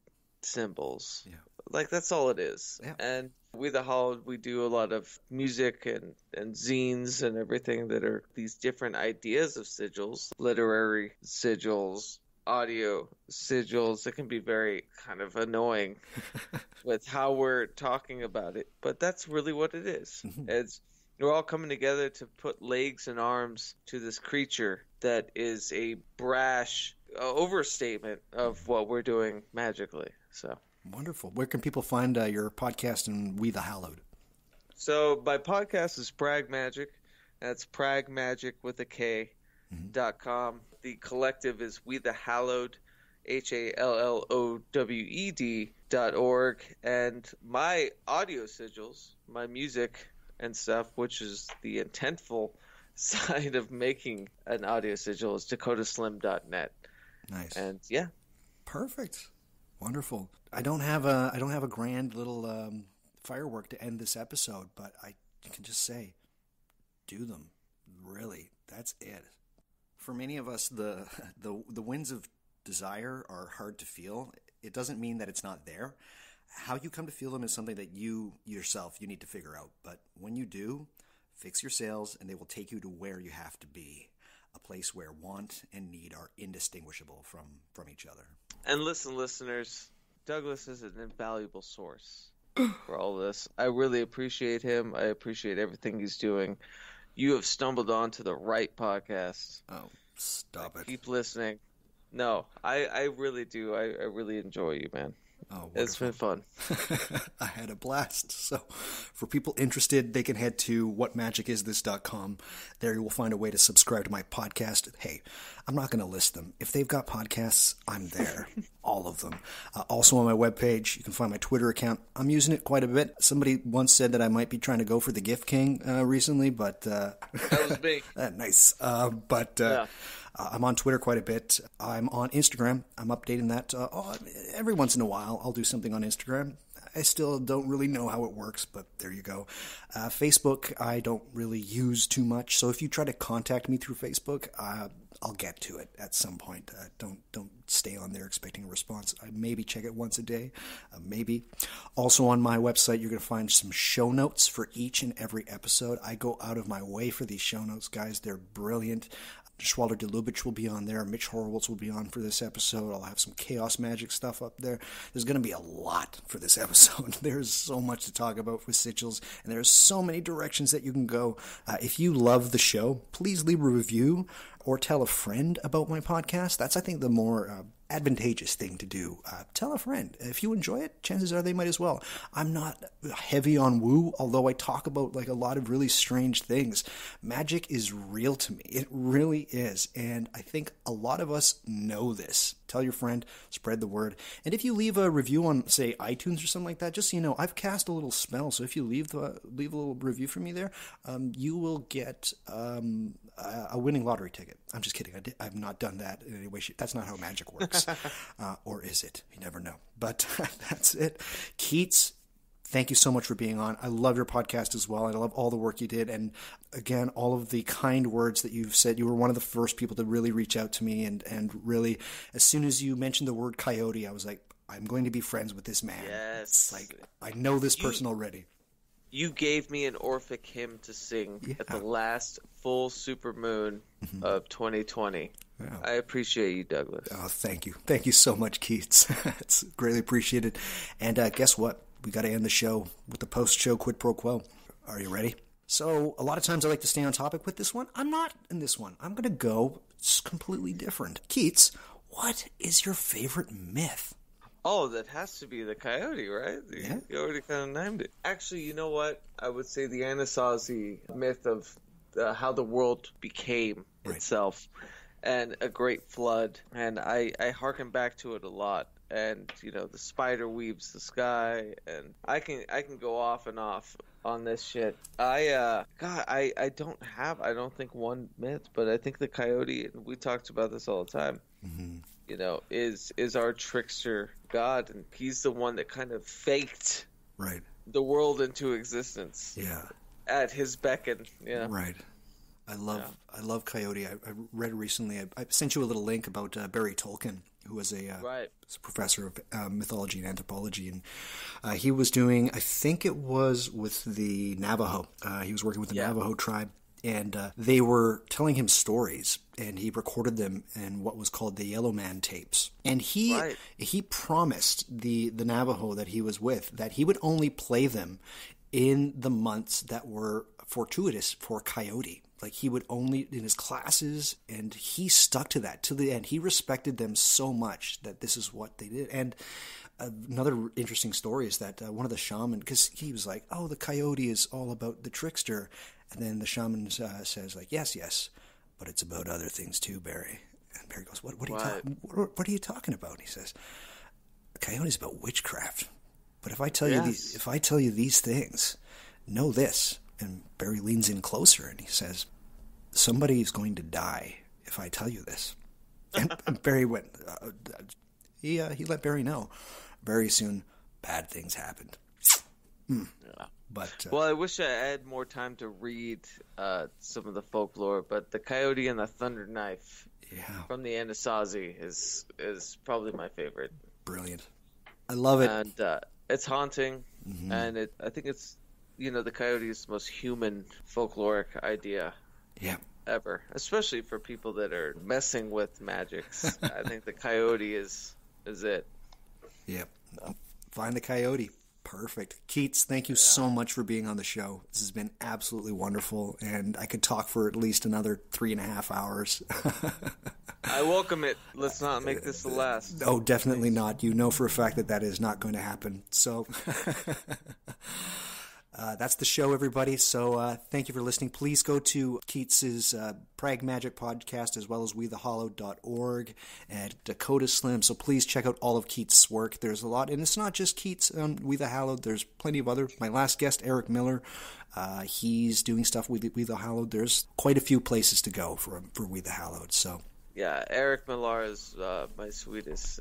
[SPEAKER 2] symbols.
[SPEAKER 1] Yeah.
[SPEAKER 2] Like, that's all it is.
[SPEAKER 1] Yeah.
[SPEAKER 2] And with the Hall, we do a lot of music and zines and everything that are these different ideas of sigils, literary sigils, audio sigils. It can be very kind of annoying with how we're talking about it, but that's really what it is. We're all coming together to put legs and arms to this creature that is a brash overstatement of what we're doing magically. So
[SPEAKER 1] wonderful. Where can people find your podcast and We the Hallowed?
[SPEAKER 2] So my podcast is Pragmagick. That's Pragmagick with a K .com. The collective is We the Hallowed, HALLOWED .org, and my audio sigils, my music and stuff, which is the intentful side of making an audio sigil, is dakotaslim.net.
[SPEAKER 1] Nice.
[SPEAKER 2] And yeah.
[SPEAKER 1] Perfect. Wonderful. I don't have a grand little firework to end this episode, but I can just say, do them. Really, that's it. For many of us, the winds of desire are hard to feel. It doesn't mean that it's not there. How you come to feel them is something that you need to figure out. But when you do, fix your sails and they will take you to where you have to be. A place where want and need are indistinguishable from each other.
[SPEAKER 2] And listen, listeners, Douglas is an invaluable source for all this. I really appreciate him. I appreciate everything he's doing. You have stumbled onto the right podcast.
[SPEAKER 1] Oh, stop it.
[SPEAKER 2] Keep listening. No, I really do. I really enjoy you, man.
[SPEAKER 1] Oh,
[SPEAKER 2] it's been fun.
[SPEAKER 1] I had a blast. So for people interested, they can head to whatmagicisthis.com. There you will find a way to subscribe to my podcast. Hey, I'm not going to list them. If they've got podcasts, I'm there. All of them. Also on my webpage, you can find my Twitter account. I'm using it quite a bit. Somebody once said that I might be trying to go for the Gift King recently, but...
[SPEAKER 2] that was me.
[SPEAKER 1] Nice. Yeah. I'm on Twitter quite a bit. I'm on Instagram. I'm updating that every once in a while. I'll do something on Instagram. I still don't really know how it works, but there you go. Facebook, I don't really use too much. So if you try to contact me through Facebook, I'll get to it at some point. Don't stay on there expecting a response. I maybe check it once a day, maybe. Also on my website, you're going to find some show notes for each and every episode. I go out of my way for these show notes, guys. They're brilliant. Schwaller de Lubitsch will be on there. Mitch Horowitz will be on for this episode. I'll have some chaos magic stuff up there. There's going to be a lot for this episode. There's so much to talk about with Sigils, and there's so many directions that you can go. If you love the show, please leave a review or tell a friend about my podcast. That's, I think, the more advantageous thing to do. Tell a friend. If you enjoy it, chances are they might as well. I'm not heavy on woo, although I talk about like a lot of really strange things. Magic is real to me. It really is. And I think a lot of us know this. Tell your friend, spread the word. And if you leave a review on, say, iTunes or something like that, just so you know, I've cast a little spell. So if you leave a little review for me there, you will get a winning lottery ticket. I'm just kidding. I've not done that in any way. That's not how magic works. Or is it? You never know. But that's it. Keats, thank you so much for being on. I love your podcast as well. I love all the work you did. And again, all of the kind words that you've said. You were one of the first people to really reach out to me. And really, as soon as you mentioned the word coyote, I was like, I'm going to be friends with this man.
[SPEAKER 2] Yes.
[SPEAKER 1] It's like, I know this person already.
[SPEAKER 2] You gave me an Orphic hymn to sing at the last full supermoon of 2020. Yeah. I appreciate you, Douglas.
[SPEAKER 1] Oh, thank you. Thank you so much, Keats. It's greatly appreciated. And guess what? We got to end the show with the post-show quid pro quo. Are you ready? So a lot of times I like to stay on topic with this one. I'm not in this one. I'm going to go completely different. Keats, what is your favorite myth?
[SPEAKER 2] Oh, that has to be the coyote, right?
[SPEAKER 1] Yeah.
[SPEAKER 2] You already kind of named it. Actually, you know what? I would say the Anasazi myth of how the world became itself and a great flood. And I hearken back to it a lot. And, you know, the spider weaves the sky. And I can go off and off on this shit. I don't think one myth, but I think the coyote, and we talked about this all the time, you know, is our trickster god, and he's the one that kind of faked the world into existence. Yeah. At his beckon. Yeah.
[SPEAKER 1] Right. I love coyote. I read recently. I sent you a little link about Barry Tolkien, who was a professor of mythology and anthropology, and he was doing, I think it was with the Navajo. He was working with the Navajo tribe. And they were telling him stories, and he recorded them in what was called the Yellow Man tapes. And he promised the Navajo that he was with that he would only play them in the months that were fortuitous for coyote. Like, he would only in his classes, and he stuck to that to the end. He respected them so much that this is what they did. And another interesting story is that one of the shaman, because he was like, oh, the coyote is all about the trickster. And then the shaman says, like, yes, but it's about other things too, Barry. And Barry goes, what are you talking about? And he says, Coyote's about witchcraft. But if I tell
[SPEAKER 2] Yes.
[SPEAKER 1] if I tell you these things, know this. And Barry leans in closer and he says, somebody is going to die if I tell you this. And Barry went, he let Barry know. Very soon, bad things happened.
[SPEAKER 2] Yeah.
[SPEAKER 1] But
[SPEAKER 2] Well, I wish I had more time to read some of the folklore, but the Coyote and the Thunder Knife from the Anasazi is probably my favorite.
[SPEAKER 1] Brilliant. I love it.
[SPEAKER 2] And it's haunting, and I think it's, the Coyote is the most human folkloric idea ever, especially for people that are messing with magics. I think the Coyote is it.
[SPEAKER 1] Yep. Find the Coyote. Perfect. Keats, thank you so much for being on the show. This has been absolutely wonderful, and I could talk for at least another 3.5 hours.
[SPEAKER 2] I welcome it. Let's not make this the last.
[SPEAKER 1] Oh, definitely not. You know for a fact that is not going to happen. So that's the show, everybody. So thank you for listening. Please go to Keats's Pragmagick Podcast as well as wethehollow.org and Dakota Slim. So please check out all of Keats' work. There's a lot, and it's not just Keats on We the Hallowed. There's plenty of other. My last guest, Eric Miller, he's doing stuff with We the Hallowed. There's quite a few places to go for We the Hallowed. So
[SPEAKER 2] yeah, Eric Millar is my sweetest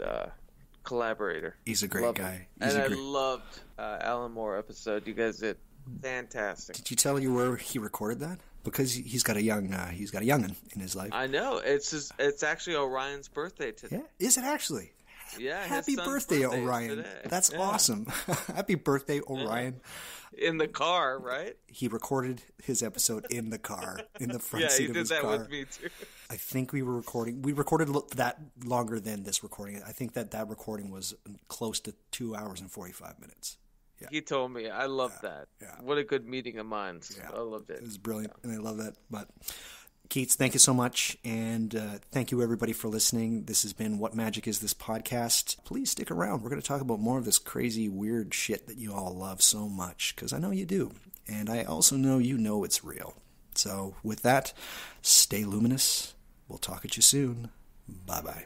[SPEAKER 2] collaborator.
[SPEAKER 1] He's a great guy.
[SPEAKER 2] I loved Alan Moore episode. You guys did fantastic.
[SPEAKER 1] Did you tell you where he recorded that? Because he's got a young'un in his life.
[SPEAKER 2] I know. It's actually Orion's birthday today.
[SPEAKER 1] Yeah, is it actually?
[SPEAKER 2] Yeah.
[SPEAKER 1] Happy birthday, Orion.
[SPEAKER 2] Today.
[SPEAKER 1] That's awesome. Happy birthday, Orion.
[SPEAKER 2] In the car, right?
[SPEAKER 1] He recorded his episode in the car, in the front seat of his car.
[SPEAKER 2] Yeah, he did that with me too.
[SPEAKER 1] I think we recorded that longer than this recording. I think that recording was close to 2 hours and 45 minutes. Yeah.
[SPEAKER 2] He told me. I loved that. Yeah. What a good meeting of minds. Yeah. I loved it.
[SPEAKER 1] It was brilliant, and I love that. But Keats, thank you so much, and thank you everybody for listening. This has been What Magic Is This podcast. Please stick around. We're going to talk about more of this crazy, weird shit that you all love so much, because I know you do, and I also know you know it's real. So with that, stay luminous. We'll talk at you soon. Bye-bye.